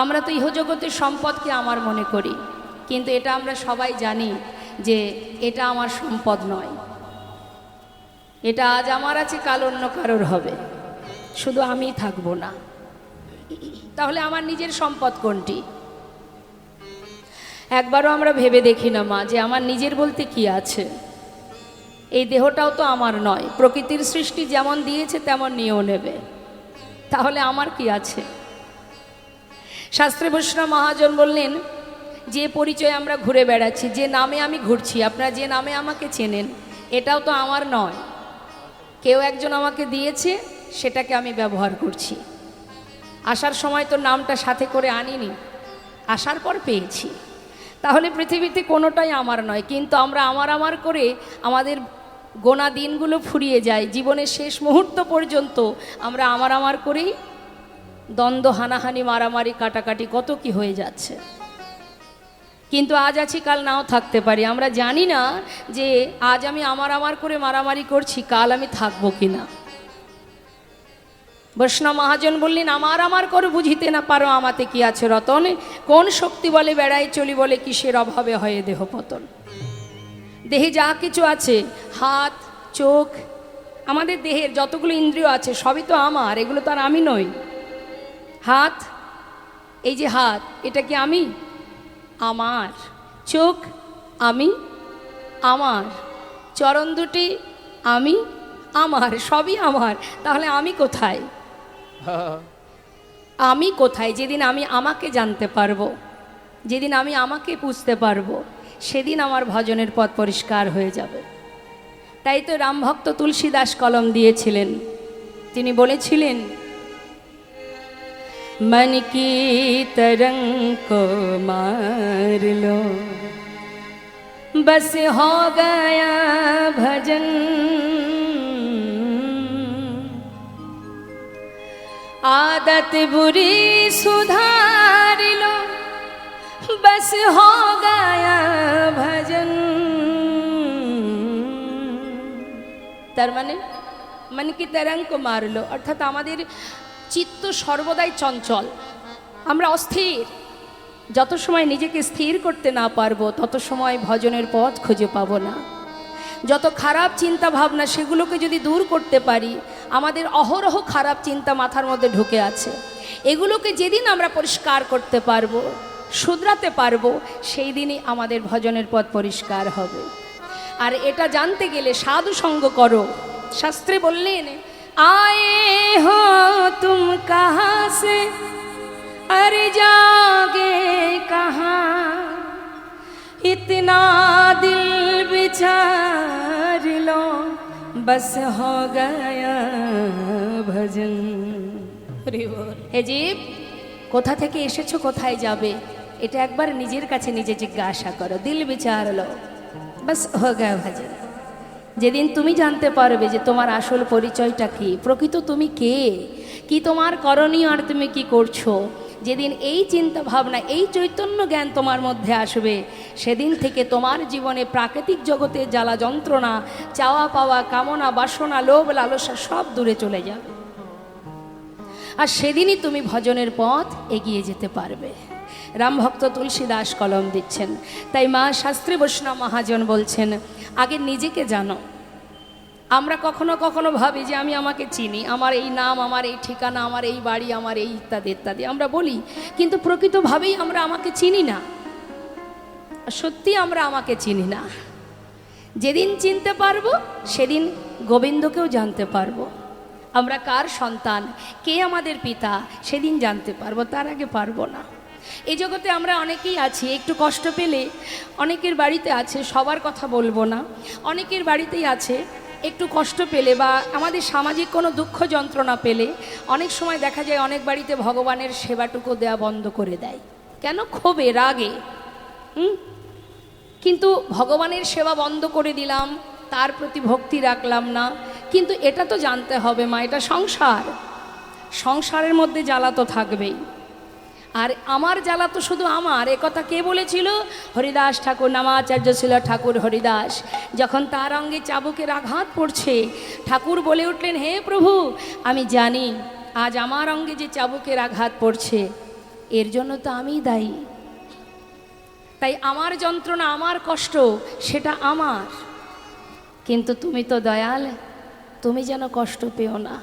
আমরা তো ইহজগতের সম্পদকে আমার মনে করি, কিন্তু এটা আমরা সবাই জানি যে এটা আমার সম্পদ নয়। এটা আজ আমার আছে, কাল অন্য কারোর হবে, শুধু আমি থাকবো না। তাহলে আমার নিজের সম্পদ কোনটি? একবারও আমরা ভেবে দেখি না মা যে আমার নিজের বলতে কি আছে। এই দেহটাও তো আমার নয়, প্রকৃতির সৃষ্টি যেমন দিয়েছে তেমন নিয়েও নেবে, তাহলে আমার কি আছে? শাস্ত্রে বৈষ্ণব মহাজন বললেন, যে পরিচয় আমরা ঘুরে বেড়াচ্ছি, যে নামে আমি ঘুরছি, আপনারা যে নামে আমাকে চেনেন, এটাও তো আমার নয়। কেউ একজন আমাকে দিয়েছে, সেটাকে আমি ব্যবহার করছি। আসার সময় তো নামটা সাথে করে আনিনি, আসার পর পেয়েছি। তাহলে পৃথিবীতে কোনোটাই আমার নয়, কিন্তু আমরা আমার করে আমাদের গোনা দিনগুলো ফুরিয়ে যায়। জীবনের শেষ মুহূর্ত পর্যন্ত আমরা আমার করেই দ্বন্দ্ব, হানাহানি, মারামারি, কাটাকাটি কত কি হয়ে যাচ্ছে। কিন্তু আজ আছি, কাল নাও থাকতে পারি। আমরা জানি না যে আজ আমি আমার করে মারামারি করছি, কাল আমি থাকবো কিনা। বৈষ্ণব মহাজন বললেন, আমার করে বুঝিতে না পারো আমাতে কি আছে রতন, কোন শক্তি বলে বেড়াই চলি, বলে কিসের অভাবে হয়ে দেহ পতন। দেহে যা কিছু আছে, হাত, চোখ, আমাদের দেহের যতগুলো ইন্দ্রিয় আছে সবই তো আমার, এগুলো তো আর আমি নই। হাত, এই যে হাত, এটা কি আমি? আমার। চোখ আমি, আমার। চরণ দুটি আমি, আমার, সবই আমার। তাহলে আমি কোথায়? আমি কোথায়? যেদিন আমি আমাকে জানতে পারবো, যেদিন আমি আমাকে বুঝতে পারবো, সেদিন আমার ভজনের পথ পরিষ্কার হয়ে যাবে। তাই তো রামভক্ত তুলসীদাস কলম দিয়েছিলেন। তিনি বলেছিলেন, मन की तरंग को मार लो, बस हो गया भजन, आदत बुरी सुधार लो, बस हो गया भजन। তার মানে मन की तरंग को मार लो, অর্থাৎ আমাদের চিত্ত সর্বদাই চঞ্চল, আমরা অস্থির। যত সময় নিজেকে স্থির করতে না পারবো, তত সময় ভজনের পথ খুঁজে পাবো না। যত খারাপ চিন্তা ভাবনা, সেগুলোকে যদি দূর করতে পারি, আমাদের অহরহ খারাপ চিন্তা মাথার মধ্যে ঢুকে আছে, এগুলোকে যেদিন আমরা পরিষ্কার করতে পারবো, শুধরাতে পারবো, সেই দিনই আমাদের ভজনের পথ পরিষ্কার হবে। আর এটা জানতে গেলে সাধু সঙ্গ করো। শাস্ত্রে বললেন, आए हो तुम कहाँ से, अरे जागे कहाँ, इतना दिल विचार लो, बस हो गया भजन। হে জীব, কোথা থেকে এসেছো, কোথায় যাবে, এটা একবার নিজের কাছে নিজে জিজ্ঞাসা করো। দিল বিচার লো, বাস হো গয়া ভজন। যেদিন তুমি জানতে পারবে যে তোমার আসল পরিচয়টা কি, প্রকৃত তুমি কে, কি তোমার করণীয়, আর তুমি কি করছো, যেদিন এই চিন্তা ভাবনা, এই চৈতন্য জ্ঞান তোমার মধ্যে আসবে, সেদিন থেকে তোমার জীবনে প্রাকৃতিক জগতে জ্বালা যন্ত্রণা, চাওয়া পাওয়া, কামনা, বাসনা, লোভ, লালসা সব দূরে চলে যাবে। আর সেদিনই তুমি ভজনের পথ এগিয়ে যেতে পারবে। রামভক্ত তুলসীদাস কলম দিচ্ছেন। তাই মা শাস্ত্রী বৈষ্ণব মহাজন বলছেন, আগে নিজেকে জানো। আমরা কখনো কখনো ভাবি যে আমি আমাকে চিনি, আমার এই নাম, আমার এই ঠিকানা, আমার এই বাড়ি, আমার এই ইত্যাদি ইত্যাদি আমরা বলি, কিন্তু প্রকৃতভাবেই আমরা আমাকে চিনি না। সত্যি আমরা আমাকে চিনি না। যেদিন চিনতে পারবো, সেদিন গোবিন্দকেও জানতে পারবো। আমরা কার সন্তান, কে আমাদের পিতা, সেদিন জানতে পারবো, তার আগে পারবো না। এই জগতে আমরা অনেকেই আছি, একটু কষ্ট পেলে অনেকের বাড়িতে আছে, সবার কথা বলবো না, অনেকের বাড়িতেই আছে, একটু কষ্ট পেলে বা আমাদের সামাজিক কোনো দুঃখ যন্ত্রণা পেলে অনেক সময় দেখা যায় অনেক বাড়িতে ভগবানের সেবাটুকু দেয়া বন্ধ করে দেয়। কেন? ক্ষোভে, রাগে। কিন্তু ভগবানের সেবা বন্ধ করে দিলাম, তার প্রতি ভক্তি রাখলাম না। কিন্তু এটা তো জানতে হবে মা, এটা সংসার, সংসারের মধ্যে জ্বালা তো থাকবেই। আর আমার জ্বালা তো শুধু আমার, একথা কে বলেছিল? হরিদাস ঠাকুর, নামাচার্য ছিল ঠাকুর হরিদাস। যখন তার অঙ্গে চাবুকের আঘাত পড়ছে, ঠাকুর বলে উঠলেন, হে প্রভু, আমি জানি আজ আমার অঙ্গে যে চাবুকের আঘাত পড়ছে, এর জন্য তো আমিই দায়ী। তাই আমার যন্ত্রণা, আমার কষ্ট, সেটা আমার। কিন্তু তুমি তো দয়াল, তুমি যেন কষ্ট পেও না।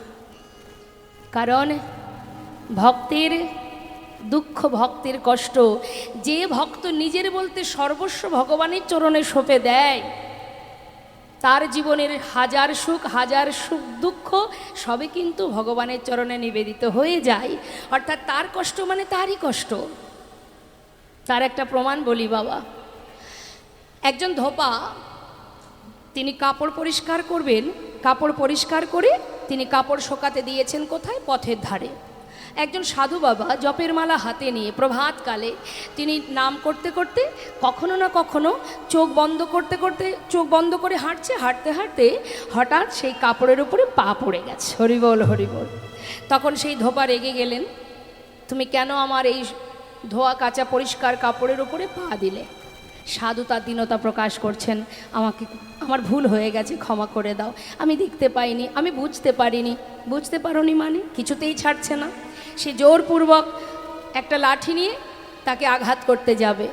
কারণ ভক্তের দুঃখ, ভক্তের কষ্ট, যে ভক্ত নিজের বলতে সর্বস্ব ভগবানের চরণে সঁপে দেয়, তার জীবনের হাজার সুখ দুঃখ সবই কিন্তু ভগবানের চরণে নিবেদিত হয়ে যায়। অর্থাৎ তার কষ্ট মানে তারই কষ্ট। তার একটা প্রমাণ বলি বাবা। একজন ধোপা, তিনি কাপড় পরিষ্কার করবেন, কাপড় পরিষ্কার করে তিনি কাপড় শোকাতে দিয়েছেন কোথায়? পথের ধারে। একজন সাধু বাবা জপের মালা হাতে নিয়ে প্রভাতকালে তিনি নাম করতে করতে কখনো না কখনো চোখ বন্ধ করে হাঁটতে হাঁটতে হঠাৎ সেই কাপড়ের উপরে পা পড়ে গেছে। হরিবল হরিবল। তখন সেই ধোপা রেগে গেলেন, তুমি কেন আমার এই ধোয়া কাচা পরিষ্কার কাপড়ের উপরে পা দিলে? সাধু তার দীনতা প্রকাশ করছেন, আমার ভুল হয়ে গেছে, ক্ষমা করে দাও, আমি দেখতে পাইনি, আমি বুঝতে পারিনি। বুঝতে পারোনি মানে? কিছুতেই ছাড়ছে না। সে জোরপূর্বক একটা লাঠি নিয়ে তাকে আঘাত করতে যাবে।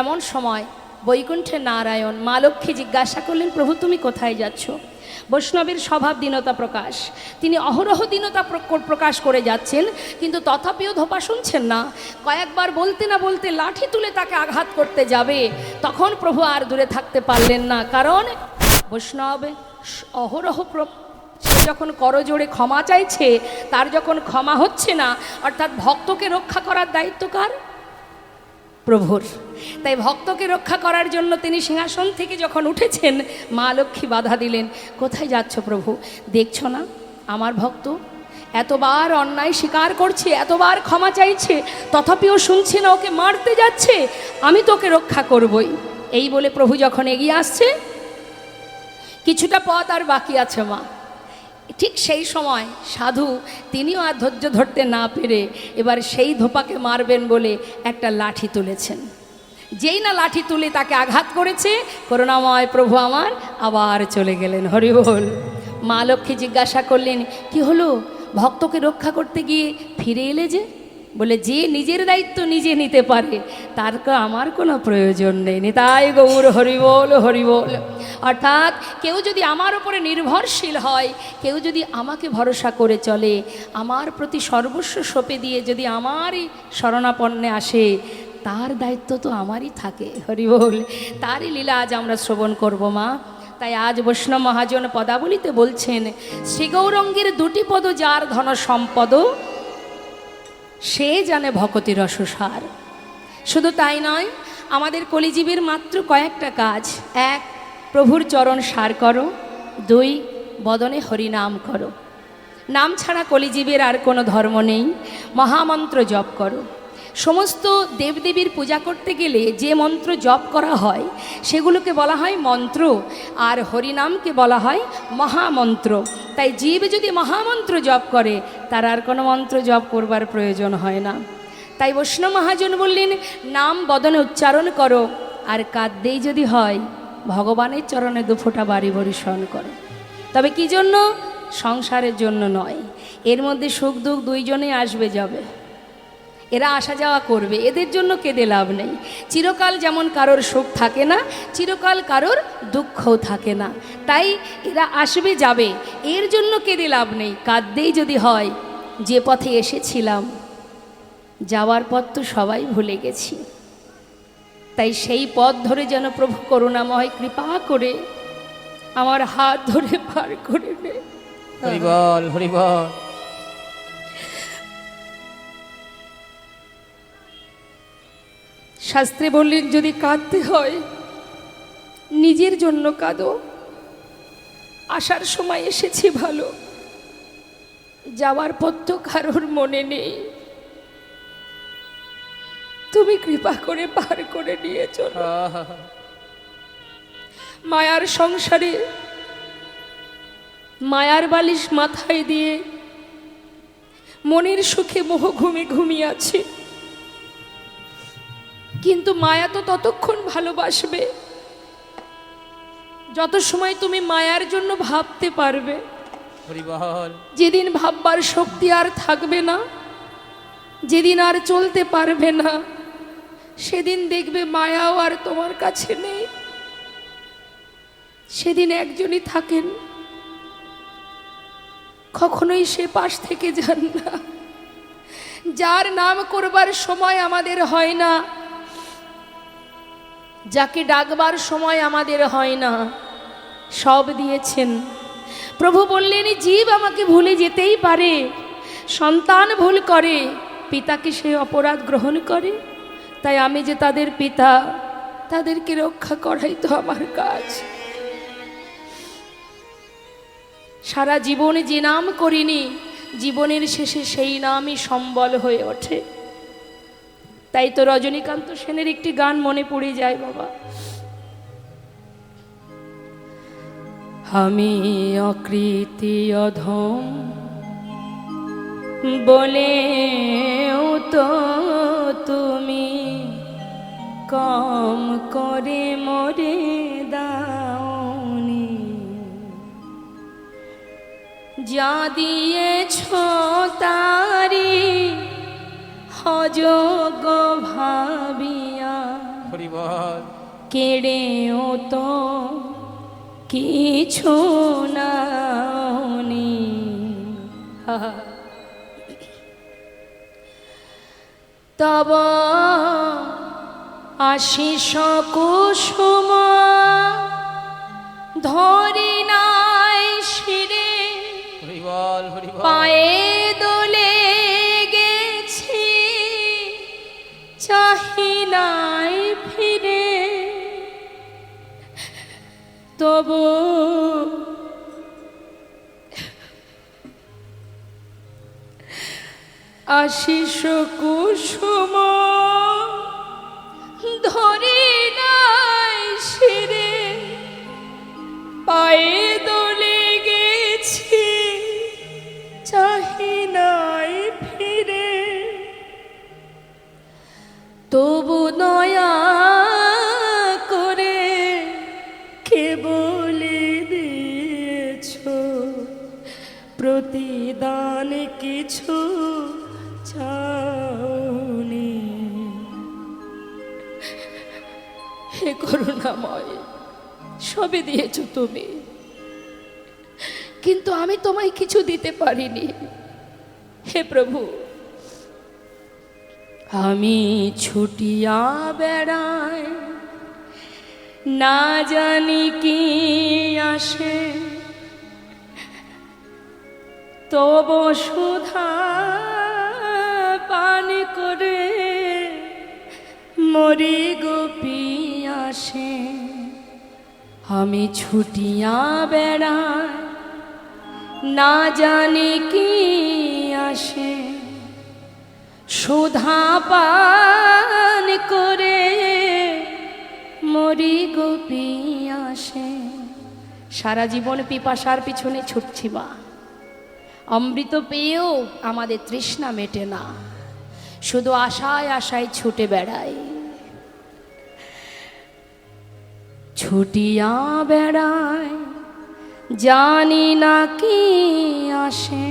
এমন সময় বৈকুণ্ঠে নারায়ণ মা লক্ষ্মী জিজ্ঞাসা করলেন, প্রভু তুমি কোথায় যাচ্ছ? বৈষ্ণবের স্বভাব দীনতা প্রকাশ, তিনি অহরহ দীনতা প্রকাশ করে যাচ্ছেন, কিন্তু তথাপিও ধোপা শুনছেন না। কয়েকবার বলতে না বলতে লাঠি তুলে তাকে আঘাত করতে যাবে। তখন প্রভু আর দূরে থাকতে পারলেন না, কারণ বৈষ্ণব অহরহ সে যখন করজোড়ে ক্ষমা চাইছে, তার যখন ক্ষমা হচ্ছে না, অর্থাৎ ভক্তকে রক্ষা করার দায়িত্ব কার? প্রভুর। তাই ভক্তকে রক্ষা করার জন্য তিনি সিংহাসন থেকে যখন উঠেছেন, মা লক্ষ্মী বাধা দিলেন, কোথায় যাচ্ছ প্রভু? দেখছো না আমার ভক্ত এতবার অন্যায় স্বীকার করছে, এতবার ক্ষমা চাইছে, তথাপিও শুনছে না, ওকে মারতে যাচ্ছে, আমি তোকে রক্ষা করবই। এই বলে প্রভু যখন এগিয়ে আসছে, কিছুটা পথ আর বাকি আছে মা। ঠিক সেই সময় সাধু তিনিও আর ধৈর্য ধরতে না পেরে এবার সেই ধোপাকে মারবেন বলে একটা লাঠি তুলেছেন। যেই না লাঠি তুলে তাকে আঘাত করেছে, করুণাময় প্রভু আমার আবার চলে গেলেন। হরি বল। মা লক্ষ্মী জিজ্ঞাসা করলেন, কি হলো? ভক্তকে রক্ষা করতে গিয়ে ফিরে এলে যে? বলে, যে নিজের দায়িত্ব নিজে নিতে পারে তার আমার কোনো প্রয়োজন নেই। নিতাই গৌর হরিবল হরিবল। অর্থাৎ কেউ যদি আমার উপরে নির্ভরশীল হয়, কেউ যদি আমাকে ভরসা করে চলে, আমার প্রতি সর্বস্ব সঁপে দিয়ে যদি আমারই শরণাপন্নে আসে, তার দায়িত্ব তো আমারই থাকে। হরিবল। তারই লীলা আজ আমরা শ্রবণ করব মা। তাই আজ বৈষ্ণব মহাজন পদাবলিতে বলছেন, শ্রী গৌরঙ্গের দুটি পদ যার ধন সম্পদ, সে জানে ভকতি রসসার। শুধু তাই নয়, আমাদের কলিজীবের মাত্র কয়েকটা কাজ। 1, প্রভুর চরণ সার করো। 2, বদনে হরিনাম করো। নাম ছাড়া কলিজীবের আর কোনো ধর্ম নেই। মহামন্ত্র জপ করো। সমস্ত দেবদেবীর পূজা করতে গেলে যে মন্ত্র জপ করা হয় সেগুলোকে বলা হয় মন্ত্র, আর হরিনামকে বলা হয় মহামন্ত্র। তাই জীব যদি মহামন্ত্র জপ করে, তার আর কোনো মন্ত্র জপ করবার প্রয়োজন হয় না। তাই বৈষ্ণব মহাজন বললেন, নাম বদনে উচ্চারণ করো, আর কাঁদতেই যদি হয় ভগবানের চরণে 2 ফোঁটা বাড়ি বরিশন করো। তবে কি জন্য? সংসারের জন্য নয়। এর মধ্যে সুখ দুঃখ দুইজনেই আসবে যাবে, এরা আসা যাওয়া করবে, এদের জন্য কেঁদে লাভ নেই। চিরকাল যেমন কারোর সুখ থাকে না, চিরকাল কারোর দুঃখও থাকে না। তাই এরা আসবে যাবে, এর জন্য কেঁদে লাভ নেই। কাঁদতেই যদি হয়, যে পথে এসেছিলাম যাওয়ার পথ তো সবাই ভুলে গেছি, তাই সেই পথ ধরে যেন প্রভু করুণাময় কৃপা করে আমার হাত ধরে পার করে নে। হরি বল হরি বল। শাস্ত্রে বললেন, যদি কাঁদতে হয় নিজের জন্য কাঁদো। আসার সময় এসেছি ভালো, যাওয়ার পথ তো কারোর মনে নেই। তুমি কৃপা করে পার করে নিয়ে চলো। মায়ার সংসারে মায়ার বালিশ মাথায় দিয়ে মনের সুখে মোহ ঘুমিয়ে আছে, কিন্তু মায়া তো ততক্ষণ ভালোবাসবে যত সময় তুমি মায়ার জন্য ভাবতে পারবে। যেদিন ভাববার শক্তি আর থাকবে না, যেদিন আর চলতে পারবে না, সেদিন দেখবে মায়াও আর তোমার কাছে নেই। সেদিন একজনই থাকেন, কখনোই সে পাশ থেকে যান না, যার নাম করবার সময় আমাদের হয় না, যাকে ডাকবার সময় আমাদের হয় না, সব দিয়েছেন। প্রভু বললেন, জীব আমাকে ভুলে যেতেই পারে, সন্তান ভুল করে, পিতাকে সে অপরাধ গ্রহণ করে, তাই আমি যে তাদের পিতা, তাদেরকে রক্ষা করাই তো আমার কাজ। সারা জীবন যে নাম করিনি, জীবনের শেষে সেই নামই সম্বল হয়ে ওঠে। তাই তো রজনীকান্ত সেনের একটি গান মনে পড়ে যায় বাবা, আমি অকৃতি অধম বলেও তো তুমি কম করে মরে দাওনি, যা দিয়েছ তারি অযোগ্য ভাবিয়া হরি বল। কেড়েও তো কিছু নাওনি। তব আশিস কুসুম ধরি নাই শিরে, হরি বল, হরি বল। পায়ে দোলে গেছি চাহি নাই ফিরে, তবু আশিস কুসুম ধরি নাই শিরে, পায়ে দোলে গেছি চাহি নাই ফিরে, তবু নয়া করে কে বলে দিয়েছ প্রতিদান কিছু চাওনি। হে করুণাময়, সবে দিয়েছ তুমি, কিন্তু আমি তোমায় কিছু দিতে পারিনি। হে প্রভু, আমি ছুটিয়া বেড়াই, না জানি কি আসে, তব সুধা পান করে মরি গোপী আসে। আমি ছুটিয়া বেড়াই, না জানি কি আসে, সুধা পান করে মরি গোপী আসে। সারা জীবন পিপাসার পিছনে ছুটছি মা, অমৃত পেয়েও আমাদের তৃষ্ণা মেটে না, শুধু আশায় আশায় ছুটে বেড়াই। ছুটিয়া বেড়াই, জানি না কি আসে,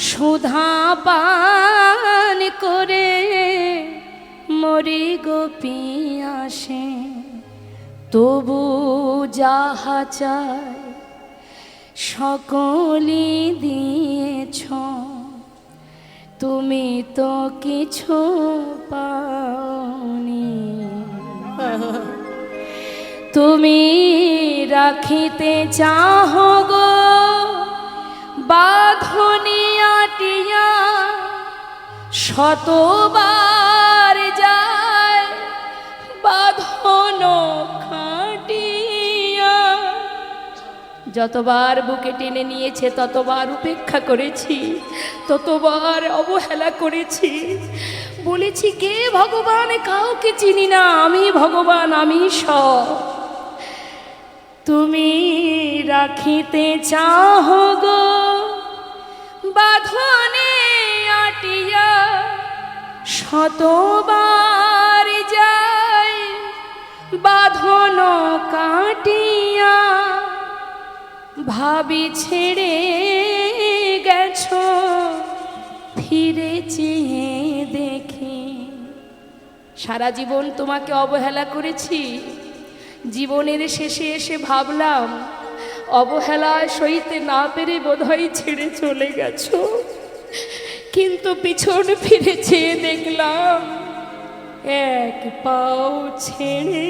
সুধা পান করে মরি গোপী আসে, তবু যাহা চাই সকলি দিয়েছ, তুমি তো কিছু পাওনি। তুমি রাখিতে চাহো গো বাঁধনি আটিয়া, শতবার যায় বাঁধন খাটিয়া। যতবার বুকে টেনে নিয়েছে ততবার উপেক্ষা করেছি, ততবার অবহেলা করেছি, বলেছি কে ভগবান, কাউকে চিনি না, আমি ভগবান, আমি সব। তুমি রাখিতে চাহো গো বাঁধনে আটিয়া, শতবার যাই বাঁধন কাটিয়া। ভাবি ছেড়ে গেছো ফিরে চেয়ে দেখি। সারা জীবন তোমাকে অবহেলা করেছি, জীবনের শেষে এসে ভাবলাম অবহেলায় সইতে না পেরে বোধহয় ছেড়ে চলে গেছো, কিন্তু পিছন ফিরে চেয়ে দেখলাম এক পাও ছেড়ে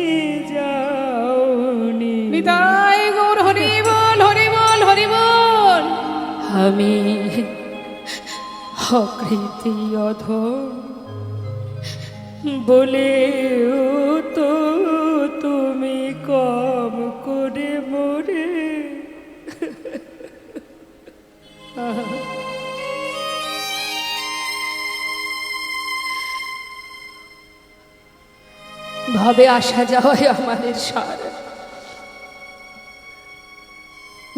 যাওনি। নিতাই গৌর হরি বল, হরি বল, হরি বল। আমি অকৃতি অধম বলেও তো তুমি কম করে মরে। ভাবে আসা যাওয়াই আমাদের সার।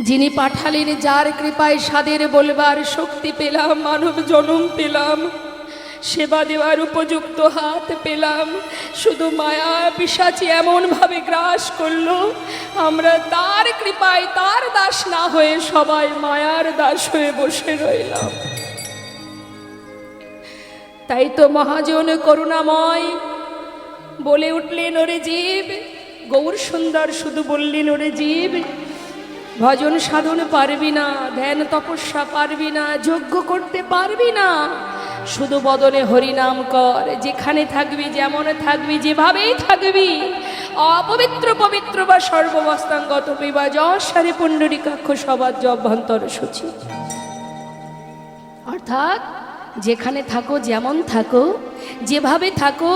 যিনি পাঠালেন, যার কৃপায় সাদের বলবার শক্তি পেলাম, মানব জনম পেলাম, সেবা দেওয়ার উপযুক্ত হাত পেলাম, শুধু মায়া পিশাচি এমন ভাবে গ্রাস করলো, আমরা তার কৃপায় তার দাস না হয়ে সবাই মায়ার দাস হয়ে বসে রইলাম। তাই তো মহাজন করুণাময় বলে উঠলেন, ওরে জীব, গৌর সুন্দর শুধু বললেন, ওরে জীব, ভজন সাধন পারবি না, ধ্যান তপস্যা পারবি না, যজ্ঞ করতে পারবি না, শুধু বদনে হরিনাম কর। যেখানে থাকবি, যেমন থাকবি, যেভাবেই থাকবি, অপবিত্র পবিত্র বা সর্ববস্তাঙ্গত বিবা যশারে পুণ্ডরিকাক্ষ সবার অভ্যন্তর সূচি। অর্থাৎ যেখানে থাকো, যেমন থাকো, যেভাবে থাকো,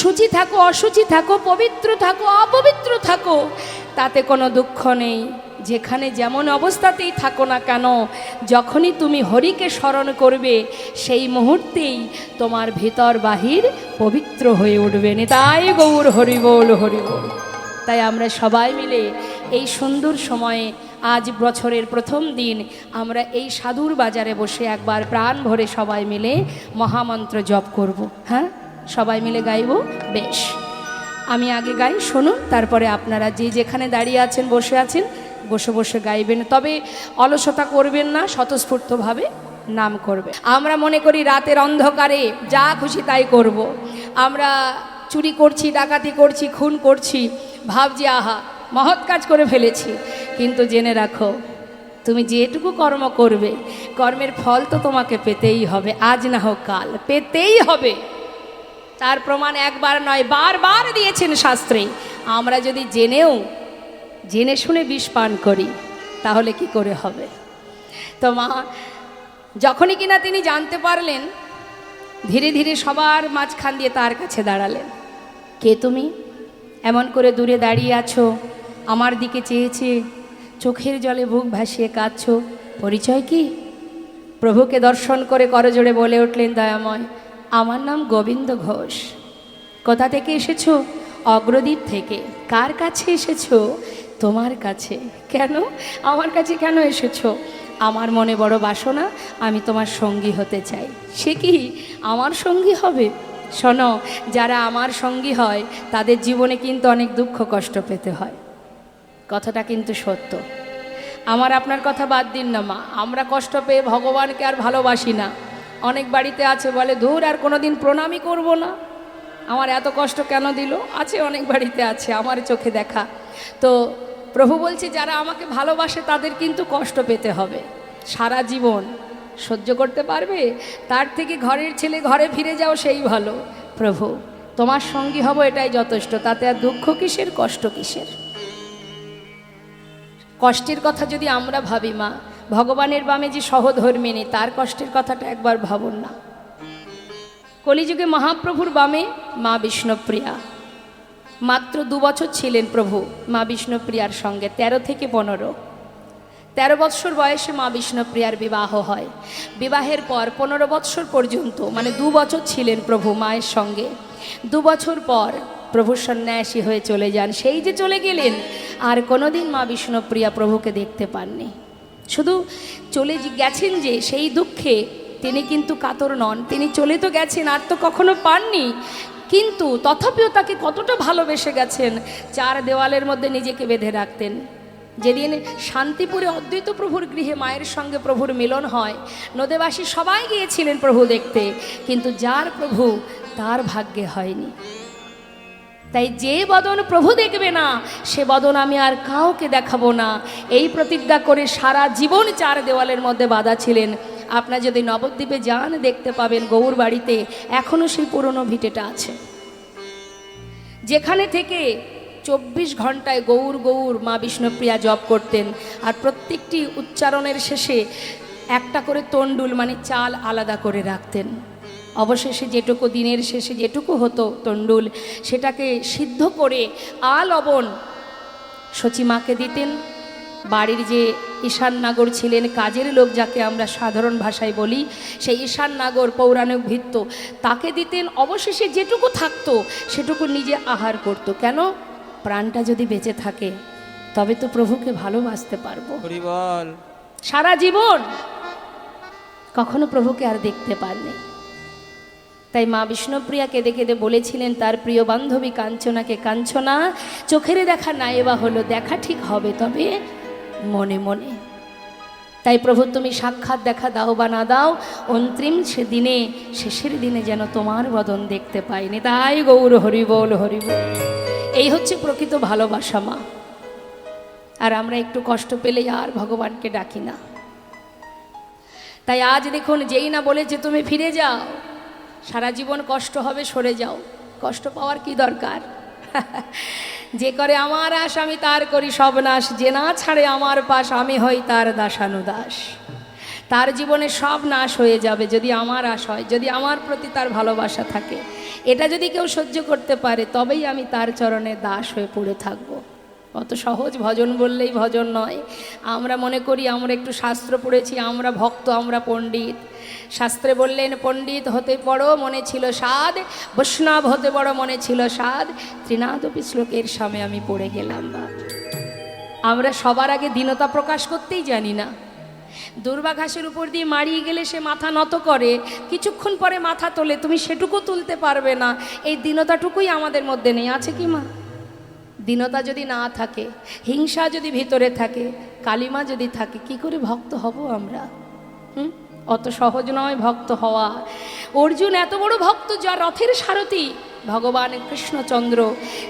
শুচি থাকো, অশুচি থাকো, পবিত্র থাকো, অপবিত্র থাকো, তাতে কোনো দুঃখ নেই। যেখানে যেমন অবস্থাতেই থাকো না কেন, যখনই তুমি হরিকে স্মরণ করবে, সেই মুহূর্তেই তোমার ভিতর বাহির পবিত্র হয়ে উঠবে। তাই গৌর হরি বল, হরি বল। তাই আমরা সবাই মিলে এই সুন্দর সময়ে, আজ বছরের প্রথম দিন, আমরা এই সাধুর বাজারে বসে একবার প্রাণ ভরে সবাই মিলে মহামন্ত্র জপ করব। হ্যাঁ, সবাই মিলে গাইব। বেশ, আমি আগে গাই, শুনুন, তারপরে আপনারা যে যেখানে দাঁড়িয়ে আছেন, বসে আছেন, বসে বসে গাইবেন। তবে অলসতা করবেন না, স্বতঃস্ফূর্তভাবে নাম করবে। আমরা মনে করি রাতের অন্ধকারে যা খুশি তাই করব। আমরা চুরি করছি, ডাকাতি করছি, খুন করছি, ভাবছি আহা মহৎ কাজ করে ফেলেছি। কিন্তু জেনে রাখো, তুমি যেটুকু কর্ম করবে, কর্মের ফল তো তোমাকে পেতেই হবে, আজ না হোক কাল পেতেই হবে। তার প্রমাণ একবার নয়, বারবার দিয়েছেন শাস্ত্রে। আমরা যদি জেনে শুনে বিষ পান করি, তাহলে কি করে হবে? তো মা যখনই কিনা তিনি জানতে পারলেন, ধীরে ধীরে সবার মাঝখান দিয়ে তার কাছে দাঁড়ালেন। কে তুমি? এমন করে দূরে দাঁড়িয়ে আছো, আমার দিকে চেয়েছে, চোখের জলে বুক ভাসিয়ে কাঁদছো, পরিচয় কি? প্রভুকে দর্শন করে করজোড়ে বলে উঠলেন, দয়াময়, আমার নাম গোবিন্দ ঘোষ। কোথা থেকে এসেছো? অগ্রদ্বীপ থেকে। কার কাছে এসেছো? তোমার কাছে। কেন আমার কাছে কেন এসেছো? আমার মনে বড় বাসনা, আমি তোমার সঙ্গী হতে চাই। সে কি আমার সঙ্গী হবে? শোনো, যারা আমার সঙ্গী হয় তাদের জীবনে কিন্তু অনেক দুঃখ কষ্ট পেতে হয়, কথাটা কিন্তু সত্য। আমার আপনার কথা বাদ দিন না মা, আমরা কষ্ট পেয়ে ভগবানকে আর ভালোবাসি না। অনেক বাড়িতে আছে বলে, ধুর আর কোনো দিন প্রণামই করব না, আমার এত কষ্ট কেন দিল। আছে, অনেক বাড়িতে আছে, আমার চোখে দেখা। তো প্রভু বলছে, যারা আমাকে ভালোবাসে তাদের কিন্তু কষ্ট পেতে হবে সারা জীবন। সহ্য করতে পারবে? তার থেকে ঘরের ছেলে ঘরে ফিরে যাও, সেই ভালো। প্রভু তোমার সঙ্গী হব, এটাই যথেষ্ট, তাতে আর দুঃখ কিসের, কষ্ট কিসের? কষ্টের কথা যদি আমরা ভাবি মা, ভগবানের বামে যে সহধর্মিনী, তার কষ্টের কথাটা একবার ভাবুন না। কলিযুগে মহাপ্রভুর বামে মা বিষ্ণুপ্রিয়া, মাত্র 2 বছর ছিলেন প্রভু মা বিষ্ণুপ্রিয়ার সঙ্গে, 13 থেকে 15 বৎসর বয়সে মা বিষ্ণুপ্রিয়ার বিবাহ হয়। বিবাহের পর 15 বৎসর পর্যন্ত, মানে 2 বছর ছিলেন প্রভু মায়ের সঙ্গে। 2 বছর পর প্রভু সন্ন্যাসী হয়ে চলে যান। সেই যে চলে গেলেন, আর কোনোদিন মা বিষ্ণুপ্রিয়া প্রভুকে দেখতে পাননি। শুধু চলে গেছেন যে, সেই দুঃখে তিনি কিন্তু কাতর নন। তিনি চলে তো গেছেন, আর তো কখনো পাননি, কিন্তু তথাপিও তাকে কতটা ভালোবেসে গেছেন। 4 দেওয়ালের মধ্যে নিজেকে বেঁধে রাখতেন, যেদিন শান্তিপুরে অদ্বৈত প্রভুর গৃহে মায়ের সঙ্গে প্রভুর মিলন হয়, নদেবাসী সবাই গিয়েছিলেন প্রভু দেখতে, কিন্তু যার প্রভু তার ভাগ্যে হয়নি। তাই যে বদন প্রভু দেখবে না, সে বদন আমি আর কাউকে দেখাবো না, এই প্রতিজ্ঞা করে সারা জীবন চার দেওয়ালের মধ্যে বাঁধা ছিলেন। আপনার যদি নবদ্বীপে যান, দেখতে পাবেন গৌর বাড়িতে এখনও সেই পুরনো ভিটেটা আছে, যেখানে থেকে 24 ঘন্টায় গৌর গৌর মা বিষ্ণুপ্রিয়া জপ করতেন। আর প্রত্যেকটি উচ্চারণের শেষে একটা করে তণ্ডুল মানে চাল আলাদা করে রাখতেন। অবশেষে যেটুকু দিনের শেষে যেটুকু হতো তণ্ডুল, সেটাকে সিদ্ধ করে লবণ সচিমাকে দিতেন। বাড়ির যে ঈশান নাগর ছিলেন, কাজের লোক যাকে আমরা সাধারণ ভাষায় বলি, সেই ঈশান নাগর পৌরাণিক ভৃত্য, তাকে দিতেন। অবশেষে যেটুকু থাকতো সেটুকু নিজে আহার করত। কেন? প্রাণটা যদি বেঁচে থাকে তবে তো প্রভুকে ভালোবাসতে পারবো। হরি বল। সারা জীবন কখনো প্রভুকে আর দেখতে পারনি। তাই মা বিষ্ণুপ্রিয়া কেঁদে কেঁদে বলেছিলেন তার প্রিয় বান্ধবী কাঞ্চনাকে, কাঞ্চনা, চোখের দেখা নাই বা হলো, দেখা ঠিক হবে তবে মনে মনে। তাই প্রভু তুমি সাক্ষাৎ দেখা দাও বা না দাও, অন্তিম সে দিনে, শেষের দিনে যেন তোমার বদন দেখতে পাইনি। তাই গৌর হরি বল, হরি বল। এই হচ্ছে প্রকৃত ভালোবাসা মা। আর আমরা একটু কষ্ট পেলে আর ভগবানকে ডাকি না। তাই আজ দেখুন, যেই না বলেছে তুমি ফিরে যাও, সারা জীবন কষ্ট হবে, সরে যাও। কষ্ট পাওয়ার কি দরকার? যে করে আমার আশ আমি তার করি সব নাশ, যে না ছাড়ে আমার পাশ আমি হই তার দাসানুদাস। তার জীবনে সব নাশ হয়ে যাবে যদি আমার আশ হয়, যদি আমার প্রতি তার ভালোবাসা থাকে। এটা যদি কেউ সহ্য করতে পারে তবেই আমি তার চরণে দাস হয়ে পড়ে থাকব। অত সহজ ভজন বললেই ভজন নয়। আমরা মনে করি আমরা একটু শাস্ত্র পড়েছি, আমরা ভক্ত, আমরা পণ্ডিত। শাস্ত্রে বললেন পণ্ডিত হতে পড়ো মনে ছিল সাদ, বৈষ্ণব হতে পড়ো মনে ছিল সাদ, ত্রিনাদপি শ্লোকের সামনে আমি পড়ে গেলাম। বা আমরা সবার আগে দীনতা প্রকাশ করতেই জানি না। দুর্বা ঘাসের উপর দিয়ে মারিয়ে গেলে সে মাথা নত করে, কিছুক্ষণ পরে মাথা তোলে, তুমি সেটুকু তুলতে পারবে না। এই দীনতাটুকুই আমাদের মধ্যে নেই। আছে কি মা? দীনতা যদি না থাকে, হিংসা যদি ভিতরে থাকে, কালিমা যদি থাকে, কি করে ভক্ত হব আমরা? অত সহজ নয় ভক্ত হওয়া। অর্জুন এত বড় ভক্ত, যা রথের সারথি ভগবান কৃষ্ণচন্দ্র,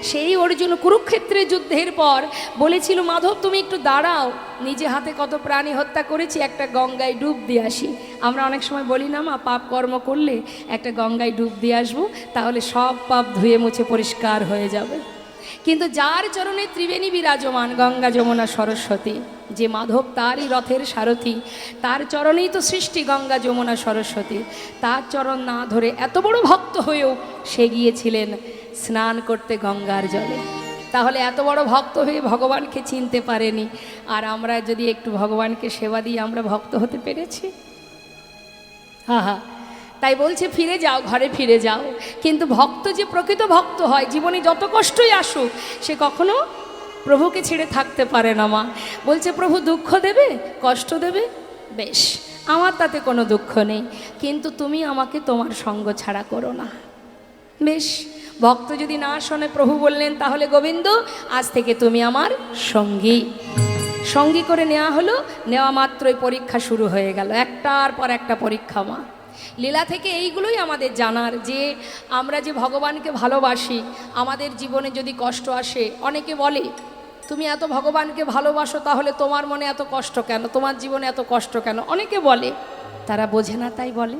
সেই অর্জুন কুরুক্ষেত্রের যুদ্ধের পর বলেছিল মাধব তুমি একটু দাঁড়াও, নিজে হাতে কত প্রাণী হত্যা করেছি, একটা গঙ্গায় ডুব দিয়ে আসি। আমরা অনেক সময় বলি না মা, পাপ কর্ম করলে একটা গঙ্গায় ডুব দিয়ে আসবো, তাহলে সব পাপ ধুয়ে মুছে পরিষ্কার হয়ে যাবে। কিন্তু যার চরণে ত্রিবেণী বিরাজমান, গঙ্গা যমুনা সরস্বতী, যে মাধব তারই রথের সারথি, তার চরণেই তো সৃষ্টি গঙ্গা যমুনা সরস্বতী। তার চরণ না ধরে এত বড় ভক্ত হয়েও সে গিয়েছিলেন স্নান করতে গঙ্গার জলে। তাহলে এত বড় ভক্ত হয়ে ভগবানকে চিনতে পারেনি। আর আমরা যদি একটু ভগবানকে সেবা দিই, আমরা ভক্ত হতে পেরেছি? হা। তাই বলছে ফিরে যাও, ঘরে ফিরে যাও। কিন্তু ভক্ত যে প্রকৃত ভক্ত হয়, জীবনে যত কষ্টই আসুক, সে কখনো প্রভুকে ছেড়ে থাকতে পারে না মা। বলছে প্রভু দুঃখ দেবে, কষ্ট দেবে, বেশ, আমার তাতে কোনো দুঃখ নেই, কিন্তু তুমি আমাকে তোমার সঙ্গ ছাড়া করো না। বেশ, ভক্ত যদি না শোনে, প্রভু বললেন তাহলে গোবিন্দ আজ থেকে তুমি আমার সঙ্গী। সঙ্গী করে নেওয়া হলো। নেওয়া মাত্রই পরীক্ষা শুরু হয়ে গেল, একটার পর একটা পরীক্ষা মা। লীলা থেকে এইগুলোই আমাদের জানার, যে আমরা যে ভগবানকে ভালোবাসি, আমাদের জীবনে যদি কষ্ট আসে, অনেকে বলে তুমি এত ভগবানকে ভালোবাসো, তাহলে তোমার মনে এত কষ্ট কেন, তোমার জীবনে এত কষ্ট কেন? অনেকে বলে, তারা বোঝে না তাই বলে।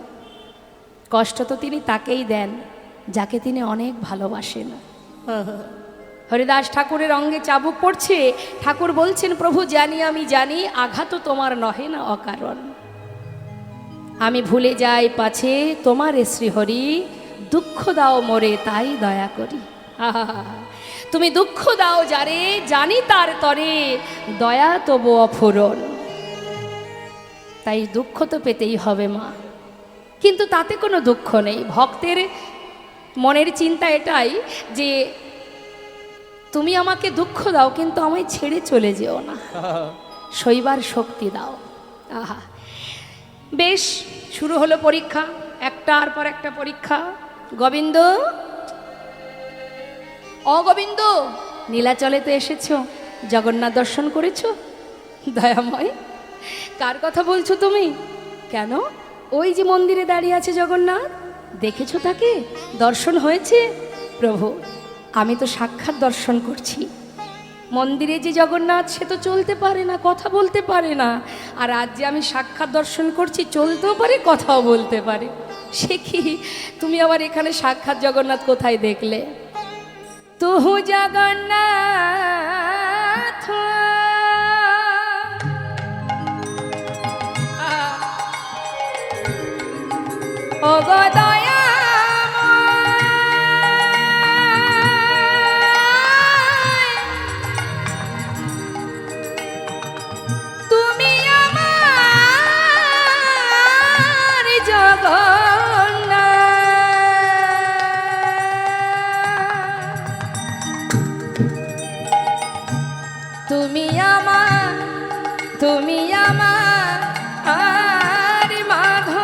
কষ্ট তো তিনি তাকেই দেন যাকে তিনি অনেক ভালোবাসেন। হরিদাস ঠাকুরের অঙ্গে চাবুক পড়ছে, ঠাকুর বলছেন প্রভু জানি আমি জানি, আঘাত তোমার নহে না অকারণ। আমি ভুলে যাই পাছে তোমার শ্রীহরি, দুঃখ দাও মোরে তাই দয়া করি। তুমি দুঃখ দাও যারে, জানি তার তরে, দয়া তবু অফুরন। তাই দুঃখ তো পেতেই হবে মা, কিন্তু তাতে কোনো দুঃখ নেই। ভক্তের মনের চিন্তা এটাই যে তুমি আমাকে দুঃখ দাও, কিন্তু আমায় ছেড়ে চলে যেও না, সইবার শক্তি দাও। আহা, বেশ, শুরু হলো পরীক্ষা, একটার পর একটা পরীক্ষা। গোবিন্দ, অগোবিন্দ, নীলাচলে তো এসেছো, জগন্নাথ দর্শন করেছো? দয়াময়, কার কথা বলছো তুমি? কেন? ওই যে মন্দিরে দাঁড়িয়ে আছে জগন্নাথ, দেখেছো তাকে? দর্শন হয়েছে? প্রভু, আমি তো সাক্ষাৎ দর্শন করছি। মন্দিরে যে জগন্নাথ, সে তো চলতে পারে না, কথা বলতে পারে না, আর আজ যে আমি সাক্ষাৎ দর্শন করছি, চলতেও পারে, কথাও বলতে পারে। সে কি, তুমি আবার এখানে সাক্ষাৎ জগন্নাথ কোথায় দেখলে? তুহু জগন্নাথ ও গো দয়াময়, তুমি আমার জগন্নাথ, তুমি আমার আর মাধব।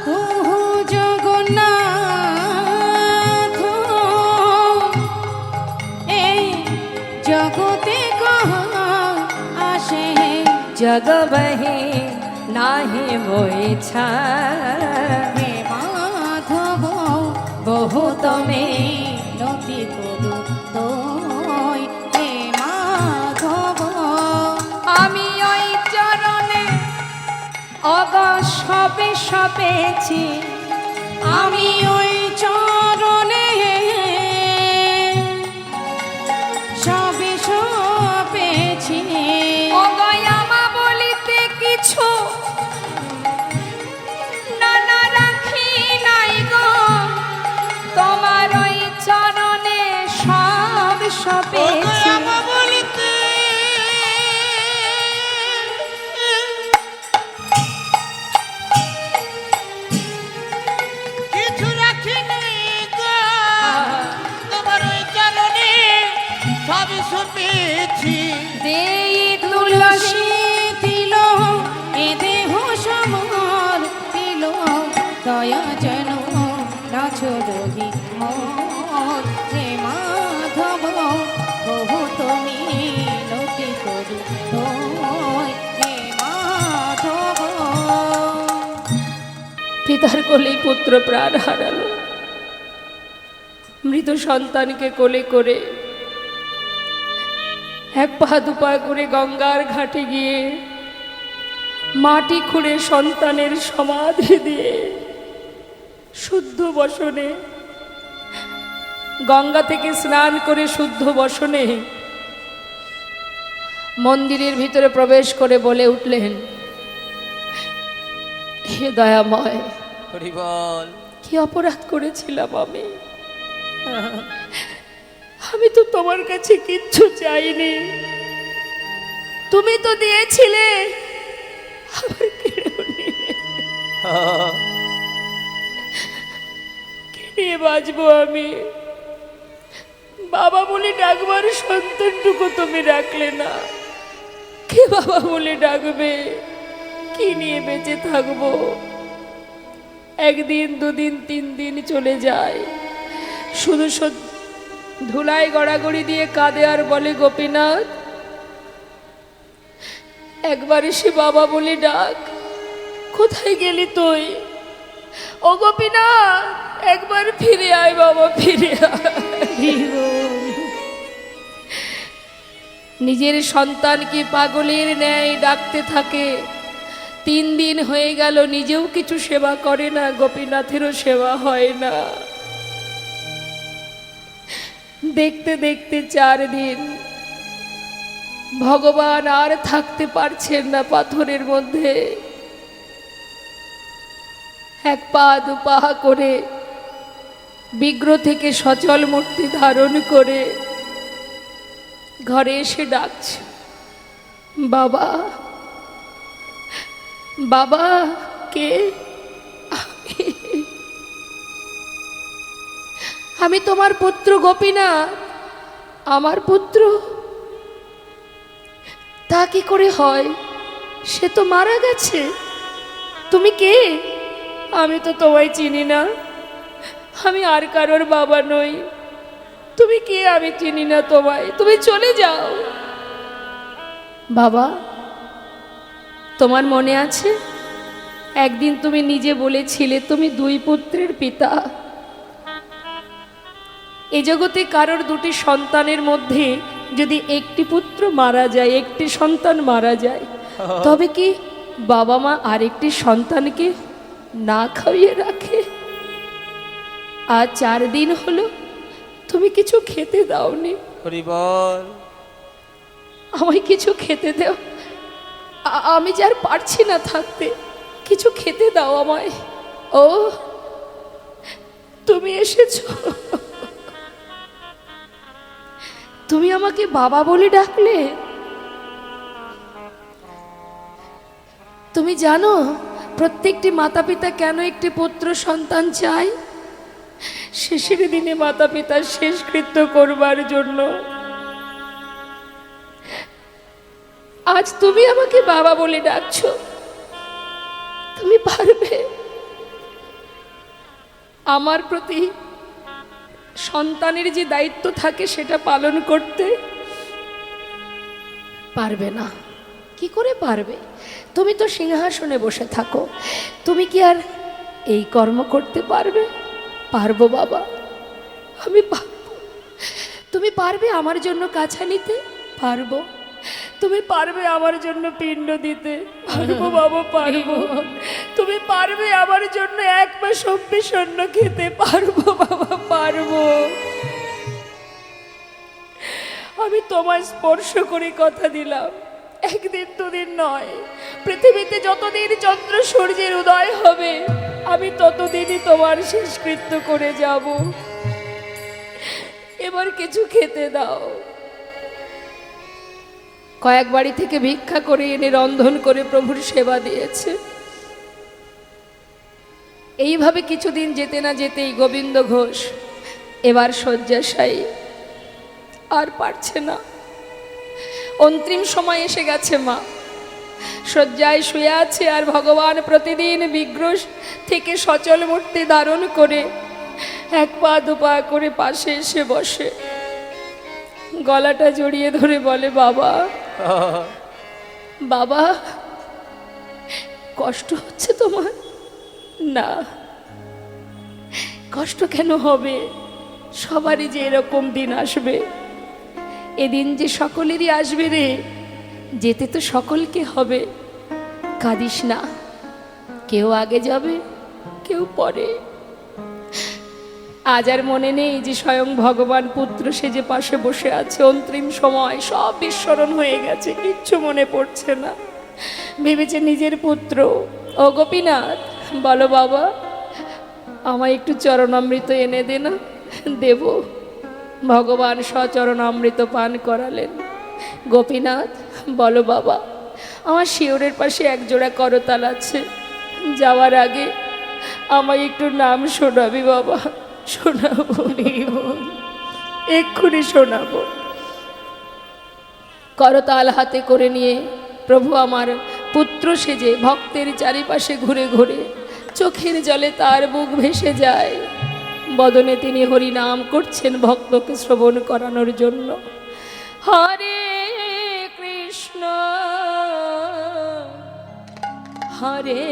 তুহু জগন্নাথ এই জগতে কহা আসে, जग बहे नाहि मोए छा, হে মাধব বহু তমে নতি করু তোই, হে মাধব আমি ওই চরণে অগ সবে সবেছি, আমি ওই চরণে সবে সপেছি। অগয়ামা বলিতে কিছু নানা রাখি নাই গো, তোমার ওই চরণে সব সবেছি। কিছু রাখিনি গো, তোমার ওই চরণে সবই সপেছি। দেই তুলসী তিল এ দেহ সমর তিল, দয়া যেন নাচরহি মোর, হে মাধব বহু তুমি নতি করু তোই, হে মাধব। পিতার কোলেই পুত্র প্রাণ হারালো। মৃত সন্তানকে কোলে করে এক পা দুপা করে গঙ্গার ঘাটে গিয়ে মাটি খুঁড়ে সন্তানের সমাধি দিয়ে শুদ্ধ বসনে, গঙ্গা থেকে স্নান করে শুদ্ধ বসনে মন্দিরের ভিতরে প্রবেশ করে বলে উঠলেন, হে দয়াময়, হরি বল। কি অপরাধ করেছিলাম আমি? আমি তো তোমার কাছে কিচ্ছু চাইনি, তুমি তো দিয়েছিলে, আবার কেড়েও নিলে। কে নিয়ে বাঁচবো আমি? বাবা বলে ডাকবার সন্তানটুকু তুমি রাখলে না, কে বাবা বলে ডাকবে? কি নিয়ে বেঁচে থাকবো? একদিন দুদিন তিন দিন চলে যায়, শুধু ধুলাই গড়াগড়ি দিয়ে কাঁদে আর বলে, গোপীনাথ একবার এসে বাবা বলে ডাক। কোথায় গেলি তুই? ও গোপীনাথ একবার ফিরে আয় বাবা, ফিরে আয়। নিজের সন্তানকে পাগলের ন্যায় ডাকতে থাকে। 3 দিন হয়ে গেল, নিজেও কিছু সেবা করে না, গোপীনাথেরও সেবা হয় না। দেখতে দেখতে 4 দিন ভগবান আর থাকতে পারছেন না পাথরের মধ্যে। এক পা দুপা করে বিগ্রহ থেকে সচল মূর্তি ধারণ করে ঘরে এসে ডাকছে, বাবা বাবা। কে? আমি তোমার পুত্র গোপীনাথ। আমার পুত্র? তা কি করে হয়? সে তো মারা গেছে। তুমি কে? আমি তো তোমায় চিনি না, আমি আর কারোর বাবা নই। তুমি কে আমি চিনি না তোমায়, তুমি চলে যাও। বাবা, তোমার মনে আছে একদিন তুমি নিজে বলেছিলে তুমি দুই পুত্রের পিতা। এই জগতে কারোর দুটি সন্তানের মধ্যে যদি একটি পুত্র মারা যায়, একটি সন্তান মারা যায়, তবে কি বাবা মা আরেকটি সন্তানকে না খাইয়ে রাখে? আজ 4 দিন হলো তুমি কিছু খেতে দাওনি। হরি বল। আমায় কিছু খেতে দাও, আমি যে আর পারছি না থাকতে, কিছু খেতে দাও আমায়। ও তুমি এসেছো, তুমি আমাকে বাবা বলে ডাকলে। তুমি জানো প্রত্যেকটি মাতা পিতা কেন একটি পুত্র সন্তান চায়? শেষের দিনে মাতা পিতার শেষকৃত্য করবার জন্য। আজ তুমি আমাকে বাবা বলে ডাকছো, তুমি পারবে আমার প্রতি সন্তানের যে দায়িত্ব থাকে সেটা পালন করতে? পারবে না। কি করে পারবে? তুমি তো সিংহাসনে বসে থাকো, তুমি কি আর এই কর্ম করতে পারবে? পারবো বাবা, আমি পারবো। তুমি পারবে আমার জন্য কাছা নিতে? পারবো। তুমি পারবে আমার জন্য পিণ্ড দিতে? পারবো বাবা, পারবো। তুমি পারবে আমার জন্য 1 মাস অন্ন খেতে? পারবো বাবা, পারবো। আমি তোমায় স্পর্শ করে কথা দিলাম, 1 দিন 2 দিন নয়, পৃথিবীতে যতদিন চন্দ্র সূর্যের উদয় হবে আমি ততদিনই তোমার শেষকৃত্য করে যাব। এবার কিছু খেতে দাও। কয়েক বাড়ি থেকে ভিক্ষা করে এনে রন্ধন করে প্রভুর সেবা দিয়েছে। এইভাবে কিছুদিন যেতে না যেতেই গোবিন্দ ঘোষ এবার শয্যাশায়ী, আর পারছে না। অন্তিম সময় এসে গেছে। মা শয্যায় শুয়ে আছে, আর ভগবান প্রতিদিন বিগ্রহ থেকে সচল মূর্তি ধারণ করে 1 পা 2 পা করে পাশে এসে বসে, গলাটা জড়িয়ে ধরে বলে, বাবা বাবা, কষ্ট হচ্ছে তোমার? না, কষ্ট কেন হবে? সবারই যে এরকম দিন আসবে, এদিন যে সকলেরই আসবে রে, যেতে তো সকলকে হবে। কাঁদিস না, কেউ আগে যাবে, কেউ পরে। আজ আর মনে নেই যে স্বয়ং ভগবান পুত্র সেজে পাশে বসে আছে। অন্তিম সময় সব বিস্মরণ হয়ে গেছে, কিচ্ছু মনে পড়ছে না। ভেবেছে নিজের পুত্র। ও গোপীনাথ, বলো বাবা, আমায় একটু চরণামৃত এনে দে না। দেব। ভগবান সচরণামৃত পান করালেন। গোপীনাথ, বলো বাবা, আমার শিওরের পাশে 1 জোড়া করতাল আছে, যাওয়ার আগে আমায় একটু নাম শোনাবি বাবা? শোনাবো, এক্ষুনি শোনাবো। করতাল হাতে করে নিয়ে প্রভু আমার পুত্র সেজে ভক্তের চারিপাশে ঘুরে ঘুরে চোখের জলে তার বুক ভেসে যায়। বদনে তিনি হরি নাম করছেন ভক্তকে শ্রবণ করানোর জন্য। হরে কৃষ্ণ হরে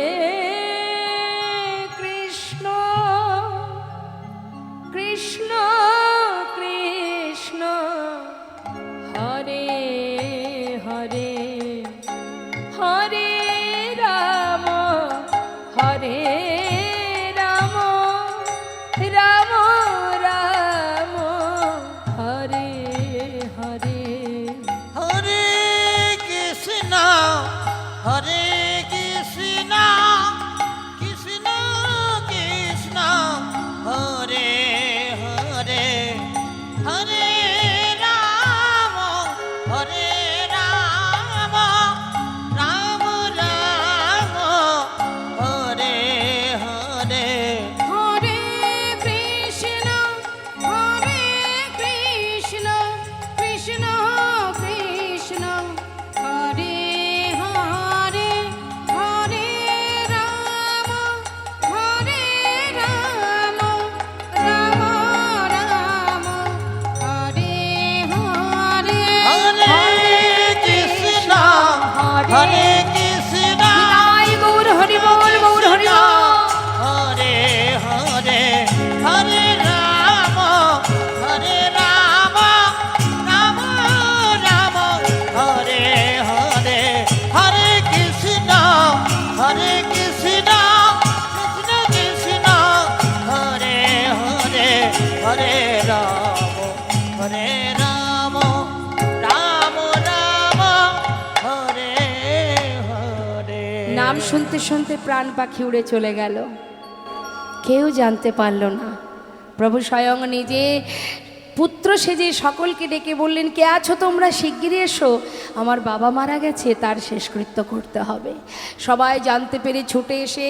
কৃষ্ণ কৃষ্ণ কৃষ্ণ হরে হরে, হরে রাম হরে রাম রাম রাম হরে হরে। হরে কৃষ্ণ শুনতে শুনতে প্রাণ পাখি উড়ে চলে গেল, কেউ জানতে পারল না। প্রভু স্বয়ং নিজে পুত্র সেজে সকলকে ডেকে বললেন, কে আছো তোমরা, শিগগিরই এসো, আমার বাবা মারা গেছে, তার শেষকৃত্য করতে হবে। সবাই জানতে পেরে ছুটে এসে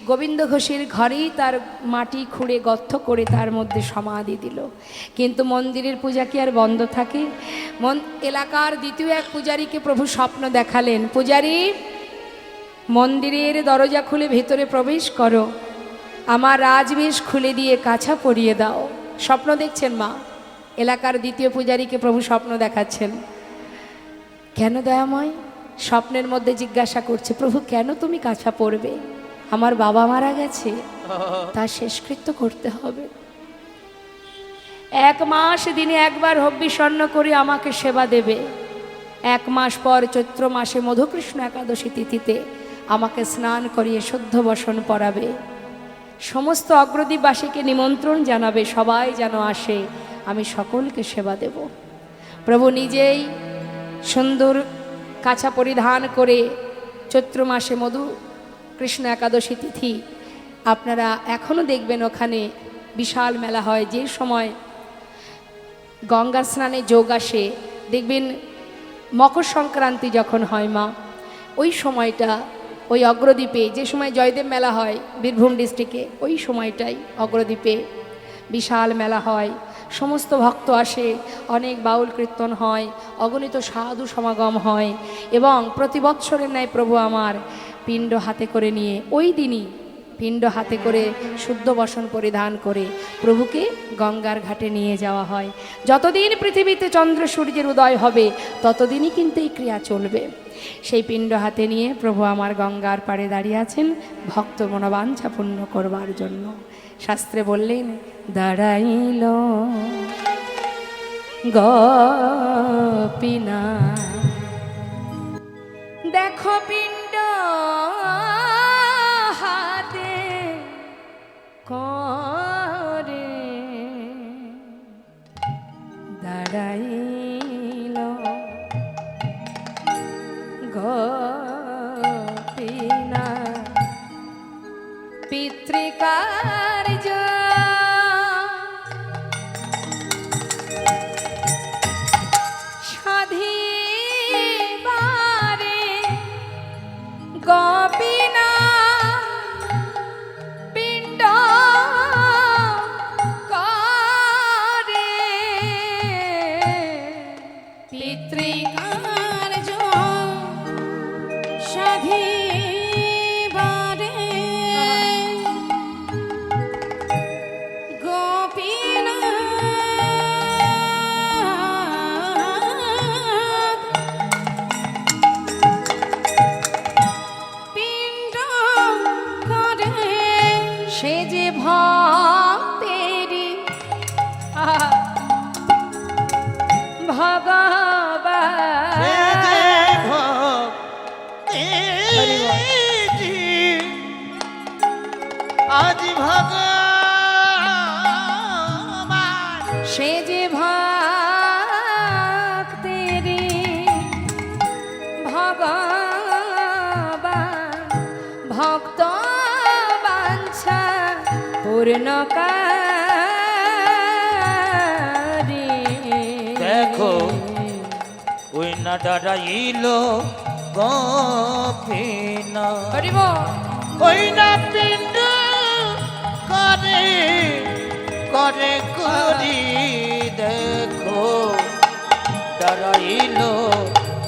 গোবিন্দ ঘোষের ঘরেই তার মাটি খুঁড়ে গর্ত করে তার মধ্যে সমাধি দিল। কিন্তু মন্দিরের পূজা কি আর বন্ধ থাকে? এলাকার দ্বিতীয় এক পূজারীকে প্রভু স্বপ্ন দেখালেন, পূজারী, মন্দিরের দরজা খুলে ভেতরে প্রবেশ করো, আমার রাজবেশ খুলে দিয়ে কাছা পরিয়ে দাও। স্বপ্ন দেখছেন মা, এলাকার দ্বিতীয় পূজারীকে প্রভু স্বপ্ন দেখাচ্ছেন। কেন দয়াময়? স্বপ্নের মধ্যে জিজ্ঞাসা করছে, প্রভু কেন তুমি কাছা পড়বে? আমার বাবা মারা গেছে, তার শেষকৃত্য করতে হবে। 1 মাস দিনে একবার হব্বিষণ্ণ করে আমাকে সেবা দেবে। 1 মাস পর চৈত্র মাসে মধুকৃষ্ণ একাদশী তিথিতে আমাকে স্নান করিয়ে শুদ্ধ বসন পরাবে। সমস্ত অগ্রদীপবাসীকে নিমন্ত্রণ জানাবে, সবাই যেন আসে, আমি সকলকে সেবা দেব। প্রভু নিজেই সুন্দর কাছা পরিধান করে চৈত্র মাসে মধু কৃষ্ণ একাদশী তিথি, আপনারা এখনও দেখবেন ওখানে বিশাল মেলা হয়। যে সময় গঙ্গা স্নানে যোগ আসে, দেখবেন মকর সংক্রান্তি যখন হয় মা, ওই সময়টা ওই অগ্রদ্বীপে, যে সময় জয়দেব মেলা হয় বীরভূম ডিস্ট্রিক্টে, ওই সময়টাই অগ্রদ্বীপে বিশাল মেলা হয়। সমস্ত ভক্ত আসে, অনেক বাউল কীর্তন হয়, অগণিত সাধু সমাগম হয় এবং প্রতি বৎসরের ন্যায় প্রভু আমার পিণ্ড হাতে করে নিয়ে, ওই দিনই পিণ্ড হাতে করে শুদ্ধ বসন পরিধান করে প্রভুকে গঙ্গার ঘাটে নিয়ে যাওয়া হয়। যতদিন পৃথিবীতে চন্দ্র সূর্যের উদয় হবে ততদিনই কিন্তু এই ক্রিয়া চলবে। সেই পিণ্ড হাতে নিয়ে প্রভু আমার গঙ্গার পাড়ে দাঁড়িয়ে আছেন ভক্ত মনোবাঞ্ছা পূর্ণ করবার জন্য। শাস্ত্রে বললেন, দাঁড়াইল গোপীনা, দেখো পিণ্ড হাতে করে, দাঁড়াইল গোপীনা, পিতৃকার্য সাধিবারে, গোপীনা পিণ্ড করে, পিতৃকার্য সাধিবারে, গোপীনাথ পিণ্ড করে, সে যে ভক্তেরি ভগবান, আজ ভগবান, সে যে ভক্তেরি ভগবান, ভক্ত বাঞ্ছা পূর্ণকারী। দেখো ওই না দাঁড়াইল গোপীনা, হরিব ওই না পিণ্ড করে করে করি, দেখো দাঁড়াইল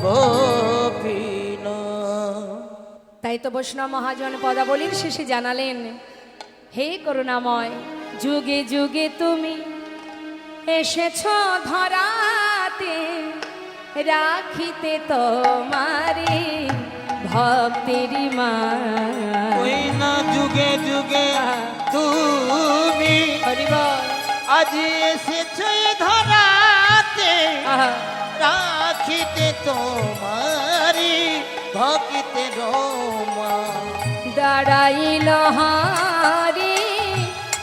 গোপীনা। তাই তো বৈষ্ণব মহাজন পদাবলীর শেষে জানালেন, হে করুণাময়, যুগে যুগে তুমি এসেছ ধরাতে, রাখিতে তোমারি ভক্তেরি মা। ওই না যুগে যুগে তুমি হরিব আজ এসেছ ধরাতে, রাখিতে তোমারি ভক্তের মা। দাঁড়াইল হারি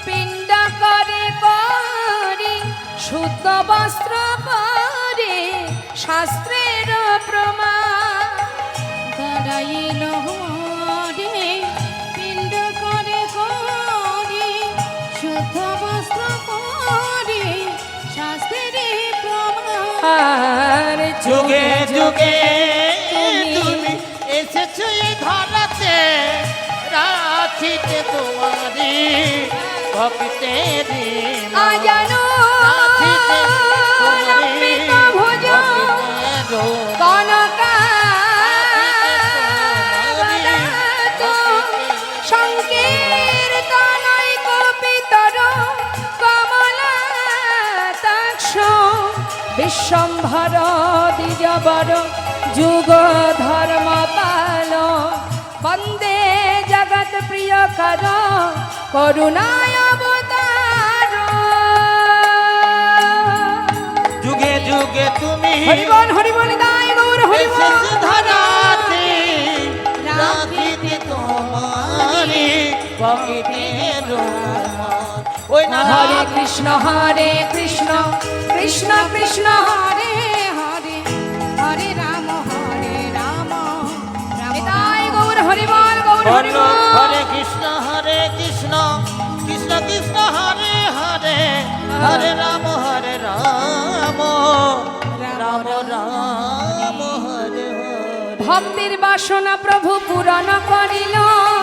পিণ্ড করে করি, শুদ্ধ বস্ত্র পরে শাস্ত্রের প্রমাণ। দাঁড়াইল পদে পিণ্ড করে করি শুদ্ধ বস্ত্র পরে শাস্ত্রে প্রমাণ আর যুগে যুগে তুমি তুমি এসেছো এই ধরাতে, রাখিতে তোমারি ভক্তের আজানো রাখিতে তোমারি লম্বিকা ভোজ ভক্তের কনকা সংকীর্তনৈ কপিতর কমলাতাক্ষ বিশ্বম্ভর দ্বিজবর যুগ ধর্ম পাল বন্দে জগৎ প্রিয় কর করুণায় অবতার। যুগে যুগে তুমি হরিবল হরিবল গায় গৌর হরিবল। এসেছো ধরাতে, রাখিতে তোমারি ভক্তের ওই না হরে কৃষ্ণ কৃষ্ণ কৃষ্ণ হরে হরে হরে রাম রাম নিতাই গৌর হরিবল গৌর হরিবল। হরে কৃষ্ণ কৃষ্ণ কৃষ্ণ হরে হরে, হরে রাম রাম রাম রাম হরে হরে। ভক্তির বাসনা প্রভু পূরণ করিল,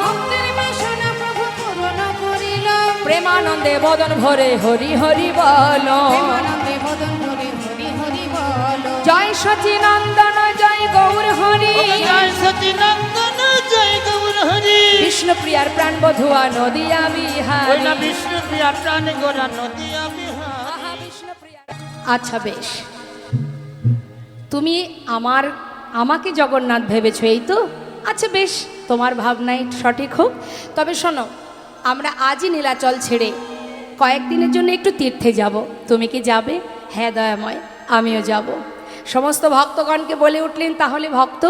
ভক্তের বাসনা প্রভু পূরণ করিল, প্রেমানন্দে বদন ভরে হরি হরি বল। প্রেমানন্দে বদন ভরে হরি হরি বল। জয় সচিনন্দন জয় গৌর হরি, জয় সচিনন্দন জয় গৌর হরি। বিষ্ণু প্রিয়ার প্রাণ বধুয়া নদিয়া ওই বিহারী। না বিষ্ণু প্রিয়া প্রাণ গোরা নদিয়া বিহার। আচ্ছা বেশ, তুমি আমাকে জগন্নাথ ভেবেছো এই তো? আচ্ছা বেশ, তোমার ভাবনাই সঠিক হোক। তবে শোনো, আমরা আজই নীলাচল ছেড়ে কয়েকদিনের জন্য একটু তীর্থে যাব। তুমি কি যাবে? হ্যাঁ দয়াময়, আমিও যাব। সমস্ত ভক্তগণকে বলে উঠলেন, তাহলে ভক্ত,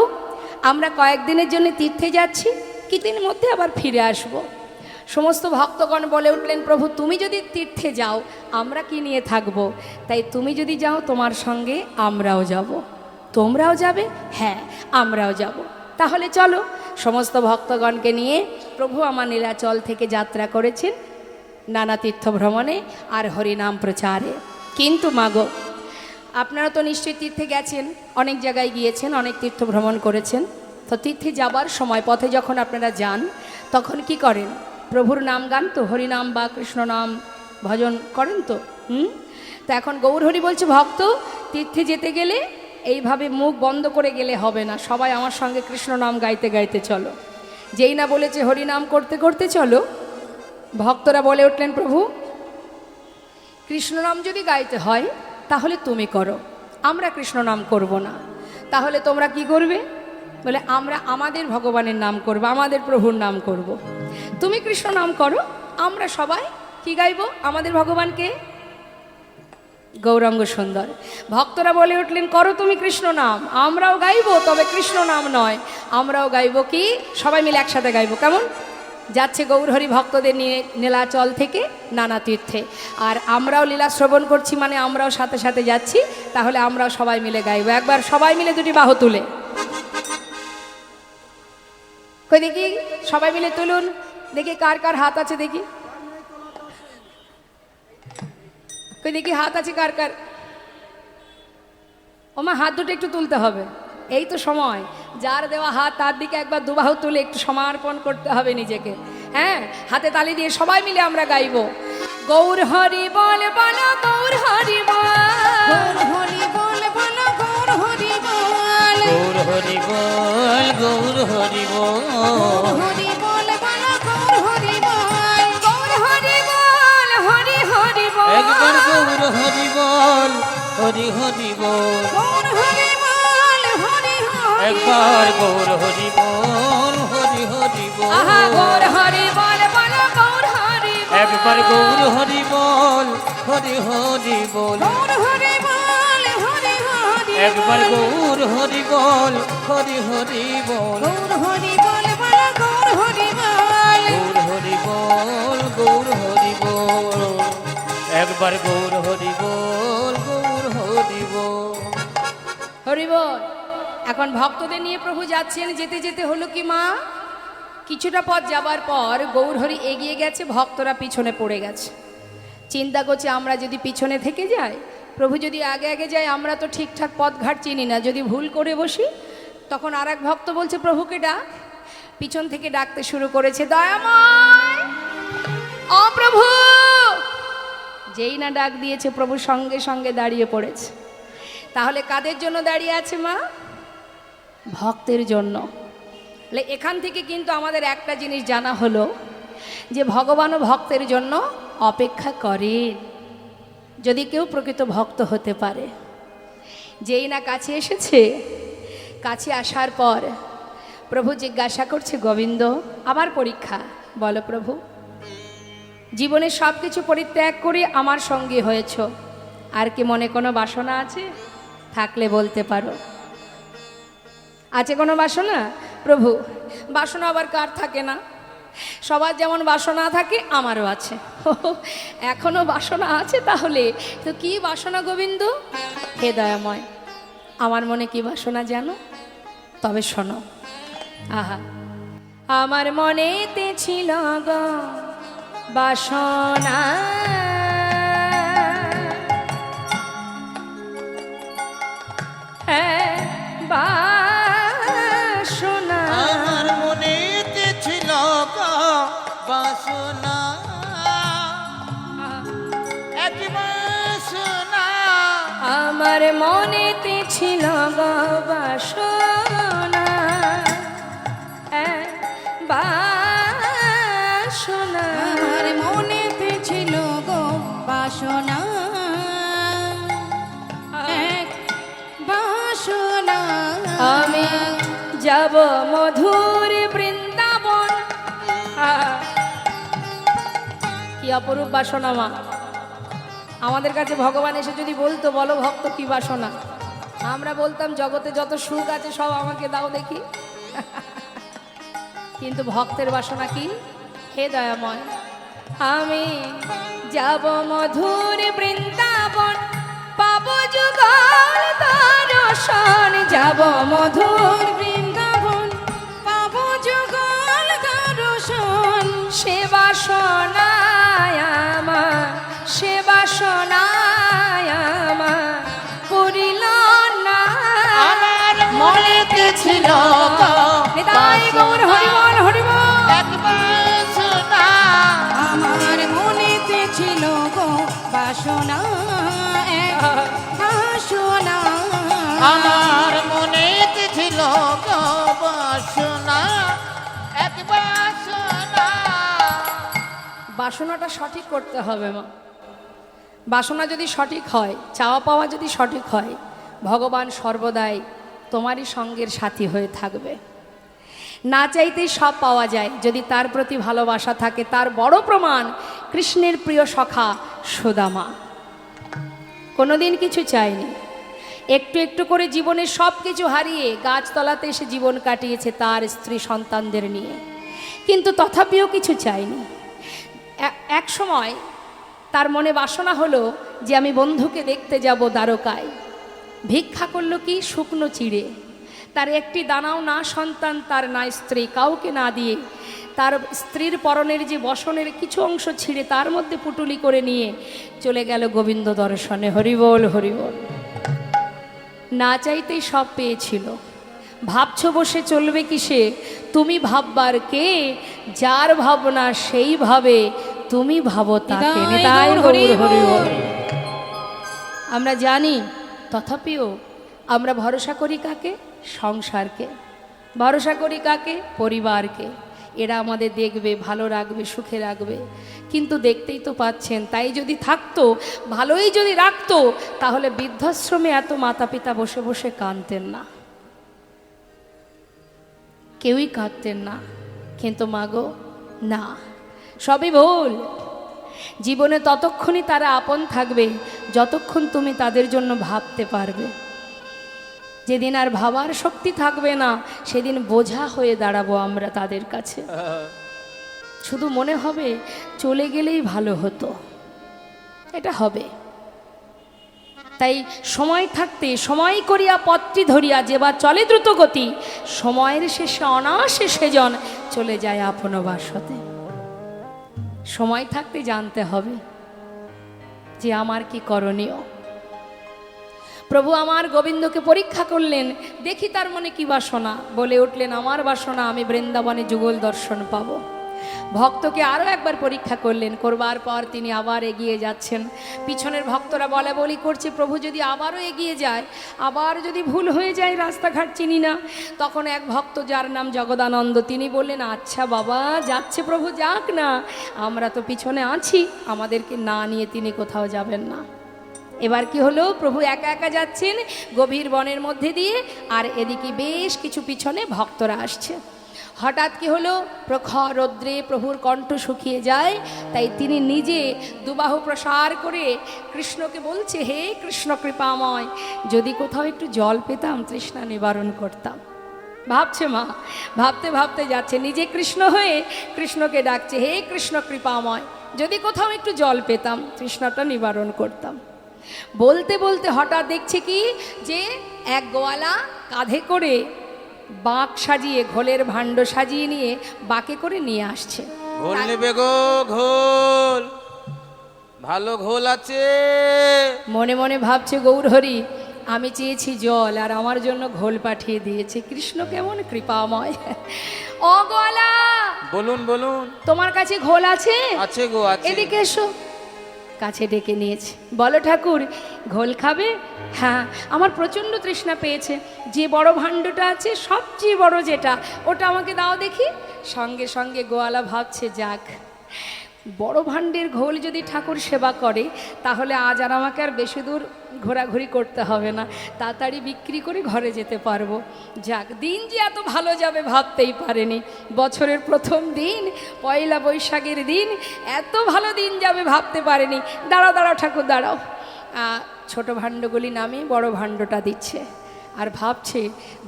আমরা কয়েকদিনের জন্য তীর্থে যাচ্ছি, কিছুদিনের মধ্যে আবার ফিরে আসব। সমস্ত ভক্তগণ বলে উঠলেন, প্রভু তুমি যদি তীর্থে যাও আমরা কি নিয়ে থাকব? তাই তুমি যদি যাও তোমার সঙ্গে আমরাও যাব। তোমরাও যাবে? হ্যাঁ আমরাও যাব। তাহলে চলো। সমস্ত ভক্তগণকে নিয়ে প্রভু আমার নীলাচল থেকে যাত্রা করেছেন নানা তীর্থ ভ্রমণে আর হরিনাম প্রচারে। কিন্তু মাগো, আপনারা তো নিশ্চয়ই তীর্থে গেছেন, অনেক জায়গায় গিয়েছেন, অনেক তীর্থ ভ্রমণ করেছেন। তো তীর্থে যাবার সময় পথে যখন আপনারা যান তখন কি করেন? প্রভুর নাম গান তো, হরিনাম বা কৃষ্ণ নাম ভজন করেন তো। তা এখন গৌর হরি বলছে, ভক্ত তীর্থে যেতে গেলে এইভাবে মুখ বন্ধ করে গেলে হবে না, সবাই আমার সঙ্গে কৃষ্ণ নাম গাইতে গাইতে চলো। যেই না বলেছে হরিনাম করতে করতে চলো, ভক্তরা বলে উঠলেন, প্রভু কৃষ্ণ নাম যদি গাইতে হয় তাহলে তুমি করো, আমরা কৃষ্ণ নাম করব না। তাহলে তোমরা কি করবে? বলে আমরা আমাদের ভগবানের নাম করব, আমাদের প্রভুর নাম করব। তুমি কৃষ্ণ নাম করো, আমরা সবাই কি গাইব? আমাদের ভগবানকে গৌরাঙ্গ সুন্দর। ভক্তরা বলে উঠলেন, করো তুমি কৃষ্ণ নাম, আমরাও গাইব, তবে কৃষ্ণ নাম নয়, আমরাও গাইব কি সবাই মিলে একসাথে গাইব। কেমন? যাচ্ছে গৌরহরি ভক্তদের নিয়ে নীলাচল থেকে নানা তীর্থে, আর আমরাও লীলা শ্রবণ করছি, মানে আমরাও সাথে সাথে যাচ্ছি। তাহলে আমরাও সবাই মিলে গাইব। একবার সবাই মিলে দুটি বাহু তুলে কই দেখি, সবাই মিলে তুলুন দেখি কার কার হাত আছে, দেখি কই দেখি হাত আছে কার কার। ওমা হাত দুটো একটু তুলতে হবে, এই তো সময়। যার দেওয়া হাত তার দিকে একবার দুবাহু তুলে একটু সমর্পণ করতে হবে নিজেকে। হ্যাঁ, হাতে তালি দিয়ে সবাই মিলে আমরা গাইব, গৌর হরি বল বল গৌর হরি বল, গৌর হরি বল বল গৌর হরি বল, গৌর হরি বল গৌর হরি বল, গৌর হরি বল বল গৌর হরি বল, গৌর হরি বল হরি হরি বল। একবার গৌর হরি বল হরি হরি বল, গৌর হরি বল হরি হরি, একবার গৌর হরি বল হরি হরি বল, আহা গৌর হরি বল বল গৌর হরি বল, একবার গৌর হরি বল হরি হরি বল, গৌর হরি বল হরি হরি, একবার গৌর হরি বল হরি হরি বল, গৌর হরি বল বল গৌর হরি বল, গৌর হরি বল গৌর হরি বল, একবার গৌর হরি বল গৌর হরি বল। হরি বল। এখন ভক্তদের নিয়ে প্রভু যাচ্ছেন, যেতে যেতে হলো কি মা, কিছুটা পথ যাবার পর গৌরহরি এগিয়ে গেছে, ভক্তরা পিছনে পড়ে গেছে। চিন্তা করছে আমরা যদি পিছনে থেকে যাই, প্রভু যদি আগে আগে যায়, আমরা তো ঠিকঠাক পথঘাট চিনি না, যদি ভুল করে বসি। তখন আর এক ভক্ত বলছে প্রভুকে ডাক। পিছন থেকে ডাকতে শুরু করেছে, দয়াময় ও প্রভু। যেই না ডাক দিয়েছে, প্রভু সঙ্গে সঙ্গে দাঁড়িয়ে পড়েছে। তাহলে কাদের জন্য দাঁড়িয়ে আছে মা? ভক্তের জন্য। এখান থেকে কিন্তু আমাদের একটা জিনিস জানা হলো যে ভগবানও ভক্তের জন্য অপেক্ষা করেন, যদি কেউ প্রকৃত ভক্ত হতে পারে। যেই না কাছে এসেছে, কাছে আসার পর প্রভু জিজ্ঞাসা করছে, গোবিন্দ আবার পরীক্ষা, বলো প্রভু, জীবনে সব কিছু পরিত্যাগ করে আমার সঙ্গী হয়েছ, আর কি মনে কোনো বাসনা আছে? থাকলে বলতে পারো। আছে কোনো বাসনা? প্রভু, বাসনা আবার কার থাকে না? সবার যেমন বাসনা থাকে, আমারও আছে। এখনো বাসনা আছে? তাহলে তো কি বাসনা গোবিন্দ? হে দয়াময়, আমার মনে কি বাসনা জানো? তবে শোনো। আহা, আমার মনেতে ছিল গো বাসনা, হ্যাঁ বাসনা। আমার মনেতে ছিল গো বাসনা, এক বাসনা। আমার মনেতে ছিল গো বাসনা, বাসনা। আমার মনেতে ছিল গো বাসনা, এক বাসনা। আমি যাব মধুর বৃন্দাবন। কি অপরূপ বাসনা মা! আমাদের কাছে ভগবান এসে যদি বলতো, বলো ভক্ত কি বাসনা, আমরা বলতাম জগতে যত সুখ আছে সব আমাকে দাও দেখি। কিন্তু ভক্তের বাসনা কি? হে দয়াময়, আমি যাব মধুর বৃন্দাবন, পাবো যুগল দর্শন। যাব মধুর বৃন্দাবন, পাবো যুগল দর্শন। সে বাসনায় আমার, সে বাসনায় আমার পুরিল না। আমার মনেতে ছিল গো নিতাই গৌর হরিবল হরিবল। এক বাসনা। আমার মনেতে ছিল গো বাসনা, এক বাসনা। আমার মনেতে ছিল গো বাসনা, এক বাসনা। বাসনাটা সঠিক করতে হবে মা। বাসনা যদি সঠিক হয়, চাওয়া পাওয়া যদি সঠিক হয়, ভগবান সর্বদাই তোমারই সঙ্গের সাথী হয়ে থাকবে। না চাইতেই সব পাওয়া যায় যদি তার প্রতি ভালোবাসা থাকে। তার বড় প্রমাণ কৃষ্ণের প্রিয় সখা সুদামা। কোনোদিন কিছু চায়নি, একটু একটু করে জীবনের সব কিছু হারিয়ে গাছতলাতে এসে জীবন কাটিয়েছে তার স্ত্রী সন্তানদের নিয়ে, কিন্তু তথাপিও কিছু চায়নি। এক সময় তার মনে বাসনা হলো যে আমি বন্ধুকে দেখতে যাব দ্বারকায়। ভিক্ষা করলো কি? শুকনো চিড়ে। তার একটি দানাও না সন্তান, তার না স্ত্রী, কাউকে না দিয়ে তার স্ত্রীর পরনের যে বসনের কিছু অংশ ছিঁড়ে তার মধ্যে পুটুলি করে নিয়ে চলে গেল গোবিন্দ দর্শনে। হরিবল হরিবল। না চাইতেই সব পেয়েছিল। ভাবছো বসে চলবে কিসে? তুমি ভাববার কে? যার ভাবনা সেই ভাবে, তুমি ভাবো তাকে। নিতাই গৌর হরিবল। আমরা জানি, তথাপিও আমরা ভরসা করি কাকে? সংসারকে। ভরসা করি কাকে? পরিবারকে। এরা আমাদের দেখবে, ভালো রাখবে, সুখে রাখবে। কিন্তু দেখতেই তো পাচ্ছেন, তাই যদি থাকতো, ভালোই যদি রাখতো, তাহলে বৃদ্ধাশ্রমে এত মাতা পিতা বসে বসে কাঁদতেন না, কেউই কাঁদতেন না। কিন্তু মাগো না, সবই ভুল। জীবনে ততক্ষণই তারা আপন থাকবে যতক্ষণ তুমি তাদের জন্য ভাবতে পারবে। যেদিন আর ভাবার শক্তি থাকবে না, সেদিন বোঝা হয়ে দাঁড়াবো আমরা তাদের কাছে। শুধু মনে হবে চলে গেলেই ভালো হতো, এটা হবে। তাই সময় থাকতে সময় করিয়া পত্রী ধরিয়া যেবা চলে দ্রুত গতি, সময়ের শেষে অনায়াসে সেজন চলে যায় আপন বাসতে। সময় থাকতে জানতে হবে যে আমার কি করণীয়। প্রভু আমার গোবিন্দকে পরীক্ষা করলেন, দেখি তার মনে কি বাসনা। বলে উঠলেন, আমার বাসনা আমি বৃন্দাবনে যুগল দর্শন পাব। ভক্তকে আরও একবার পরীক্ষা করলেন, করবার পর তিনি আবার এগিয়ে যাচ্ছেন। পিছনের ভক্তরা বলা বলি করছে, প্রভু যদি আবারও এগিয়ে যায়, আবার যদি ভুল হয়ে যায়, রাস্তাঘাট চিনি না। তখন এক ভক্ত যার নাম জগদানন্দ, তিনি বললেন, আচ্ছা বাবা, যাচ্ছে প্রভু যাক না, আমরা তো পিছনে আছি, আমাদেরকে না নিয়ে তিনি কোথাও যাবেন না। এবার কি হলো, প্রভু একা একা যাচ্ছেন গভীর বনের মধ্যে দিয়ে, আর এদিকে বেশ কিছু পিছনে ভক্তরা আসছে। হঠাৎ কি হলো, প্রখর রৌদ্রে প্রভুর কণ্ঠ শুকিয়ে যায়, তাই তিনি নিজে দুবাহু প্রসার করে কৃষ্ণকে বলছে, হে কৃষ্ণ কৃপাময়, যদি কোথাও একটু জল পেতাম তৃষ্ণা নিবারণ করতাম। ভাবছে মা, ভাবতে ভাবতে যাচ্ছে, নিজে কৃষ্ণ হয়ে কৃষ্ণকে ডাকছে, হে কৃষ্ণ কৃপাময়, যদি কোথাও একটু জল পেতাম তৃষ্ণাটা নিবারণ করতাম। বলতে বলতে হঠাৎ দেখছে কি, যে এক গোয়ালা কাঁধে করে বাঁক সাজিয়ে, ঘোলের ভাণ্ড সাজিয়ে নিয়ে বাঁকে করে নিয়ে আসছে। ঘোল নেবে গো, ঘোল, ভালো ঘোল আছে। মনে মনে ভাবছে, গৌরহরি, আমি চেয়েছি জল আর আমার জন্য ঘোল পাঠিয়ে দিয়েছে, কৃষ্ণ কেমন কৃপাময়। ও গোয়ালা, বলুন বলুন, তোমার কাছে ঘোল আছে? আছে গো, আছে। এদিকে এসো। কাছে ডেকে নিয়েছে, বলো ঠাকুর, ঘোল খাবে? হ্যাঁ, আমার প্রচণ্ড তৃষ্ণা পেয়েছে, যে বড় ভাণ্ডটা আছে, সবচেয়ে বড় যেটা, ওটা আমাকে দাও দেখি। সঙ্গে সঙ্গে গোয়ালা ভাবছে, যাক, বড় ভাণ্ডের ঘোল যদি ঠাকুর সেবা করে, তাহলে আজ আর আমাকে আর বেশি দূর ঘোরাঘুরি করতে হবে না, তাড়াতাড়ি বিক্রি করে ঘরে যেতে পারবো। যাক, দিন যে এত ভালো যাবে ভাবতেই পারেনি। বছরের প্রথম দিন, পয়লা বৈশাখের দিন, এত ভালো দিন যাবে ভাবতে পারেনি। দাঁড়াও দাঁড়াও ঠাকুর, দাঁড়াও। ছোট ভাণ্ডগুলি নামে বড় ভাণ্ডটা দিচ্ছে, আর ভাবছে,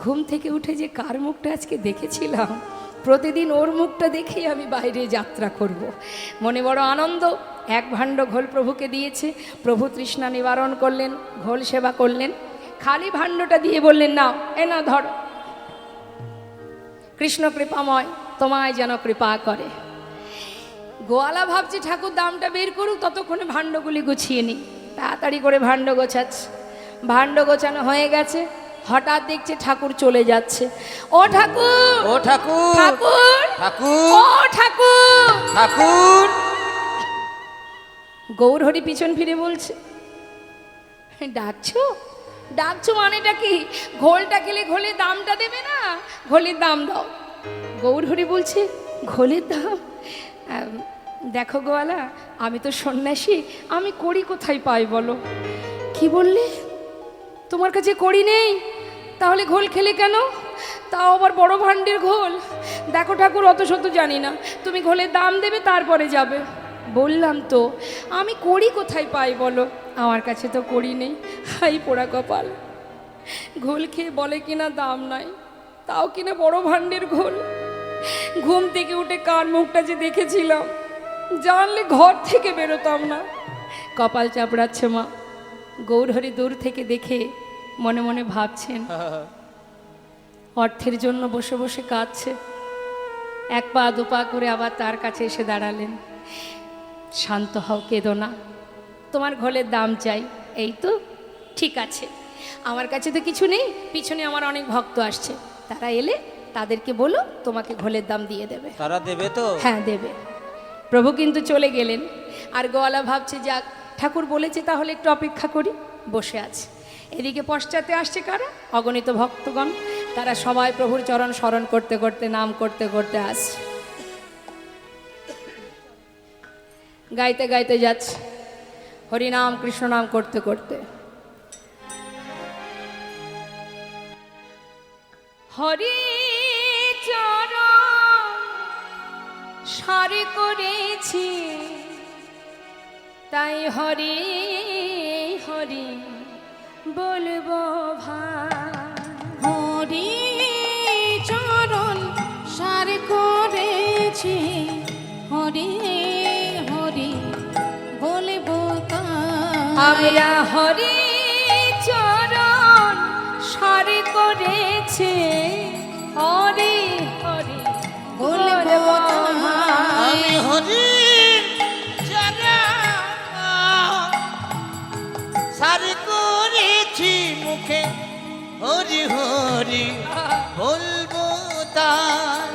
ঘুম থেকে উঠে যে কার মুখটা আজকে দেখেছিলাম, প্রতিদিন ওর মুখটা দেখেই আমি বাইরে যাত্রা করব। মনে বড় আনন্দ। এক ভাণ্ড ঘোল প্রভুকে দিয়েছে, প্রভু তৃষ্ণা নিবারণ করলেন, ঘোল সেবা করলেন। খালি ভাণ্ডটা দিয়ে বললেন, নাও, এ না ধর, কৃষ্ণ কৃপাময়, তোমায় যেন কৃপা করে। গোয়ালা ভাবছে ঠাকুর দামটা বের করুক, ততক্ষণে ভাণ্ডগুলি গুছিয়ে নিই। তাড়াতাড়ি করে ভাণ্ড গোছাচ্ছে। ভাণ্ড গোছানো হয়ে গেছে, হঠাৎ দেখছে ঠাকুর চলে যাচ্ছে। ও ঠাকুর, ও ঠাকুর, ঠাকুর, ঠাকুর, ও ঠাকুর, ঠাকুর। গৌরহরি পিছন ফিরে বলছে, ডাকছো? ডাকছো মানেটা কি? ঘোলটা খেলে ঘোলের দামটা দেবে না? ঘোলের দাম দাও। গৌরহরি বলছে, ঘোলের দাম? দেখো গোয়ালা, আমি তো সন্ন্যাসী, আমি কড়ি কোথায় পাই বলো? কি বললে? তোমার কাছে কড়ি নেই? তাহলে ঘোল খেলে কেন? তাও আবার বড় ভাণ্ডের ঘোল। দেখো ঠাকুর, অত শত জানি না, তুমি ঘোলের দাম দেবে তারপরে যাবে। বললাম তো, আমি কড়ি কোথায় পাই বলো? আমার কাছে তো কড়ি নেই। হাই পোড়া কপাল, ঘোল খেয়ে বলে কিনা দাম নাই, তাও কিনা বড় ভাণ্ডের ঘোল। ঘুম থেকে উঠে কার মুখটা যে দেখেছিলাম, জানলে ঘর থেকে বেরোতাম না। কপাল চাপড়াচ্ছে মা। গৌরহরি দূর থেকে দেখে মনে মনে ভাবছেন, অর্থের জন্য বসে বসে কাঁদছে। এক পা দু পা করে আবার তার কাছে এসে দাঁড়ালেন। শান্ত হও, কেঁদো না, তোমার ঘোলের দাম চাই। এই তো, ঠিক আছে, আমার কাছে তো কিছু নেই, পিছনে আমার অনেক ভক্ত আসছে, তারা এলে তাদেরকে বলো তোমাকে ঘোলের দাম দিয়ে দেবে। তারা দেবে তো? হ্যাঁ, দেবে। প্রভু কিন্তু চলে গেলেন। আর গোয়ালা ভাবছে, যাক, ঠাকুর বলেছে, তাহলে একটু অপেক্ষা করি। বসে আছে। এদিকে পশ্চাতে আসছে কারা? অগণিত ভক্তগণ। তারা সবাই প্রভুর চরণ স্মরণ করতে করতে, নাম করতে করতে আসছে, গাইতে গাইতে যাচ্ছে, হরিনাম কৃষ্ণ নাম করতে করতে। হরি চরণ সারে করেছি, তাই হরি হরি বলবো ভাই। হরি চরণ সার করেছি, হরি হরি বলবো তাই। আমরা হরি সারি করেছে হরি হরি বলবো আমি হরি যারা সারি করেছি মুখে হরি হরি বলবো তার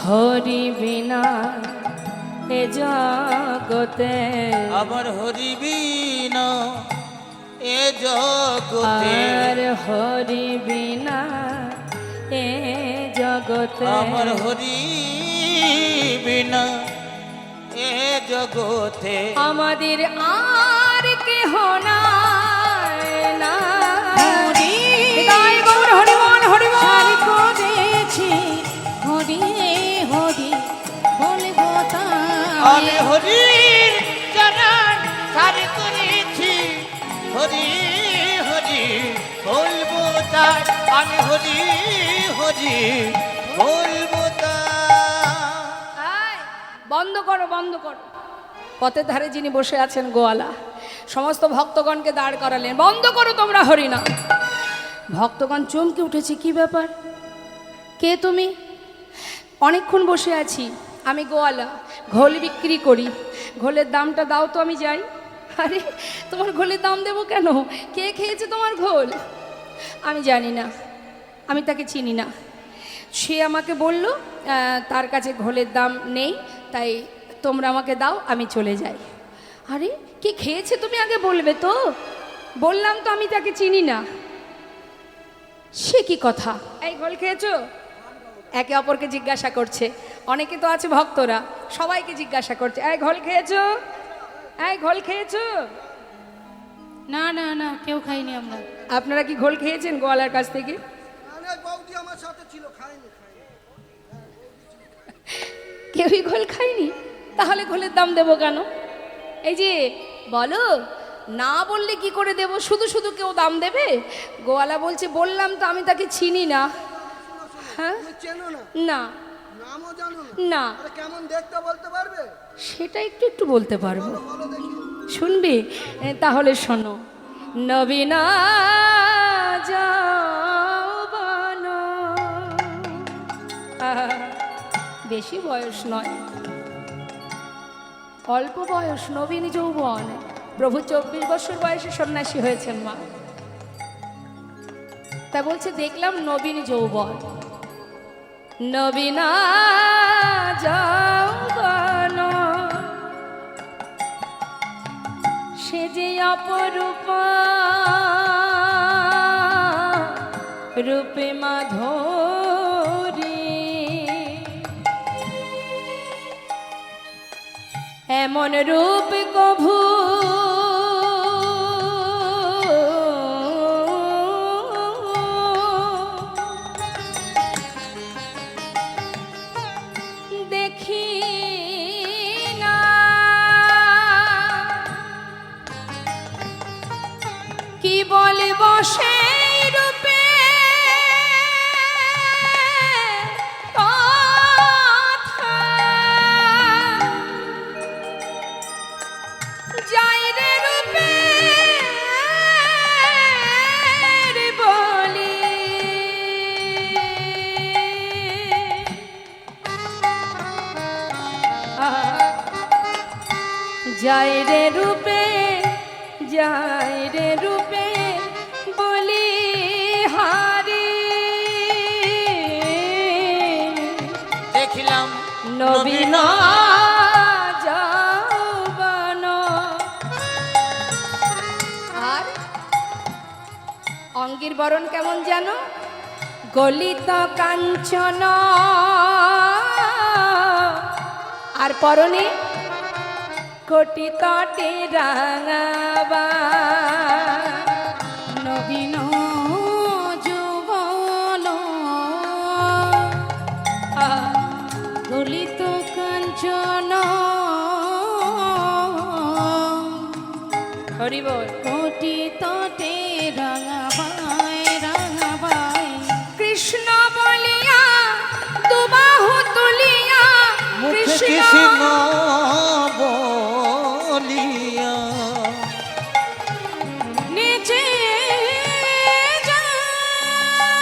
হরি বিনা এ জগতে আবার হরি বিনা এ জগতে আর হরি বিনা এ জগতে আমার হরি বিনা এ জগতে আমাদের আর কেহ নাই না তাই গৌর হরি বল হরি বল সারি করেছি হরি হরি বলবো আমি তাই হরির চরণ সারি করেছি হরি হরি বলবো তার আমি হরি হরি বলবো তার আয়, বন্ধ করো বন্ধ করো পথের ধারে যিনি বসে আছেন গোয়ালা সমস্ত ভক্তগণকে দাঁড় করালেন বন্ধ করো তোমরা হরিনাম ভক্তগণ চমকে উঠেছে কি ব্যাপার কে তুমি অনেকক্ষণ বসে আছি আমি গোয়ালা ঘোল বিক্রি করি ঘোলের দামটা দাও তো আমি যাই আরে তোমার ঘোলের দাম দেবো কেন কে খেয়েছে তোমার ঘোল আমি জানি না আমি তাকে চিনি না সে আমাকে বলল তার কাছে ঘোলের দাম নেই তাই তোমরা আমাকে দাও আমি চলে যাই আরে কে খেয়েছে তুমি আগে বলবে তো বললাম তো আমি তাকে চিনি না সে কি কথা এই ঘোল খেয়েছো একে অপরকে জিজ্ঞাসা করছে অনেকে তো আছে ভক্তরা সবাইকে জিজ্ঞাসা করছে এই ঘোল খেয়েছো এই ঘোল খেয়েছো না না না কেউ খাইনি আমরা আপনারা কি ঘোল খেয়েছেন গোয়ালার কাছ থেকে কেউই ঘোল খায়নি তাহলে ঘোলের দাম দেবো কেন এই যে বলো না বললে কি করে দেব শুধু শুধু কেউ দাম দেবে গোয়ালা বলছে বললাম তো আমি তাকে চিনি না হ্যাঁ চেনো না না নামও জানো না না আরে কেমন দেখতে বলতে পারবে সেটা একটু একটু বলতে পারবো বলো দেখি শুনবি তাহলে শোনো নবীনা যৌবন বেশি বয়স নয় অল্প বয়স নবীন যৌবন প্রভু 24 বছর বয়সে সন্ন্যাসী হয়েছেন মা তা বলছে দেখলাম নবীন যৌবন নবীনা যৌবন সে যে অপরূপ রূপে মাধুরী এমন রূপ কভু দেখি না কি বলব সেই রূপে কথা যাই রে রূপে বলি যাই রে রূপে বলি হারি দেখলাম নবীন যৌবন আর অঙ্গির বরণ কেমন জানো গলিত কাঞ্চন আর পরনে কোটি তটে রাঙাবা নবীন যৌবন গলিত কাঞ্চন হরি বল কোটি তটে রাঙাবাই কৃষ্ণ বলিয়া দুবাহু তুলিয়া মুখে কৃষ্ণ কৃষ্ণ বলিয়া নিচে যায়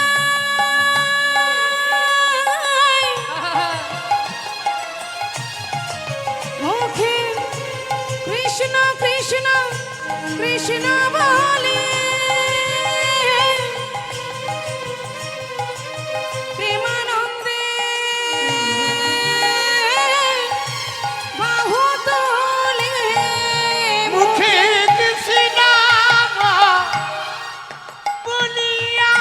কৃষ্ণ কৃষ্ণ কৃষ্ণ বলে প্রেমানন্দে বাহু তোলে মুখে কৃষ্ণ বলিয়া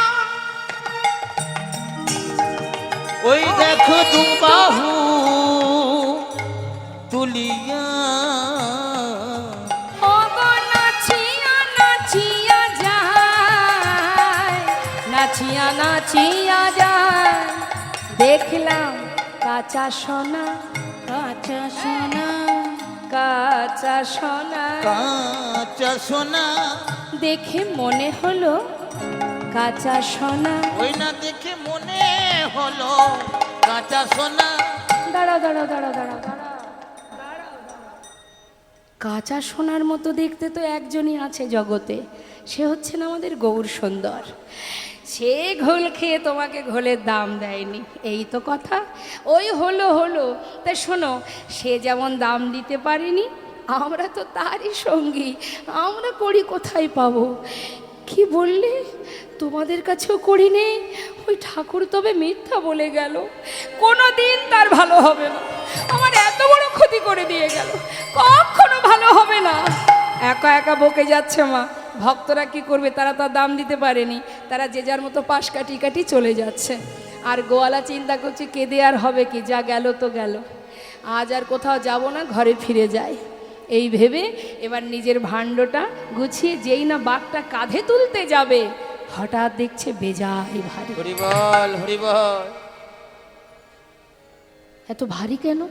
ওই দেখো দুবাহু তুলিয়া ওগো নাচিয়া নাচিয়া যায় নাচিয়া নাচিয়া যায় দেখলাম কাঁচা সোনা কাঁচা সোনা কাঁচা সোনা কাঁচা সোনা দেখে মনে হলো কাঁচা সোনা ওই না দেখে মনে হলো কাঁচা সোনা দাঁড়াও দাঁড়াও দাঁড়াও দাঁড়াও দাঁড়াও কাঁচা সোনার মতো দেখতে তো একজনই আছে জগতে, সে হচ্ছেন আমাদের গৌর সুন্দর। সে ঘোল খেয়ে তোমাকে ঘোলের দাম দেয়নি, এই তো কথা। ওই হলো হলো তা শোনো, সে যেমন দাম দিতে পারেনি, আমরা তো তারই সঙ্গী, আমরা করি কোথায় পাবো? কি বললে? তোমাদের কাছেও করি নেই? ওই ঠাকুর তবে মিথ্যা বলে গেল, কোনো দিন তার ভালো হবে না। আমার এত বড় ক্ষতি করে দিয়ে গেল, কখনো ভালো হবে না। একা একা বকে যাচ্ছে মা, ভক্তরা কি করবে? তারা তার দাম দিতে পারেনি, তারা যে যার মতো পাশ কাটি কাটি চলে যাচ্ছে। আর গোয়ালা চিন্তা করছে কেঁদে আর হবে কি, যা গেল তো গেল, আজ আর কোথাও যাব না, ঘরে ফিরে যাই। এই ভেবে এবার নিজের ভাণ্ডটা গুছিয়ে যেই না বাঘটা কাঁধে তুলতে যাবে, হঠাৎ দেখছে বেজায় ভারী। হরিবল হরিবল। এত ভারী কেন?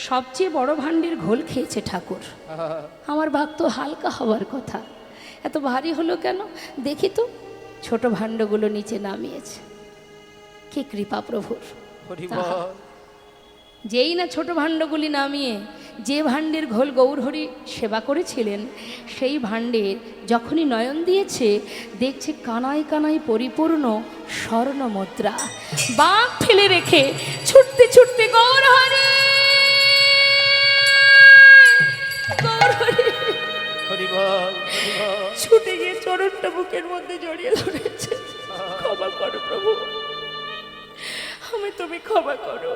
সবচেয়ে বড় ভাণ্ডের ঘোল খেয়েছে ঠাকুর, আমার বাঘ তো হালকা হওয়ার কথা, এত ভারী হলো কেন? দেখি তো, ছোট ভাণ্ডগুলো নিচে নামিয়েছে। কি কৃপা প্রভুর! হরিবল। যেই না ছোট ভাণ্ডগুলি নামিয়ে যে ভাণ্ডের ঘোল গৌরহরি সেবা করেছিলেন, সেই ভাণ্ডের যখনই নয়ন দিয়েছে, দেখছে কানায় কানায় পরিপূর্ণ স্বর্ণ মুদ্রা। বাঘ ফেলে রেখে ছুটতে ছুটতে গৌরহরি গৌরহরি হরিবল হরিবল। ছুটে গিয়ে চরণটা বুকের মধ্যে জড়িয়ে ধরেছে। ক্ষমা করো প্রভু, আমি তুমি ক্ষমা করো,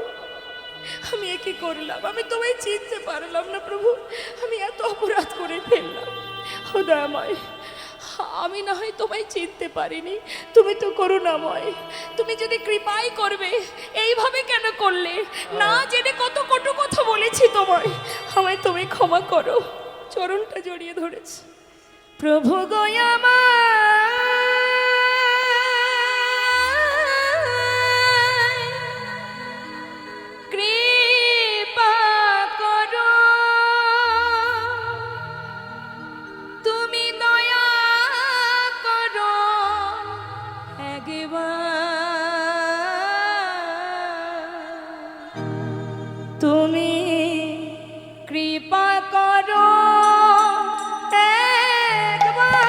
আমি কি করলাম? আমি তোমায় চিনতে পারলাম না প্রভু, আমি এত অপরাধ করে ফেললাম। ও দয়াময়, আমি না হয় তোমায় চিনতে পারিনি, তুমি তো করুণাময়, তুমি যদি কৃপাই করবে, এইভাবে কেন করলে? না জেনে কত কটু কথা বলেছি তোমায়, আমায় তুমি ক্ষমা করো। চরণটা জড়িয়ে ধরেছে। প্রভু গয়ামা কৃপা করো, তুমি দয়া করো একবার, তুমি কৃপা করো একবার।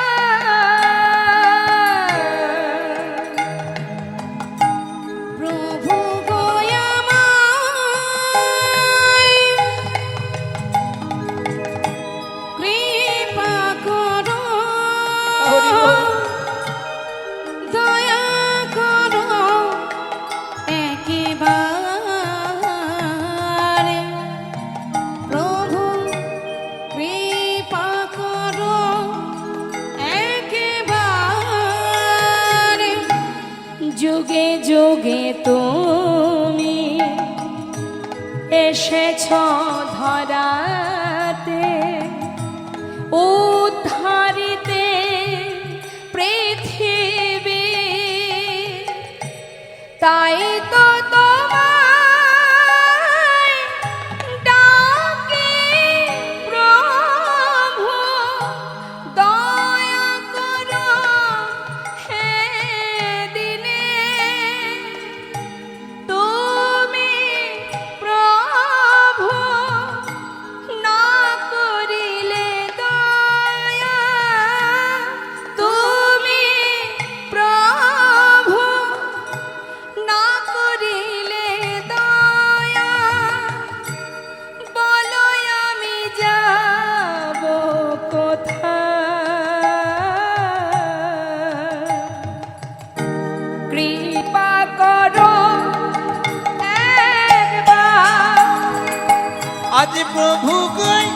প্রভু কই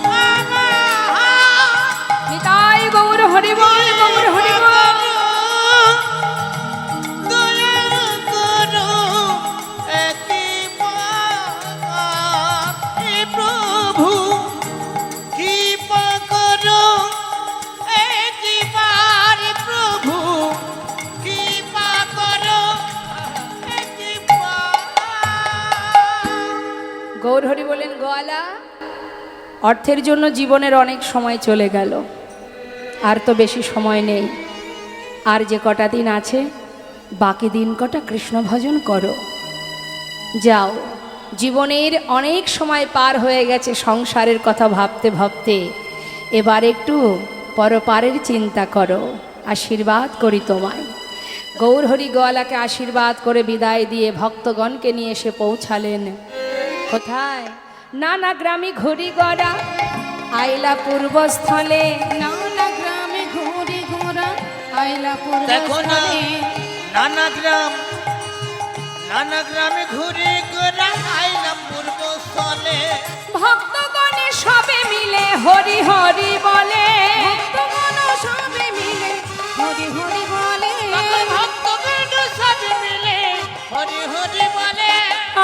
নিতাই গৌর হরি বল গৌর হরি বল। দয়া করো একবার হে প্রভু কৃপা করো একবার প্রভু কৃপা করো একবার। গৌর হরি বলেন, গোয়ালা অর্থের জন্য জীবনের অনেক সময় চলে গেল, আর তো বেশি সময় নেই। আর যে কটা দিন আছে বাকি দিন কটা কৃষ্ণ ভজন করো। যাও, জীবনের অনেক সময় পার হয়ে গেছে সংসারের কথা ভাবতে ভাবতে, এবার একটু পরপারের চিন্তা করো। আশীর্বাদ করি তোমায়। গৌরহরি গোয়ালাকে আশীর্বাদ করে বিদায় দিয়ে ভক্তগণকে নিয়ে এসে পৌঁছালেন কোথায়? নানা গ্রামে ঘুরি গড়া আইলা পূর্বস্থলে। নানা গ্রামে ঘুরি ঘোরা আইলা দেখো না পূর্বস্থলে। নানা গ্রামে ঘুরে গোরা আইলাম পূর্বস্থলে। ভক্তগণে সবে মিলে হরি হরি বলে। ভক্তগণ সবে মিলে হরি হরি বলে। ভক্তগণ সবে মিলে হরি হরি বলে।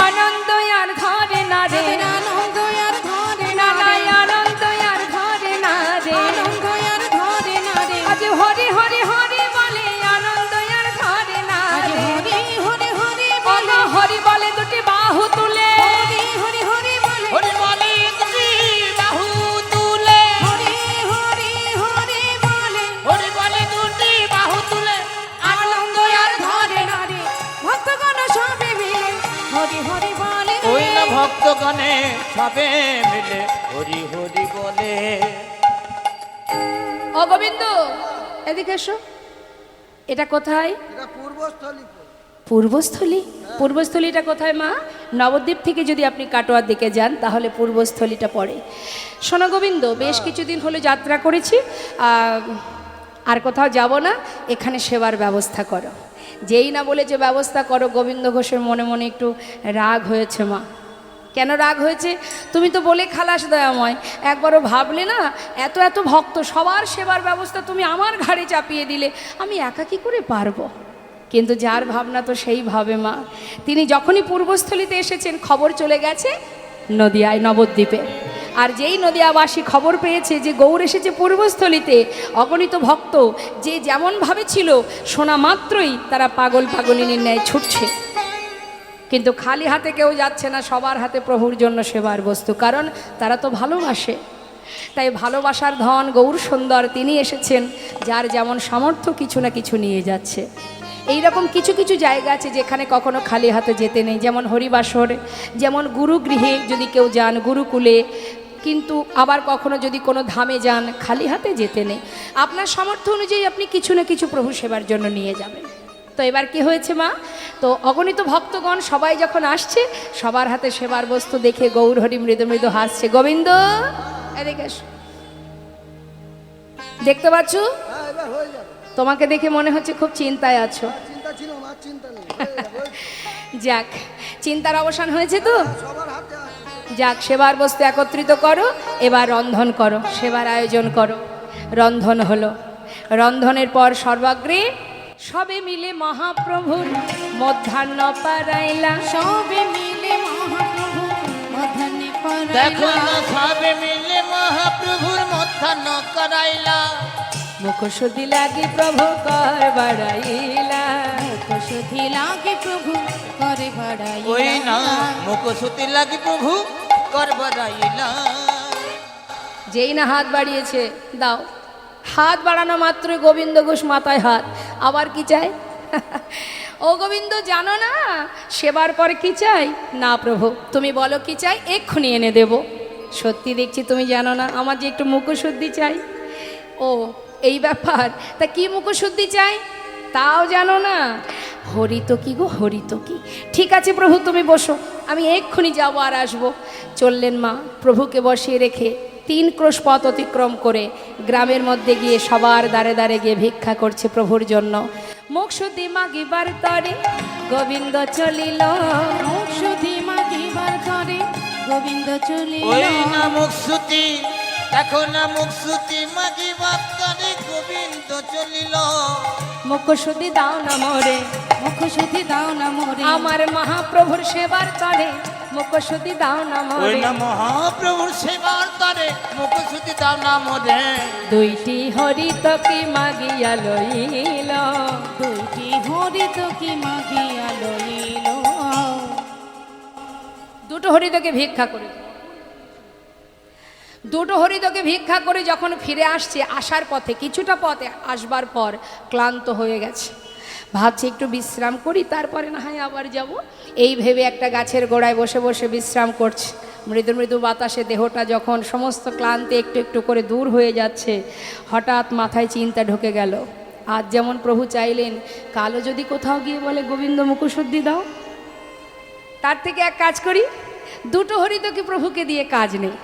আনন্দ আর ধরে না রে, আনন্দ আর ধরে না নানা রে। আনন্দ আর ধরে না রে। আনন্দ আর ধরে না রে। আজ হরি হরি হরি বলে, আনন্দ আর ধরে না আজ রে। হরি হরি হরি বলো বলে। হরি বলে দুটি বাহু তুলে। হরি হরি হরি বলে। হরি বলে তুমি বাহু তুলে। হরি হরি হরি বলে। হরি বলে দুটি বাহু তুলে। আনন্দ আর ধরে না রে। ভক্তগণ সবে মিলে হরি হরি বলে। ওই না ভক্তগণে সবে মিলে হরি হরি বলে। ও গোবিন্দ, এদিকে এসো। এটা কোথায়? এটা পূর্বস্থলী। পূর্বস্থলী। পূর্বস্থলীটা কোথায় মা? নবদ্বীপ থেকে যদি আপনি কাটোয়ার দিকে যান তাহলে পূর্বস্থলীটা পড়ে। শোনো গোবিন্দ, বেশ কিছুদিন হলো যাত্রা করেছি, আর কোথাও যাব না, এখানে সেবার ব্যবস্থা করো। যেই না বলে যে ব্যবস্থা করো, গোবিন্দ ঘোষের মনে মনে একটু রাগ হয়েছে মা। কেন রাগ হয়েছে? তুমি তো বলে খালাস দয়াময়, একবারও ভাবলে না এত এত ভক্ত সবার সেবার ব্যবস্থা তুমি আমার ঘাড়ে চাপিয়ে দিলে, আমি একা কী করে পারবো? কিন্তু যার ভাবনা তো সেই ভাবে মা। তিনি যখনই পূর্বস্থলীতে এসেছেন খবর চলে গেছে নদিয়ায়, নবদ্বীপে। আর যেই নদিয়াবাসী খবর পেয়েছে যে গৌর এসেছে পূর্বস্থলীতে, অগণিত ভক্ত যে যেমনভাবে ছিল শোনা মাত্রই তারা পাগল পাগলিনীর ন্যায় ছুটছে। কিন্তু খালি হাতে কেউ যাচ্ছে না, সবার হাতে প্রভুর জন্য সেবার বস্তু, কারণ তারা তো ভালোবাসে। তাই ভালোবাসার ধন গৌর সুন্দর, তিনি এসেছেন যার যেমন সামর্থ্য কিছু না কিছু নিয়ে যাচ্ছে। এই রকম কিছু কিছু জায়গা আছে যেখানে কখনো খালি হাতে যেতে নেই, যেমন হরিবাসর, যেমন গুরুগৃহে যদি কেউ যান, গুরুকুলে, কিন্তু আবার কখনো যদি কোনো ধামে যান খালি হাতে যেতে নেই। আপনার সামর্থ্য অনুযায়ী আপনি কিছু না কিছু প্রভু সেবার জন্য নিয়ে যাবেন। তো এবার কি হয়েছে মা? তো অগণিত ভক্তগণ সবাই যখন আসছে, সবার হাতে সেবার বস্তু দেখে গৌর হরি মৃদু মৃদু হাসছে। গোবিন্দ, এদিকে এসো। দেখতে পাচ্ছ? হ্যাঁ, এবার হয়ে যাবে। তোমাকে দেখে মনে হচ্ছে খুব চিন্তায় আছো। চিন্তা ছিল, আমার চিন্তা নেই। হয়ে যাবে, হয়ে যাবে। যাক, চিন্তার অবসান হয়েছে তো? সবার হাতে আছে। যাক, সেবার বস্তু একত্রিত করো, এবার রন্ধন করো, সেবার আয়োজন করো। রন্ধন হলো। রন্ধনের পর সর্বাগ্রে সবে মিলে মহাপ্রভুর মধ্যাহ্ন পারাইলা। সবে মিলে মহাপ্রভু মধ্যাহ্নে দেখো করাইলা। না সবে মিলে মহাপ্রভুর মধ্যাহ্ন করাইলা। মুখশুদ্ধি লাগি প্রভু কর বাড়াইলা। মুখশুদ্ধি লাগে প্রভু করে বাড়াইলা। ওই না মুখশুদ্ধি লাগি প্রভু কর বাড়াইলা। যেই না হাত বাড়িয়েছে, দাও। হাত বাড়ানো মাত্রই গোবিন্দ ঘোষ মাথায় হাত। আবার কি চাই? ও গোবিন্দ, জানো না সেবার পরে কি চাই? না প্রভু, তুমি বলো কি চাই, এক্ষুনি এনে দেব। সত্যি দেখছি তুমি জানো না আমার যে একটু মুখশুদ্ধি চাই। ও এই ব্যাপার, তা কি মুখশুদ্ধি চাই তাও জানো না? হরিত কি গো, হরিত কি। ঠিক আছে প্রভু, তুমি বসো, আমি এক্ষুনি যাবো আর আসবো। চললেন মা, প্রভুকে বসিয়ে রেখে 3 ক্রোশ পথ অতিক্রম করে গ্রামের মধ্যে গিয়ে সবার দ্বারে দ্বারে গিয়ে ভিক্ষা করছে প্রভুর জন্য। মুখশুদ্ধি মাগিবার তরে গোবিন্দ চলিল। মুখশুদ্ধি মাগিবার তরে গোবিন্দ চলিল ওই না মুখসুতি দেখো না মুখসুতি মাগি বাপ্তারে গোবিন্দ চলিল মুখ শুদ্ধি দাও না মোরে, মুখ শুদ্ধি দাও না মোরে আমার মহাপ্রভুর সেবার তরে মুখ শুদ্ধি দাও না ওই মোরে। না মহাপ্রভুর সেবার তারে মুখসুতি দাও না মোরে দুইটি হরিত কি মাগিয়া লইল, দুইটি হরিত কি মাগিয়া লইল দুটো হরিতকে ভিক্ষা করে, দুটো হরিতকে ভিক্ষা করে যখন ফিরে আসছে, আসার পথে কিছুটা পথে আসবার পর ক্লান্ত হয়ে গেছে, ভাবছি একটু বিশ্রাম করি তারপরে না হয় আবার যাব। এই ভেবে একটা গাছের গোড়ায় বসে বসে বিশ্রাম করছে। মৃদু মৃদু বাতাসে দেহটা যখন সমস্ত ক্লান্তি একটু একটু করে দূর হয়ে যাচ্ছে, হঠাৎ মাথায় চিন্তা ঢুকে গেল, আজ যেমন প্রভু চাইলেন কালও যদি কোথাও গিয়ে বলে গোবিন্দ মুখশুদ্ধি দাও, তার থেকে এক কাজ করি, দুটো হরিতকে প্রভুকে দিয়ে কাজ নেই,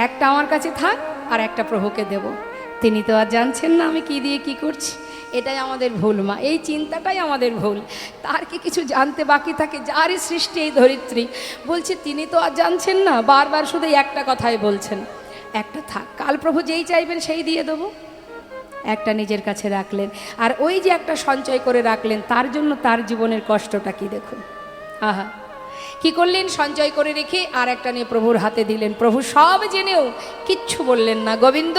একটা আমার কাছে থাক আর একটা প্রভুকে দেব। তিনি তো আর জানছেন না আমি কি দিয়ে কি করছি। এটাই আমাদের ভুল মা, এই চিন্তাটাই আমাদের ভুল। তার কি কিছু জানতে বাকি থাকে? যারই সৃষ্টি এই ধরিত্রী, বলছে তিনি তো আর জানছেন না, বারবার শুধু একটা কথাই বলছেন, একটা থাক, কাল প্রভু যেই চাইবেন সেই দিয়ে দেবো। একটা নিজের কাছে রাখলেন, আর ওই যে একটা সঞ্চয় করে রাখলেন, তার জন্য তার জীবনের কষ্টটা কি দেখুন। আহা, কি করলেন? সঞ্চয় করে রেখে আর একটা নিয়ে প্রভুর হাতে দিলেন। প্রভু সব জেনেও কিচ্ছু বললেন না। গোবিন্দ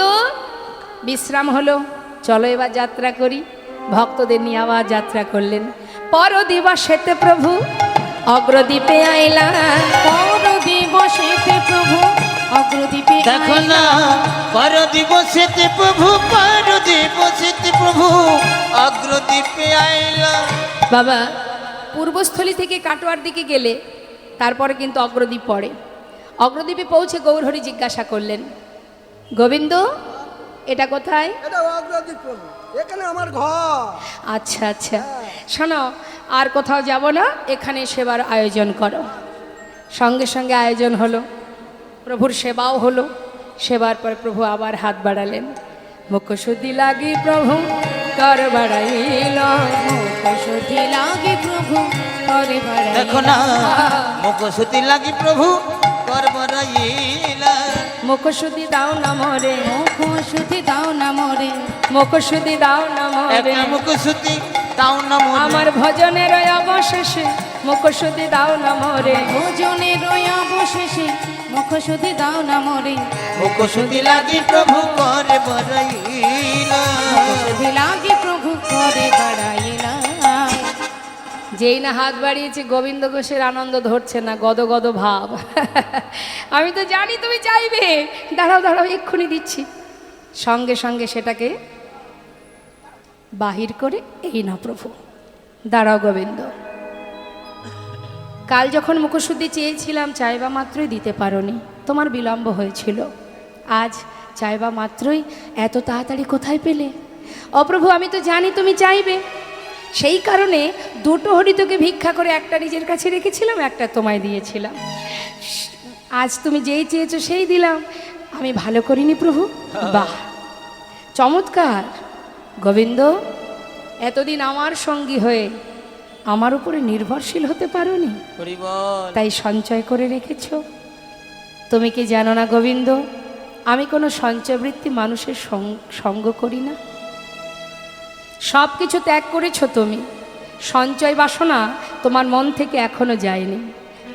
বিশ্রাম হলো, চলো এবার যাত্রা করি। ভক্তদের নিয়ে আবার যাত্রা করলেন। পর দিবসেতে প্রভু অগ্রদ্বীপে আইলা, পর দিবসেতে প্রভু অগ্রদ্বীপে দেখো না পর দিবসেতে প্রভু পর দিবসেতে প্রভু অগ্রদ্বীপে আইলা। বাবা পূর্বস্থলী থেকে কাটোয়ার দিকে গেলে তারপরে কিন্তু অগ্রদ্বীপ পড়ে। অগ্রদ্বীপে পৌঁছে গৌরহরি জিজ্ঞাসা করলেন, গোবিন্দ এটা কোথায়? এটা অগ্রদীপ প্রভু, এখানে আমার ঘর। আচ্ছা আচ্ছা, শোনো আর কোথাও যাব না, এখানে সেবার আয়োজন করো। সঙ্গে সঙ্গে আয়োজন হলো, প্রভুর সেবাও হলো। সেবার পরে প্রভু আবার হাত বাড়ালেন। মুখশুদ্ধি লাগি প্রভু কর বাড়াইল, মুখশুদ্ধি লাগে প্রভু করে বাড়াইল। দেখো না মুখসুতি লাগি প্রভু করবরাইলা। মুখশুদ্ধি দাও না মরে, মুখশুদ্ধি দাও না মোরে মুখশুদ্ধি দাও না মরে, একটা মুখসুতি দাও না মোরে। আমার ভজনের অবশেষে মুখশুদ্ধি দাও না মরে। ভোজনে রয় অবশেষে মুখশুদ্ধি দাও না মোরে মুখসুতি লাগি প্রভু করবরাইলা। মুখশুদ্ধি লাগে প্রভু করে বাড়াইলা। যেই না হাত বাড়িয়েছে গোবিন্দ ঘোষের আনন্দ ধরছে না, গদ গদ ভাব। আমি তো জানি তুমি চাইবে, দাঁড়াও দাঁড়াও এক্ষুনি দিচ্ছি। সঙ্গে সঙ্গে সেটাকে বাহির করে, এই না প্রভু, দাঁড়াও গোবিন্দ, কাল যখন মুখশুদ্ধি চেয়েছিলাম চাইবা মাত্রই দিতে পারোনি, তোমার বিলম্ব হয়েছিল। আজ চাইবা মাত্রই এত তাড়াতাড়ি কোথায় পেলে? অপ্রভু আমি তো জানি তুমি চাইবে, সেই কারণে দুটো হরিতকে ভিক্ষা করে একটা নিজের কাছে রেখেছিলাম, একটা তোমায় দিয়েছিলাম। আজ তুমি যেই চেয়েছো সেই দিলাম। আমি ভালো করিনি প্রভু? বাহ, চমৎকার। গোবিন্দ এতদিন আমার সঙ্গী হয়ে আমার উপরে নির্ভরশীল হতে পারোনি, হরি বল। তাই সঞ্চয় করে রেখেছো। তুমি কি জানো না গোবিন্দ, আমি কোনো সঞ্চয়বৃত্তি মানুষের সঙ্গ করি না। সব কিছু ত্যাগ করেছো তুমি, সঞ্চয় বাসনা তোমার মন থেকে এখনো যায়নি।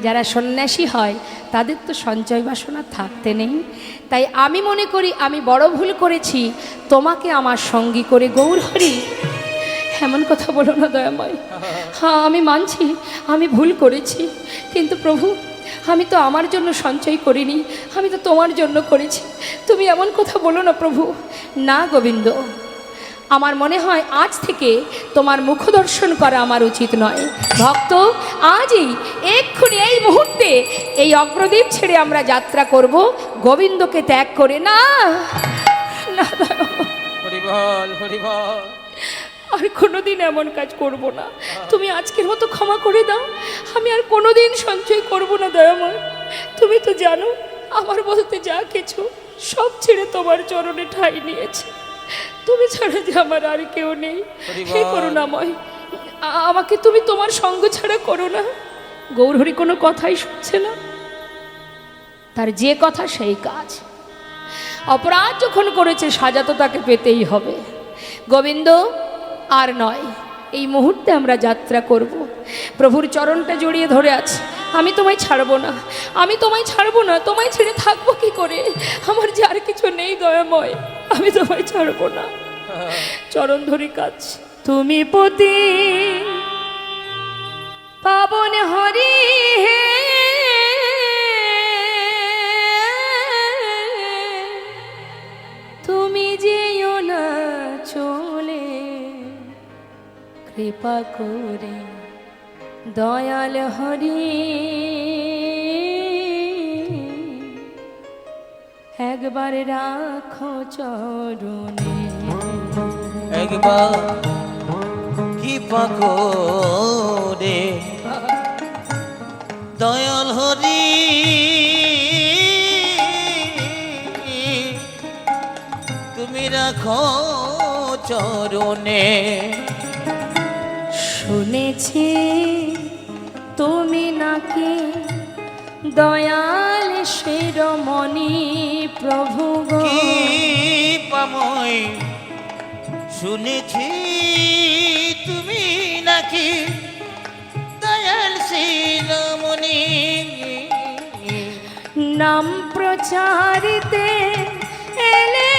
যারা সন্ন্যাসী হয় তাদের তো সঞ্চয় বাসনা থাকতে নেই। তাই আমি মনে করি আমি বড় ভুল করেছি তোমাকে আমার সঙ্গী করে। গৌরহরি এমন কথা বলো না দয়াময়। হ্যাঁ আমি মানছি আমি ভুল করেছি, কিন্তু প্রভু আমি তো আমার জন্য সঞ্চয় করিনি, আমি তো তোমার জন্য করেছি। তুমি এমন কথা বলো না প্রভু। না গোবিন্দ, আমার মনে হয় আজ থেকে তোমার মুখ দর্শন করা আমার উচিত নয়। ভক্ত আজই এক্ষুনি এই মুহূর্তে এই অগ্রদ্বীপ ছেড়ে আমরা যাত্রা করব, গোবিন্দকে ত্যাগ করে। না না, হরি বল হরি বল। আর কোনোদিন এমন কাজ করব না। তুমি আজকের মতো ক্ষমা করে দাও, আমি আর কোনোদিন সঞ্চয় করব না দয়াময়। তুমি তো জানো আমার বলতে যা কিছু সব ছেড়ে তোমার চরণে ঠাঁই নিয়েছে। তুমি ছাড়া যে আমার আর কেউ নেই। হে করুণাময়, আমাকে তুমি তোমার সঙ্গ ছাড়া করো না। গৌরহরি কোনো কথাই শুনছে না। তার যে কথা সেই কাজ। অপরাধ যখন করেছে সাজা তো তাকে পেতেই হবে। গোবিন্দ আর নয়, এই মুহূর্তে আমরা যাত্রা করব। প্রভুর চরণটা জড়িয়ে ধরে আছে, আমি তোমায় ছাড়বো না, আমি তোমায় ছাড়বো না। তোমায় ছেড়ে থাকবো কি করে? আমার যার কিছু নেই দয়াময়, আমি তোমায় ছাড়বো না। চরণ ধরে কাজ। তুমি পতি পাবন হরি হে, তুমি যেও না চলে, কৃপা করে দয়াল হরি, একবার রাখো চরণে। একবার কৃপা করে দয়াল হরি, তুমি রাখো চরণে। শুনেছি তুমি নাকি দয়াল শিরোমণি প্রভু গো। কি পাময় শুনেছি তুমি নাকি দয়াল শিরোমণি, নাম প্রচারিতে এলে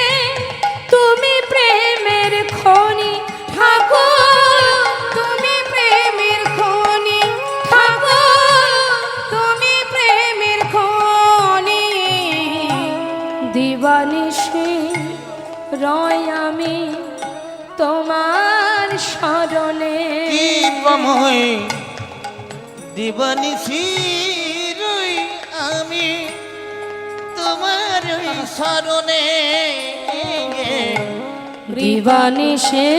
তুমি প্রেমের খনি ঠাকুর, তুমি প্রেমের খনি ঠাকুর, তুমি প্রেমের খনি। দিবানিশি রয় আমি তোমার শরণে। কি পাময় দিবানিশি রই আমি তোমার শরণে। দিবানিশি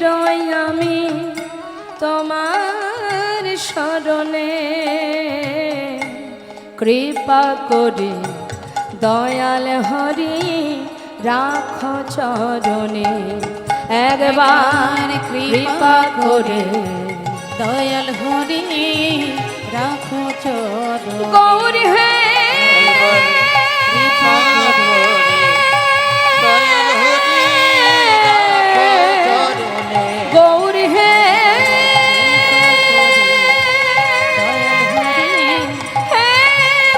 রয় আমি তোমার শরণে, কৃপা করে দয়াল হরি রাখো চরণে। একবার কৃপা করে দয়াল হরি রাখো চরণ। গৌর হে কৃপা করে দয়াল হরি রাখো চরণে। গৌর হে গৌর হে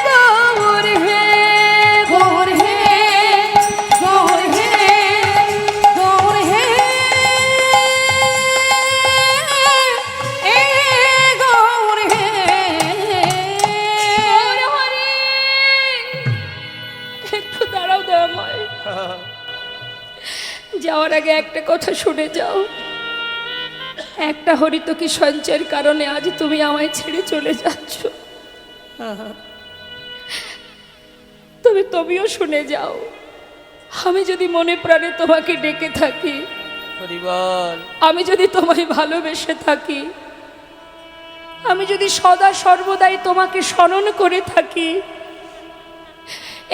গৌর হে গৌর হে গৌর হে এ গৌর হে। একটু দাঁড়াও দয়াময়, যাওয়ার আগে একটা কথা শুনে যাও। একটা হরিতকি সঞ্চয়ের কারণে আজ তুমি আমায় ছেড়ে চলে যাচ্ছ। তুমিও শুনে যাও, আমি যদি মনে প্রাণে তোমাকে ডেকে থাকি, হরিবল আমি যদি তোমায় ভালোবেসে থাকি, আমি যদি সদা সর্বদাই তোমাকে স্মরণ করে থাকি,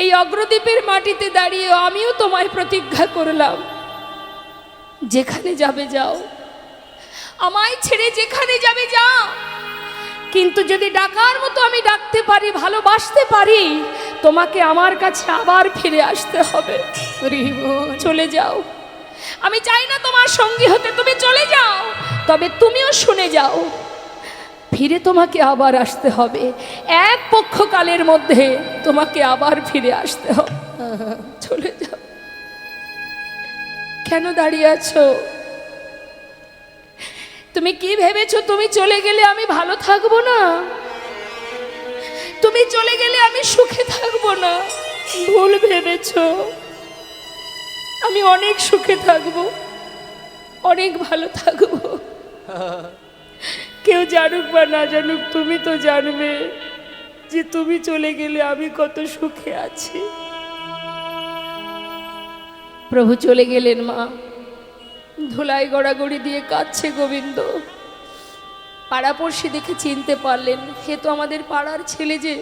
এই অগ্রদ্বীপের মাটিতে দাঁড়িয়ে আমিও তোমায় প্রতিজ্ঞা করলাম, যেখানে যাবে যাও, আমায় ছেড়ে যেখানে যাবে যাও, কিন্তু যদি ডাকার মতো আমি ডাকতে পারি, ভালোবাসতে পারি, তোমাকে আমার কাছে আবার ফিরে আসতে হবে। চলে যাও, আমি চাই না তোমার সঙ্গী হতে, তুমি চলে যাও, তবে তুমিও শুনে যাও, ফিরে তোমাকে আবার আসতে হবে। এক পক্ষকালের মধ্যে তোমাকে আবার ফিরে আসতে হবে। চলে যাও। কেন দাঁড়িয়ে আছো? তুমি কি ভেবেছো তুমি চলে গেলে আমি ভালো থাকবো না? তুমি চলে গেলে আমি সুখে থাকবো না? ভুল ভেবেছো। আমি অনেক সুখে থাকবো, অনেক ভালো থাকবো। কেউ জানুক বা না জানুক, তুমি তো জানবে যে তুমি চলে গেলে আমি কত সুখে আছি। প্রভু চলে গেলেন, মা ধুলাই গড়াগড়ি দিয়ে কাঁদছে গোবিন্দ। পাড়াপড়শি দেখে চিনতে পারলেন, হে তো আমাদের পাড়ার ছেলে। যে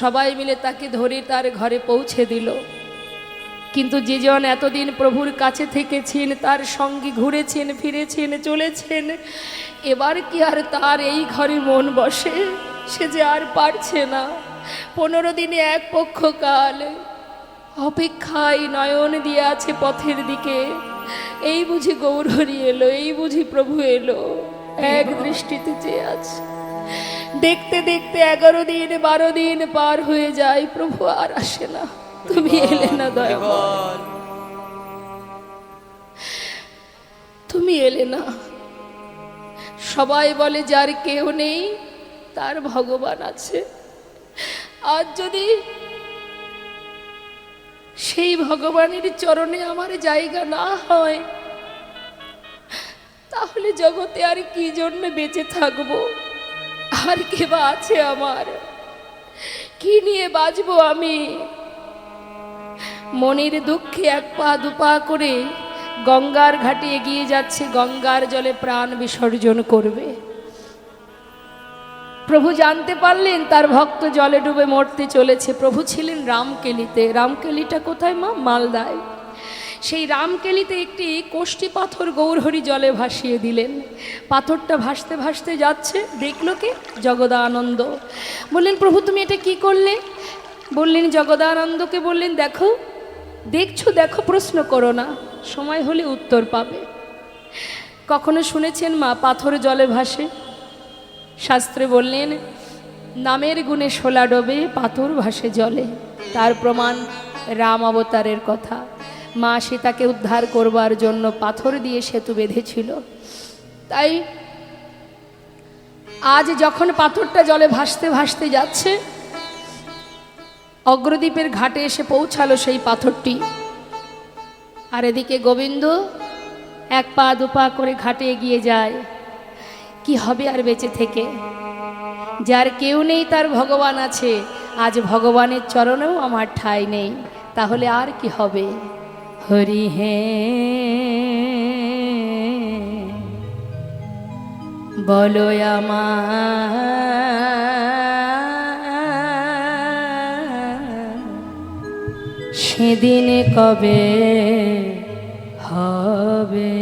সবাই মিলে তাকে ধরে তার ঘরে পৌঁছে দিল। কিন্তু যে জন এতদিন প্রভুর কাছে থেকেছেন, তার সঙ্গে ঘুরেছেন, ফিরেছেন, চলেছেন, এবার কি আর তার এই ঘরে মন বসে? সে যে আর পারছে না। 15 দিনে এক পক্ষকাল অপেক্ষায় নয়ন দিয়ে আছে পথের দিকে। এই বুঝি গৌরহরি এলো, এই বুঝি প্রভু এলো, এক দৃষ্টিতে চেয়ে আছে। দেখতে দেখতে 11 দিন 12 দিন পার হয়ে যায়, প্রভু আর আসে না। তুমি এলে না দয়াময়, তুমি এলে না। সবাই বলে যার কেউ নেই তার ভগবান আছে। আজ যদি সেই ভগবানের চরণে আমার জায়গা না হয়, তাহলে জগতে আর কি জন্য বেঁচে থাকবো? আর কে বা আছে আমার? কি নিয়ে বাঁচবো আমি? মনের দুঃখে 1 পা 2 পা করে গঙ্গার ঘাটে এগিয়ে যাচ্ছে, গঙ্গার জলে প্রাণ বিসর্জন করবে। প্রভু জানতে পারলেন তার ভক্ত জলে ডুবে মরতে চলেছে। প্রভু ছিলেন রামকেলিতে। রামকেলিটা কোথায় মা? মালদায়। সেই রামকেলিতে একটি কোষ্ঠী পাথর গৌরহরি জলে ভাসিয়ে দিলেন। পাথরটা ভাসতে ভাসতে যাচ্ছে, দেখলো কে? জগদানন্দ। বললেন প্রভু তুমি এটা কি করলে? বললেন জগদানন্দকে বললেন দেখো, দেখছো দেখো, প্রশ্ন করো না, সময় হলে উত্তর পাবে। কখনো শুনেছেন মা পাথর জলে ভাসে? শাস্ত্রে বললেন নামের গুণে শোলা ডোবে, পাথর ভাসে জলে। তার প্রমাণ রাম অবতারের কথা। মা সীতাকে উদ্ধার করবার জন্য পাথর দিয়ে সেতু বেঁধেছিল। তাই আজ যখন পাথরটা জলে ভাসতে ভাসতে যাচ্ছে, অগ্রদ্বীপের ঘাটে এসে পৌঁছালো সেই পাথরটি। আর এদিকে গোবিন্দ 1 পা 2 পা করে ঘাটে এগিয়ে যায়। কি হবে আর বেঁচে থেকে? যার কেউ নেই তার ভগবান আছে। আজ ভগবানের চরণেও আমার ঠাঁই নেই, তাহলে আর কি হবে? হরি হে বলো আমার, সেদিন কবে হবে?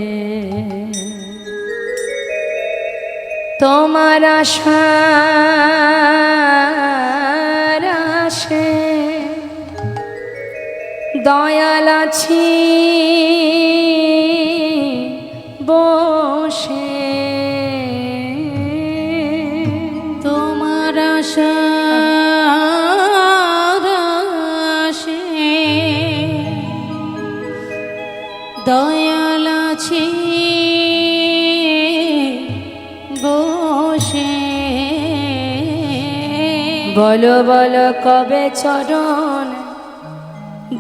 তোমার আশার আশে দয়াল আছি বসে, তোমার আশার আশে দয়াল আছি বসে। বলো বলো কবে চরণ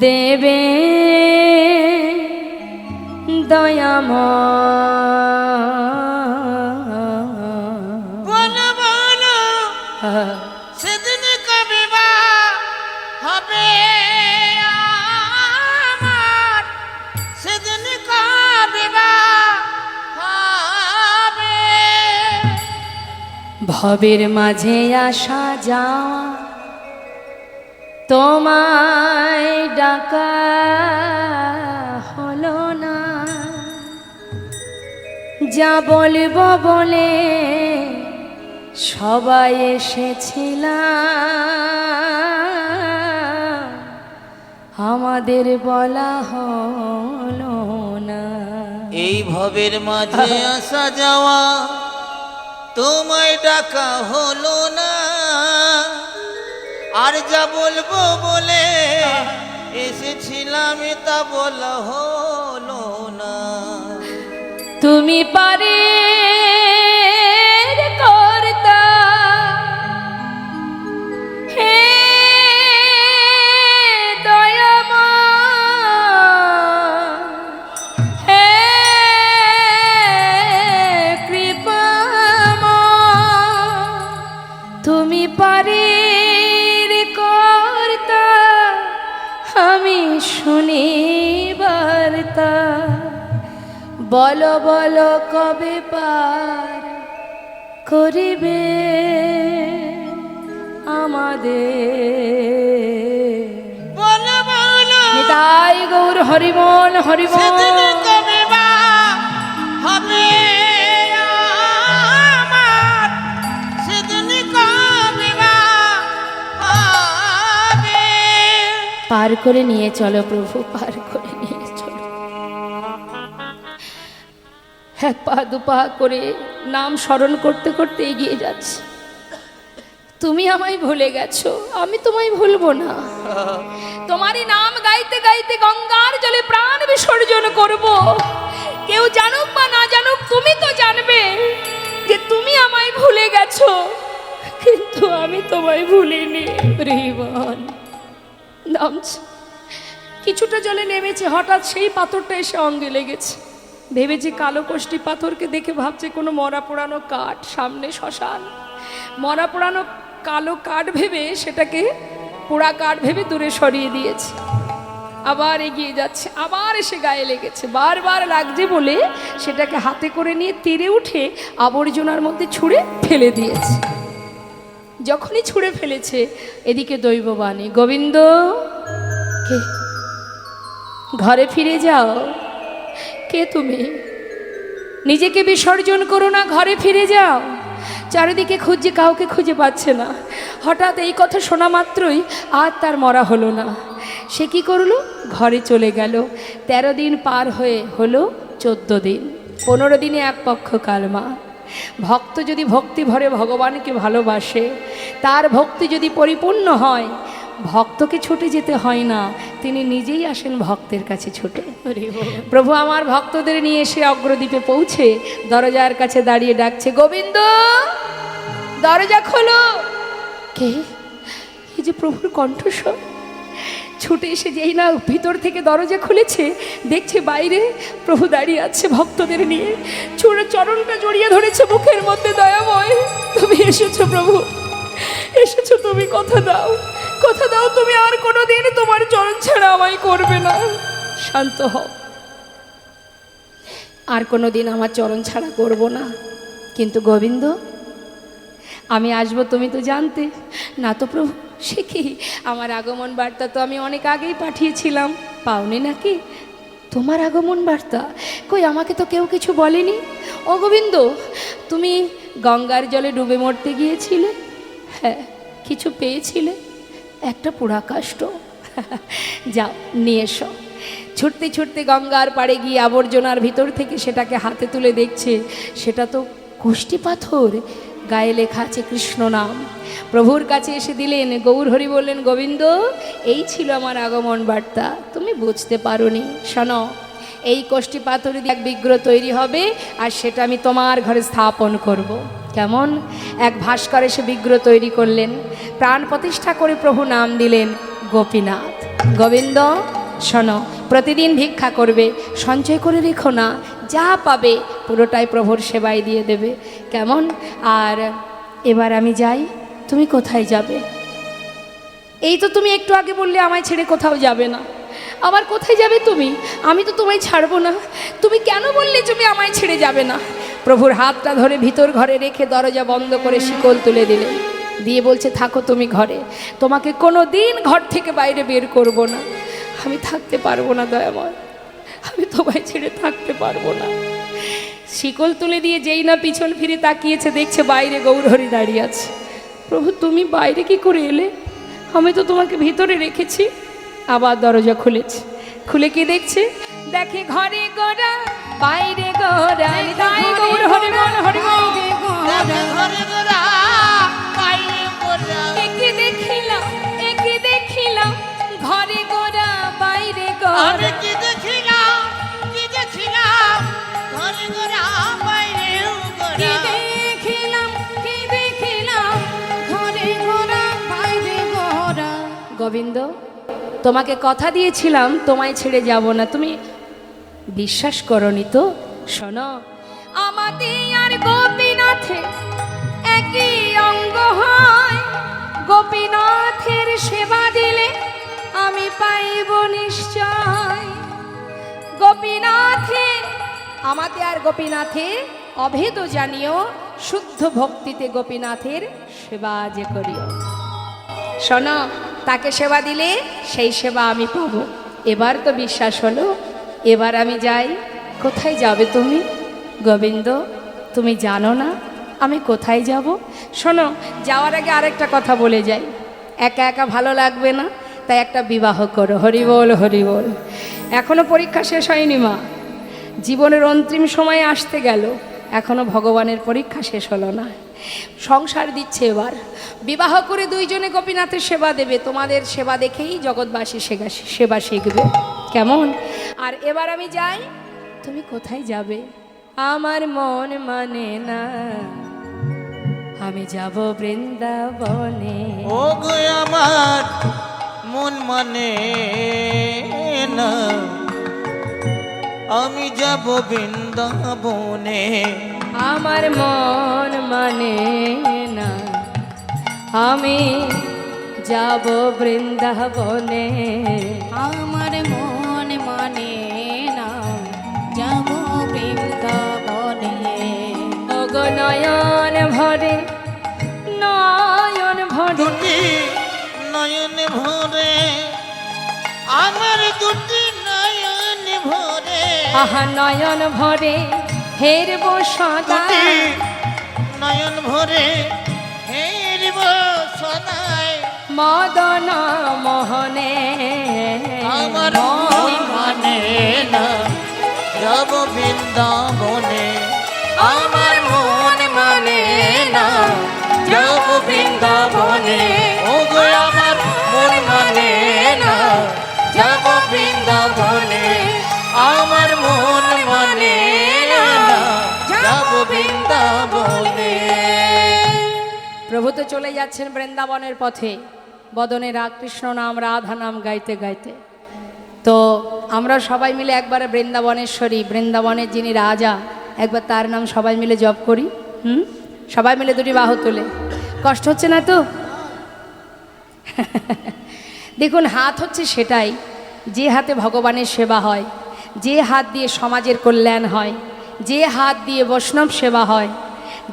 দেবে দয়াময়? বলো বলো সেদিন কবে বা হবে আমার, সেদিন কবে বা হবে? ভবের মাঝে আসা যাওয়া, তোমায় ডাকা হলো না। যা বলবো বলে সবাই এসেছিলাম, আমাদের বলা হলো না। এই ভবের মাঝে আসা যাওয়া তোমায় ডাকা হলো না, আর যা বলবো বলে এসেছিলাম তা বলা হলো না। তুমি পারে কর্তা, হে দয়াময়, হে কৃপাময়, তুমি পারে কর্তা, আমি শুনি বার্তা। বলো বলো কবে পার করিবে আমাদের? বলো বলো নিতাই গৌর হরিবল হরিবল। সেদিন কবে বা হবে আমার, সেদিন কবে বা হবে? পার করে নিয়ে চলো প্রভু, পার করে নিয়ে চলো। এক পা দুপা করে নাম স্মরণ করতে করতে এগিয়ে যাচ্ছে। তুমি আমায় ভুলে গেছো, আমি তোমায় ভুলবো না। তোমারই নাম গাইতে গাইতে গঙ্গার জলে প্রাণ বিসর্জন করব। কেউ জানুক বা না জানুক, তুমি তো জানবে যে তুমি আমায় ভুলে গেছো, কিন্তু আমি তোমায় ভুলিনি। রিবন নামছে, কিছুটা জলে নেমেছে, হঠাৎ সেই পাথরটা এসে অঙ্গে লেগেছে। ভেবেছে কালো কষ্টি পাথরকে দেখে ভাবছে কোনো মরা পোড়ানো কাঠ, সামনে শ্মশান। মরা পোড়ানো কালো কাঠ ভেবে সেটাকে পোড়া কাঠ ভেবে দূরে সরিয়ে দিয়েছে। আবার এগিয়ে যাচ্ছে, আবার এসে গায়ে লেগেছে, বারবার লাগছে বলে সেটাকে হাতে করে নিয়ে তীরে উঠে আবর্জনার মধ্যে ছুঁড়ে ফেলে দিয়েছে। যখনই ছুঁড়ে ফেলেছে, এদিকে দৈববাণী, গোবিন্দ কে? ঘরে ফিরে যাও। কে তুমি? নিজেকে বিসর্জন করো না, ঘরে ফিরে যাও। চারিদিকে খুঁজছে, কাউকে খুঁজে পাচ্ছে না। হঠাৎ এই কথা শোনা মাত্রই আর তার মরা হলো না। সে কি করলো? ঘরে চলে গেল। 13 দিন পার হয়ে হলো 14 দিন, 15 দিনে এক পক্ষ কালমা। ভক্ত যদি ভক্তি ভরে ভগবানকে ভালোবাসে, তার ভক্তি যদি পরিপূর্ণ হয়, ভক্তকে ছুটে যেতে হয় না, তিনি নিজেই আসেন ভক্তের কাছে ছুটে। প্রভু আমার ভক্তদের নিয়ে এসে অগ্রদ্বীপে পৌঁছে দরজার কাছে দাঁড়িয়ে ডাকছে, গোবিন্দ দরজা খোলো। কে? এই যে প্রভুর কণ্ঠস্বর। ছুটে এসে যেই না ভিতর থেকে দরজা খুলেছে, দেখছে বাইরে প্রভু দাঁড়িয়ে আছে ভক্তদের নিয়ে, ছুঁড়ে চরণটা জড়িয়ে ধরেছে বুকের মধ্যে। দয়াময়, তুমি এসেছো প্রভু, এসেছো। তুমি কথা দাও, কথা দাও, তুমি আর কোনোদিন তোমার চরণ ছাড়া আমায় করবে না। শান্ত হও, আর কোনোদিন আমার চরণ ছাড়া করব না। কিন্তু গোবিন্দ, আমি আসবো তুমি তো জানতে না তো প্রভু। সে কি? আমার আগমন বার্তা তো আমি অনেক আগেই পাঠিয়েছিলাম, পাওনি নাকি? তোমার আগমন বার্তা? কই, আমাকে তো কেউ কিছু বলেনি। ও গোবিন্দ, তুমি গঙ্গার জলে ডুবে মরতে গিয়েছিলে, হ্যাঁ, কিছু পেয়েছিলে? একটা পোড়া কাষ্ঠ। যাও নিয়ে এসো। ছুটতে ছুটতে গঙ্গার পাড়ে গিয়ে আবর্জনার ভিতর থেকে সেটাকে হাতে তুলে দেখছে, সেটা তো কুষ্টি পাথর, গায়ে লেখা আছে কৃষ্ণ নাম। প্রভুর কাছে এসে দিলেন। গৌর হরি বললেন, গোবিন্দ, এই ছিল আমার আগমন বার্তা, তুমি বুঝতে পারোনি। শোনো, এই কষ্টি পাথরে এক বিগ্রহ তৈরি হবে, আর সেটা আমি তোমার ঘরে স্থাপন করব। কেমন? এক ভাস্কর এসে বিগ্রহ তৈরি করলেন, প্রাণ প্রতিষ্ঠা করে প্রভু নাম দিলেন গোপীনাথ। গোবিন্দ শোনো, প্রতিদিন ভিক্ষা করবে, সঞ্চয় করে রেখো না, যা পাবে পুরোটাই প্রভুর সেবায় দিয়ে দেবে। কেমন? আর এবার আমি যাই, তুমি কোথায় যাবে? এই তো তুমি একটু আগে বললে আমায় ছেড়ে কোথাও যাবে না, আবার কোথায় যাবে তুমি? আমি তো তোমায় ছাড়বো না। তুমি কেন বললে তুমি আমায় ছেড়ে যাবে না? প্রভুর হাতটা ধরে ভিতর ঘরে রেখে দরজা বন্ধ করে শিকল তুলে দিলেন, দিয়ে বলছে, থাকো তুমি ঘরে, তোমাকে কোনো দিন ঘর থেকে বাইরে বের করব না। আমি থাকতে পারবো না দয়াময়, আমি তোমায় ছেড়ে থাকতে পারবো না। শিকল তুলে দিয়ে যেই না পিছন ফিরে তাকিয়েছে, দেখছে বাইরে গৌরহরি দাঁড়িয়ে আছে। প্রভু, তুমি বাইরে কি করে এলে? আমি তো তোমাকে ভিতরে রেখেছি। আবার দরজা খুলেছে, খুলে কি দেখছে? দেখে ঘরে গোরা, বাইরে গোরা। গৌর হরি বল, হরি বল। একে দেখিলাম, একে দেখিলাম, ঘরে গোরা, বাইরে গোরা। কি দেখিলাম, কি দেখিলাম, ঘরে গোরা, বাইরে কি দেখিলাম, কি দেখিলাম, ঘরে গোরা, বাইরে গোরা। গোবিন্দ, তোমাকে কথা দিয়েছিলাম তোমায় ছেড়ে যাব না, তুমি বিশ্বাস করনি তো। শোনো, আমাদের আর গোপীনাথে একই অঙ্গ হয়, গোপীনাথের সেবা দিলে আমি পাইব নিশ্চয়। গোপীনাথে, আমাতে আর গোপীনাথে অভেদ জানিও, শুদ্ধ ভক্তিতে গোপীনাথের সেবা যে করিও। শোনো, তাকে সেবা দিলে সেই সেবা আমি পাব। এবার তো বিশ্বাস হলো, এবার আমি যাই। কোথায় যাবে তুমি? গোবিন্দ, তুমি জানো না আমি কোথায় যাব? শোনো, যাওয়ার আগে আরেকটা কথা বলে যাই। একা একা ভালো লাগবে না, তাই একটা বিবাহ করো। হরি বল হরি বল। এখনো পরীক্ষা শেষ হয়নি মা, জীবনের অন্তিম সময়ে আসতে গেল, এখনো ভগবানের পরীক্ষা শেষ হলো না। সংসার দিচ্ছে এবার, বিবাহ করে দুইজনে গোপীনাথের সেবা দেবে, তোমাদের সেবা দেখেই জগৎবাসী সেবা শিখবে, কেমন? আর এবার আমি যাই, তুমি কোথায় যাবে? আমার মন মানে না, আমি যাব বৃন্দাবনে। ও গো আমার মন মানে না, আমি যাব বৃন্দাবনে। আমার মন মানে না, আমি যাব বৃন্দাবনে। আমার মন মানে না, যাব বৃন্দাবনে। ওগো নয়ন ভরে, নয়ন ভরে, দুটি নয়ন ভরে, আমার দুটি নয়ন ভরে, আহা নয়ন ভরে হেরব সদা, দুটি নয়ন ভরে হেরব সদাই। মদন মোহনে। আমার মন মানে না, যাব বৃন্দাবনে। আমার মন মানে না, যাব বৃন্দাবনে। ও গো আমার মন মানে না, যাব বৃন্দাবনে। আমার মন মানে না, যাব বৃন্দাবনে। প্রভু তো চলে যাচ্ছেন বৃন্দাবনের পথে, বদনে কৃষ্ণ নাম রাধা নাম গাইতে গাইতে। তো আমরা সবাই মিলে একবারে বৃন্দাবনেশ্বরী, বৃন্দাবনের যিনি রাজা, একবার তার নাম সবাই মিলে জপ করি। সবাই মিলে দুটি বাহু তুলে। কষ্ট হচ্ছে না তো? দেখুন, হাত হচ্ছে সেটাই, যে হাতে ভগবানের সেবা হয়, যে হাত দিয়ে সমাজের কল্যাণ হয়, যে হাত দিয়ে বৈষ্ণব সেবা হয়,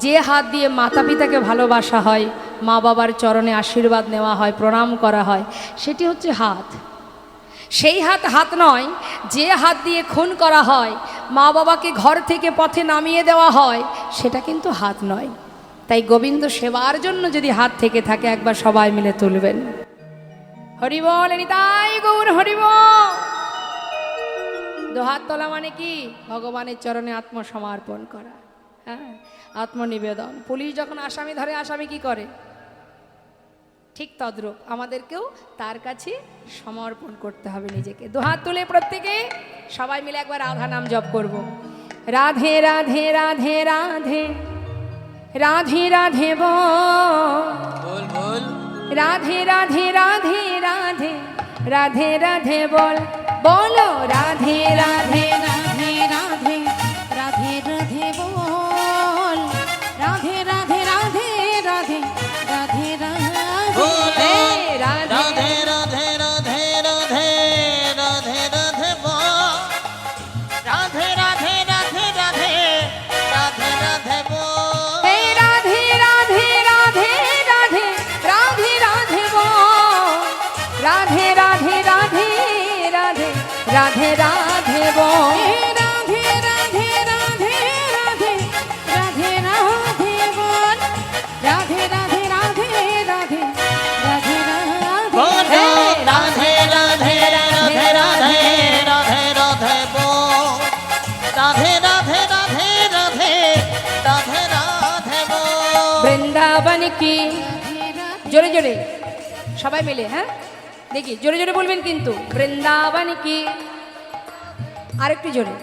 যে হাত দিয়ে মাতা পিতাকে ভালোবাসা হয়, মা বাবার চরণে আশীর্বাদ নেওয়া হয়, প্রণাম করা হয়, সেটি হচ্ছে হাত। সেই হাত হাত নয় যে হাত দিয়ে খুন করা হয়, মা বাবাকে ঘর থেকে পথে নামিয়ে দেওয়া হয়, সেটা কিন্তু হাত নয়। তাই গোবিন্দ সেবার জন্য যদি হাত থেকে থাকে, একবার সবাই মিলে তুলবেন। হরি বল, নিতাই গৌর হরি বল। দোহাত তোলা মানে কি? ভগবানের চরণে আত্মসমর্পণ করা, হ্যাঁ, আত্মনিবেদন। পুলিশ যখন আসামি ধরে, আসামি কি করে? ঠিক তদ্রূপ আমাদেরকেও তার কাছে সমর্পণ করতে হবে নিজেকে। দুহাত তুলে প্রত্যেকে সবাই মিলে একবার রাধা নাম জপ করব। রাধে রাধে রাধে রাধে রাধে রাধে বল বল। রাধে রাধে রাধে রাধে রাধে রাধে বল, বলো রাধে রাধে রাধে রাধে রাধে রাধে বল, রাধে রাধে রাধে রাধে রাধে রাধে। রাধে রাধে রাধে রাধে রাধে রাধে বল, রাধে রাধে রাধে রাধে রাধে রাধে বল। হে রাধে রাধে রাধে রাধে রাধে রাধে বল, রাধে রাধে রাধে রাধে রাধে রাধে বল। রাধে রাধে রাধে রাধে রাধে রাধে বল, রাধে রাধে রাধে রাধে রাধে বল রাধে। রাধে রাধে রাধে রাধে রাধে রাধে বল, রাধে রাধে রাধে রাধে রাধে রাধে বল। বৃন্দাবন কি, জোরে জোরে সবাই মিলে, হ্যাঁ দেখি জোরে জোরে বলবেন কিন্তু। বৃন্দাবন কি, আরেকটু জোরে,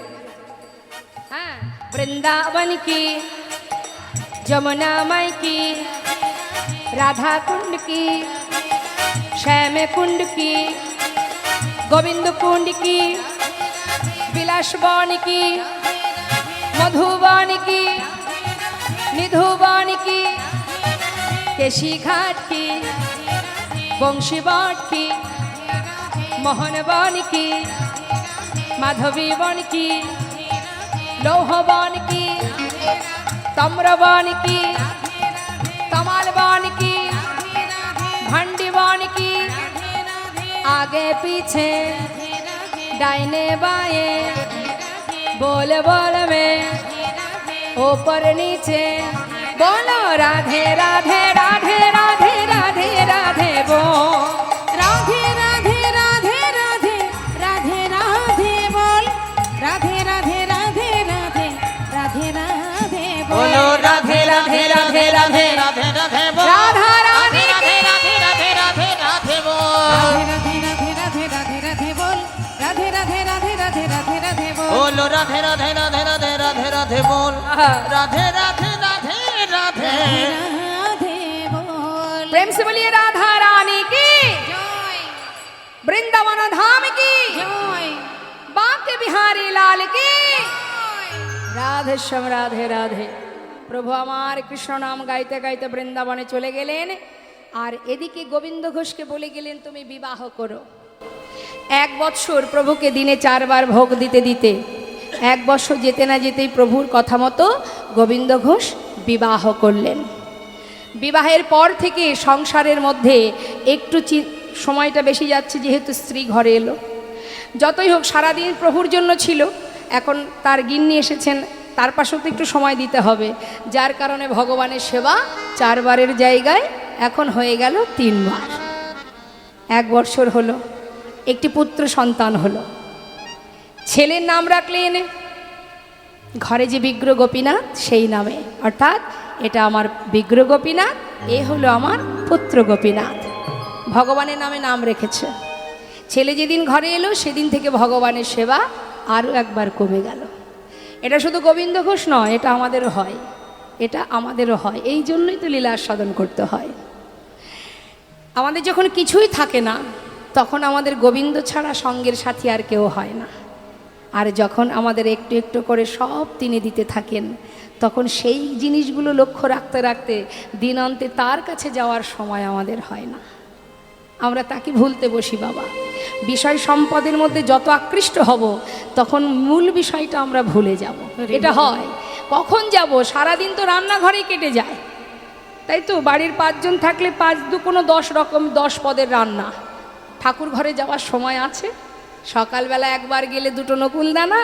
হ্যাঁ। বৃন্দাবন কি, যমুনা মাই কি, রাধা कुंड की, श्याम कुंड की, गोविंद कुंड की, विलासवन की, मधुबन की, निधुबन की, केशी घाट की, बंशीवाट की, मोहनवन की, माधवी वन की, लौहवन की, तम्रवन की, तमालवन की, भंडीवन की, आगे पीछे दाहिने बाएं, बोल बोल में ऊपर नीचे, बोलो राधे राधे राधे राधे राधे राधे बोल, राधे राधे রাধে রাধে রাধে রাধে রাধে বল রাধা রানী রাধে রাধে রাধে রাধে রাধে বল রাধে রাধে রাধে রাধে রাধে বল রাধে রাধে রাধে রাধে রাধে রাধে বল বলো রাধে রাধে রাধে রাধে রাধে রাধে বল রাধে রাধে রাধে রাধে রাধে বল प्रेम से बोलिए राधा रानी की জয় वृंदावन धाम की জয় बांके बिहारी लाल की জয় রাধে শ্যাম রাধে রাধে। প্রভু আমার কৃষ্ণ নাম গাইতে গাইতে বৃন্দাবনে চলে গেলেন, আর এদিকে গোবিন্দ ঘোষকে বলে গেলেন তুমি বিবাহ করো। 1 বৎসর প্রভুকে দিনে 4 বার ভোগ দিতে দিতে 1 বৎসর যেতে না যেতেই প্রভুর কথা মতো গোবিন্দ ঘোষ বিবাহ করলেন। বিবাহের পর থেকে সংসারের মধ্যে একটু সময়টা বেশি যাচ্ছে, যেহেতু স্ত্রী ঘরে এলো। যতই হোক সারাদিন প্রভুর জন্য ছিল, এখন তার গিন্নি এসেছেন, তার পাশেও তো একটু সময় দিতে হবে, যার কারণে ভগবানের সেবা 4 বারের জায়গায় এখন হয়ে গেল 3 বার। 1 বৎসর হলো, একটি পুত্র সন্তান হলো। ছেলের নাম রাখলেন ঘরে যে বিগ্রহ গোপীনাথ সেই নামে, অর্থাৎ এটা আমার বিগ্রহ গোপীনাথ, এ হলো আমার পুত্র গোপীনাথ। ভগবানের নামে নাম রেখেছে। ছেলে যেদিন ঘরে এলো সেদিন থেকে ভগবানের সেবা আরও একবার কমে গেল। এটা শুধু গোবিন্দ ঘোষ নয়, এটা আমাদেরও হয়, এটা আমাদেরও হয়। এই জন্যই তো লীলা সাধন করতে হয়। আমাদের যখন কিছুই থাকে না তখন আমাদের গোবিন্দ ছাড়া সঙ্গের সাথী আর কেউ হয় না। আর যখন আমাদের একটু একটু করে সব তিনি দিতে থাকেন, তখন সেই জিনিসগুলো লক্ষ্য রাখতে রাখতে দিন অন্তে তার কাছে যাওয়ার সময় আমাদের হয় না। আমরা তাকে ভুলতে বসি বাবা। বিষয় সম্পদের মধ্যে যত আকৃষ্ট হব তখন মূল বিষয়টা আমরা ভুলে যাব। এটা হয়। কখন যাব? সারাদিন তো রান্নাঘরেই কেটে যায়, তাই তো? বাড়ির 5 জন থাকলে 5 দু কোনো 10 পদের রান্না। ঠাকুর ঘরে যাওয়ার সময় আছে? সকালবেলা একবার গেলে 2টো নকুল দানা,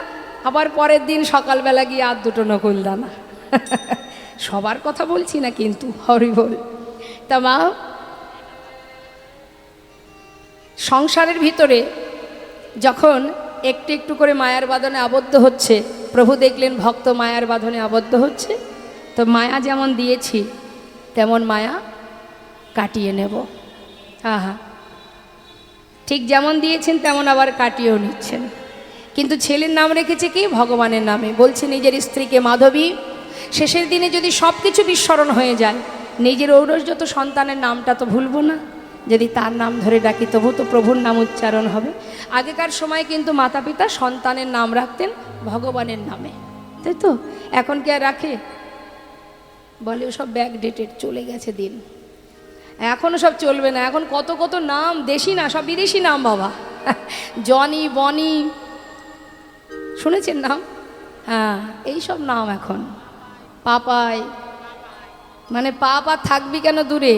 আবার পরের দিন সকালবেলা গিয়ে আর 2টো নকুল দানা। সবার কথা বলছি না কিন্তু, হরি বল। তা মা, সংসারের ভিতরে যখন একটু একটু করে মায়ার বাঁধনে আবদ্ধ হচ্ছে, প্রভু দেখলেন ভক্ত মায়ার বাঁধনে আবদ্ধ হচ্ছে, তো মায়া যেমন দিয়েছি তেমন মায়া কাটিয়ে নেব। আহা, ঠিক যেমন দিয়েছেন তেমন আবার কাটিয়েও নিচ্ছেন। কিন্তু ছেলের নাম রেখেছে কি? ভগবানের নামে। বলছে নিজের স্ত্রীকে মাধবী। শেষের দিনে যদি সব কিছু বিস্মরণ হয়ে যায়, নিজের ঔরসযত সন্তানের নামটা তো ভুলবো না। যদি তার নাম ধরে ডাকি তবু তো প্রভুর নাম উচ্চারণ হবে। আগেকার সময় কিন্তু মাতা পিতা সন্তানের নাম রাখতেন ভগবানের নামে, তাই তো? এখন কি আর রাখে? বলে ওসব ব্যাক ডেটেড, চলে গেছে দিন, এখনও সব চলবে না। এখন কত কত নাম, দেশি না, সব বিদেশি নাম বাবা। জনি, বনি, শুনেছেন নাম? হ্যাঁ, এই সব নাম এখন। পাপাই, মানে পাপ আর থাকবি কেন দূরে,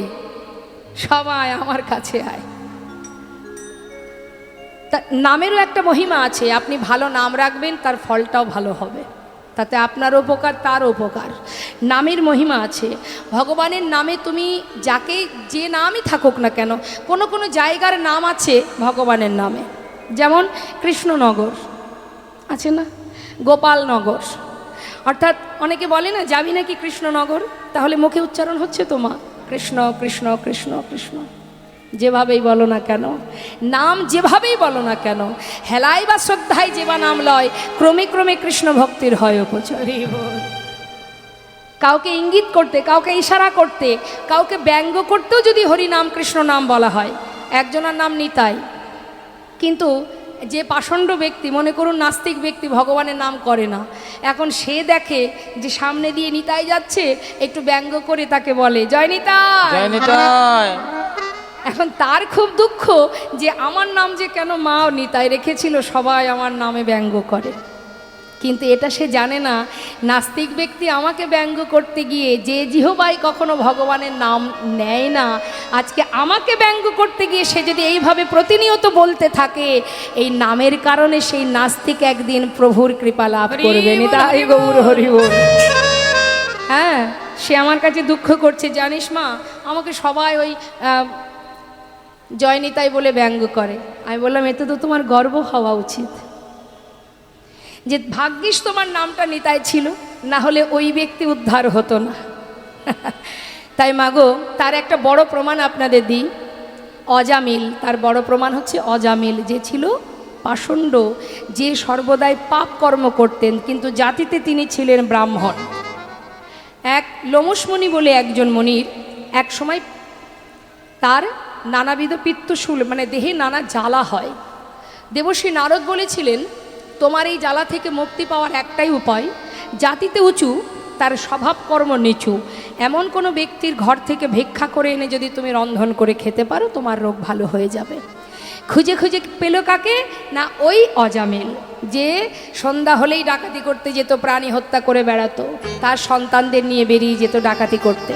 সবাই আমার কাছে আয়। তা নামেরও একটা মহিমা আছে। আপনি ভালো নাম রাখবেন, তার ফলটাও ভালো হবে, তাতে আপনার উপকার তার উপকার। নামের মহিমা আছে। ভগবানের নামে তুমি যাকে যে নামই থাকুক না কেন, কোনো কোনো জায়গার নাম আছে ভগবানের নামে, যেমন কৃষ্ণনগর আছে না, গোপালনগর। অর্থাৎ অনেকে বলে না যাবি নাকি কৃষ্ণনগর, তাহলে মুখে উচ্চারণ হচ্ছে তো মা কৃষ্ণ কৃষ্ণ কৃষ্ণ কৃষ্ণ। যেভাবেই বলো না কেন, নাম যেভাবেই বলো না কেন, হেলাই বা শ্রদ্ধায় যে বা নাম লয়, ক্রমে ক্রমে কৃষ্ণ ভক্তির হয় উপচয়। কাউকে ইঙ্গিত করতে, কাউকে ইশারা করতে, কাউকে ব্যঙ্গ করতেও যদি হরি নাম কৃষ্ণ নাম বলা হয়। একজনের নাম নিতাই, কিন্তু যে পাষণ্ড ব্যক্তি, মনে করুন নাস্তিক ব্যক্তি, ভগবানের নাম করে না, এখন সে দেখে যে সামনে দিয়ে নিতাই যাচ্ছে, একটু ব্যঙ্গ করে তাকে বলে জয় নিতাই, জয় নিতাই। এখন তার খুব দুঃখ যে আমার নাম যে কেন মা নিতাই রেখেছিল, সবাই আমার নামে ব্যঙ্গ করে। কিন্তু এটা সে জানে না, নাস্তিক ব্যক্তি আমাকে ব্যঙ্গ করতে গিয়ে যে জিহ্বাই কখনো ভগবানের নাম নেয় না, আজকে আমাকে ব্যঙ্গ করতে গিয়ে সে যদি এইভাবে প্রতিনিয়ত বলতে থাকে, এই নামের কারণে সেই নাস্তিক একদিন প্রভুর কৃপা লাভ করবে। নিতাই গৌর হরি বল। হ্যাঁ, সে আমার কাছে দুঃখ করছে, জানিস মা আমাকে সবাই ওই জয় নিতাই বলে ব্যঙ্গ করে। আমি বললাম এতে তো তোমার গর্ব হওয়া উচিত, যে ভাগ্যিস তোমার নামটা নিতাই ছিল, না হলে ওই ব্যক্তি উদ্ধার হতো না। তাই মাগো, তার একটা বড় প্রমাণ আপনাদের দিই। অজামিল, তার বড় প্রমাণ হচ্ছে অজামিল, যে ছিল পাষণ্ড, যে সর্বদাই পাপ কর্ম করতেন, কিন্তু জাতিতে তিনি ছিলেন ব্রাহ্মণ। এক লোমসমণি বলে একজন মণির এক সময় তার নানাবিধ পিত্তশূল, মানে দেহে নানা জ্বালা হয়। দেবশ্রী নারদ বলেছিলেন, তোমার এই জ্বালা থেকে মুক্তি পাওয়ার একটাই উপায়, জাতিতে উঁচু, তার স্বভাব কর্ম নিচু, এমন কোনো ব্যক্তির ঘর থেকে ভিক্ষা করে এনে যদি তুমি রন্ধন করে খেতে পারো, তোমার রোগ ভালো হয়ে যাবে। খুঁজে খুঁজে পেল কাকে? না, ওই অজামিল, যে সন্ধ্যা হলেই ডাকাতি করতে যেত, প্রাণী হত্যা করে বেড়াতো, তার সন্তানদের নিয়ে বেরিয়ে যেত ডাকাতি করতে।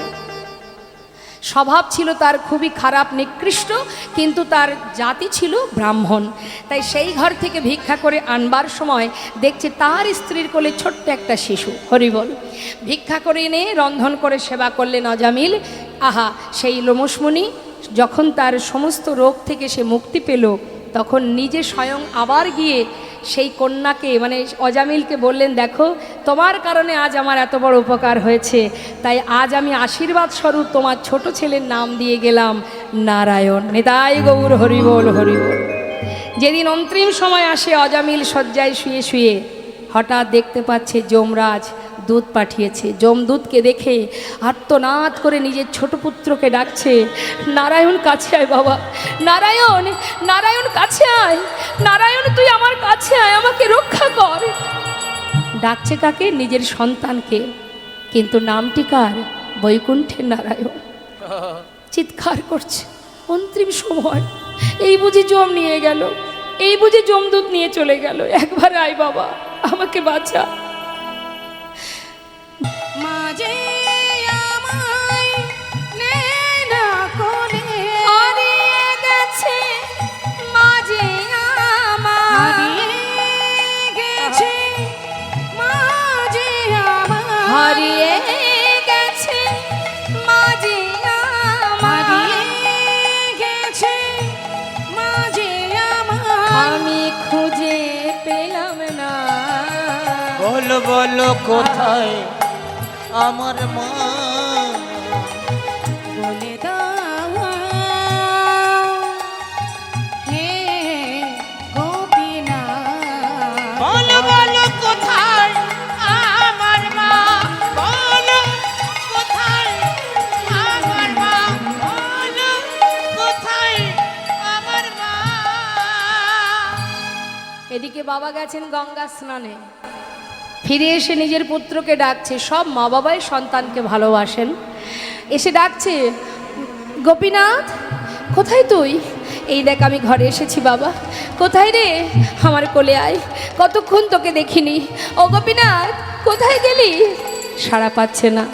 স্বভাব ছিল তার খুবই খারাপ, নিকৃষ্ট, কিন্তু তার জাতি ছিল ব্রাহ্মণ। তাই সেই ঘর থেকে ভিক্ষা করে আনবার সময় দেখছে তার স্ত্রীর কোলে ছোট্ট একটা শিশু। হরিবল। ভিক্ষা করে এনে রন্ধন করে সেবা করলেন অজামিল। আহা, সেই লোমসমণি যখন তার সমস্ত রোগ থেকে সে মুক্তি পেল, তখন নিজে স্বয়ং আবার গিয়ে সেই কন্যাকে, মানে অজামিলকে বললেন, দেখো, তোমার কারণে আজ আমার এত বড় উপকার হয়েছে, তাই আজ আমি আশীর্বাদ স্বরূপ তোমার ছোট ছেলের নাম দিয়ে গেলাম নারায়ণ। নিতাই গৌর হরিবোল হরিবোল। যেদিন অন্তিম সময় আসে, অজামিল শয্যায় শুয়ে শুয়ে হঠাৎ দেখতে পাচ্ছে যমরাজ দুধ পাঠিয়েছে। যমদূতকে দেখে আর্তনাদ করে নিজের ছোট পুত্রকে ডাকছে, নারায়ণ কাছে আয় বাবা, নারায়ণ, নারায়ণ কাছে আয়, নারায়ণ তুই আমার কাছে আয়, আমাকে রক্ষা কর। ডাকছে কাকে? নিজের সন্তানকে, কিন্তু নামটি কার? বৈকুণ্ঠের নারায়ণ। চিৎকার করছে অন্তিম সময়, এই বুঝি যম নিয়ে গেল, এই বুঝি যমদূত নিয়ে চলে গেল, একবার আয় বাবা, আমাকে বাঁচা। মাঝে আমায় নে না কোলে, হারিয়ে গেছে মাঝে আমার, হারিয়ে গেছে মাঝে আমার, হারিয়ে গেছে মাঝে আমার, হারিয়ে গেছে মাঝে আমার, আমি খুঁজে পেলাম না। বলো বলো কোথায় আমার মা, বলে দাও হে গোপীনাথ, বলো বলো কোথায় আমার মা, বলো কোথায় আমার মা, বলো কোথায় আমার মা। এদিকে বাবা গেছেন গঙ্গা স্নানে, ফিরে এসে নিজের পুত্রকে ডাকছে। সব মা বাবাই সন্তানকে ভালোবাসেন। এসে ডাকছে, গোপীনাথ কোথায় তুই? এই দেখ আমি ঘরে এসেছি বাবা। কোথায় রে? আমার কোলে আয়, কতক্ষণ তোকে দেখিনি। ও গোপীনাথ কোথায় গেলি? সাড়া পাচ্ছে না।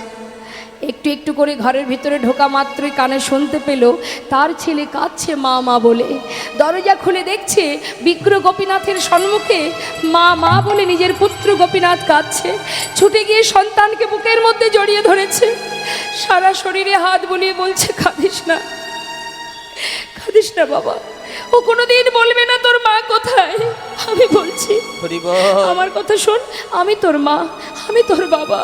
একটু একটু করে ঘরের ভিতরে ঢোকা মাত্রই কানে শুনতে পেল তার ছেলে কাঁদছে মা মা বলে। দরজা খুলে দেখছে বিগ্রহ গোপীনাথের সম্মুখে মা মা বলে নিজের পুত্র গোপীনাথ কাঁদছে। ছুটে গিয়ে সন্তানকে বুকের মধ্যে জড়িয়ে ধরেছে, সারা শরীরে হাত বুলিয়ে বলছে, কাঁদিস না, কাঁদিস না বাবা, ও কোনোদিন বলবে না তোর মা কোথায়। আমি বলছি, আমার কথা শোন, আমি তোর মা, আমি তোর বাবা,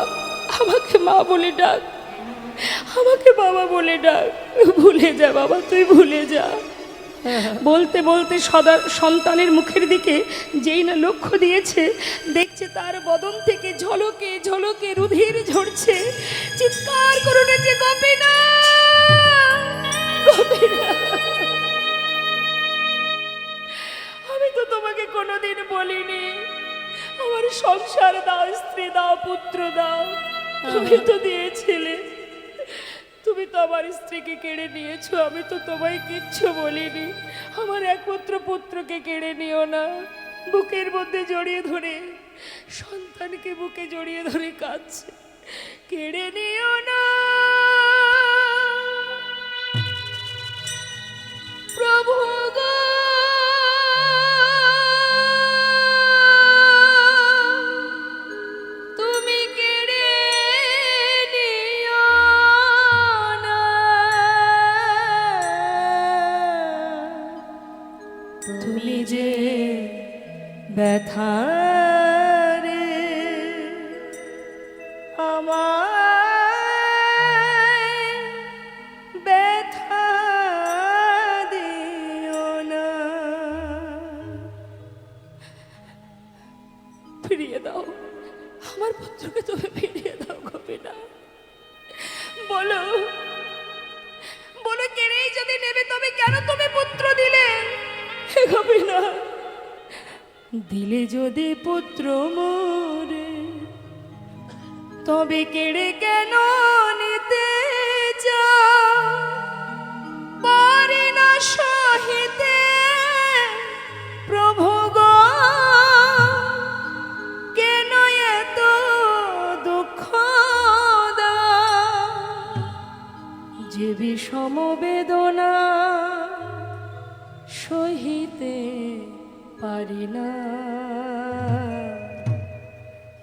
আমাকে মা বলে ডাক, আমাকে বাবা বলে ডাক, ভুলে যা বাবা, তুই ভুলে যা। বলতে বলতে সদা সন্তানের মুখের দিকে যেই না লক্ষ্য দিয়েছে, দেখছে তার বদন থেকে ঝলকে ঝলকে রুধির ঝরছে। চিৎকার করে উঠেছে, গোপীনাথ, গোপীনাথ, আমি তো তোমাকে কোনোদিন বলিনি আমার সংসার দাও, স্ত্রী দাও, পুত্র দাও, তুমি তো দিয়েছিলে। তুমি তো আমার স্ত্রীকে কেড়ে নিয়েছো, আমি তো তোমায় কিচ্ছু বলিনি। আমার একমাত্র পুত্রকে কেড়ে নিও না। বুকের মধ্যে জড়িয়ে ধরে, সন্তানকে বুকে জড়িয়ে ধরে কাঁদছে, কেড়ে নিও না প্রভু গো, তুমি কেড়ে নিও না, তুমি যে ব্যথা রে আমার ফিরিয়ে দাও, আমার পুত্রকে তুমি ফিরিয়ে দাও গোপীনা। বলো বলো, কেড়েই যদি নেবে তবে কেন তুমি পুত্র দিলে? হে গোপীনা, দিলে যদি পুত্র মোরে, তবে কেড়ে কেন নিতে চাও? পারি না সহিতে প্রভু গো, কেন এত দুঃখ দাও? যে বিষম বেদনা সহিতে পারি না,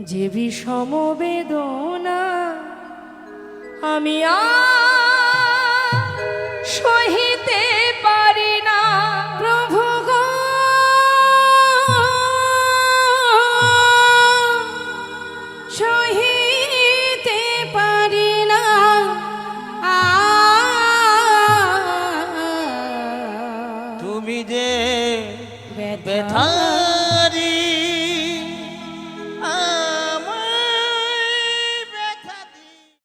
যে বিষম বেদনা আমি আর সহিতে পারি না। প্রভু গো, সহিতে পারি না। তুমি যে ব্যথা ব্যথা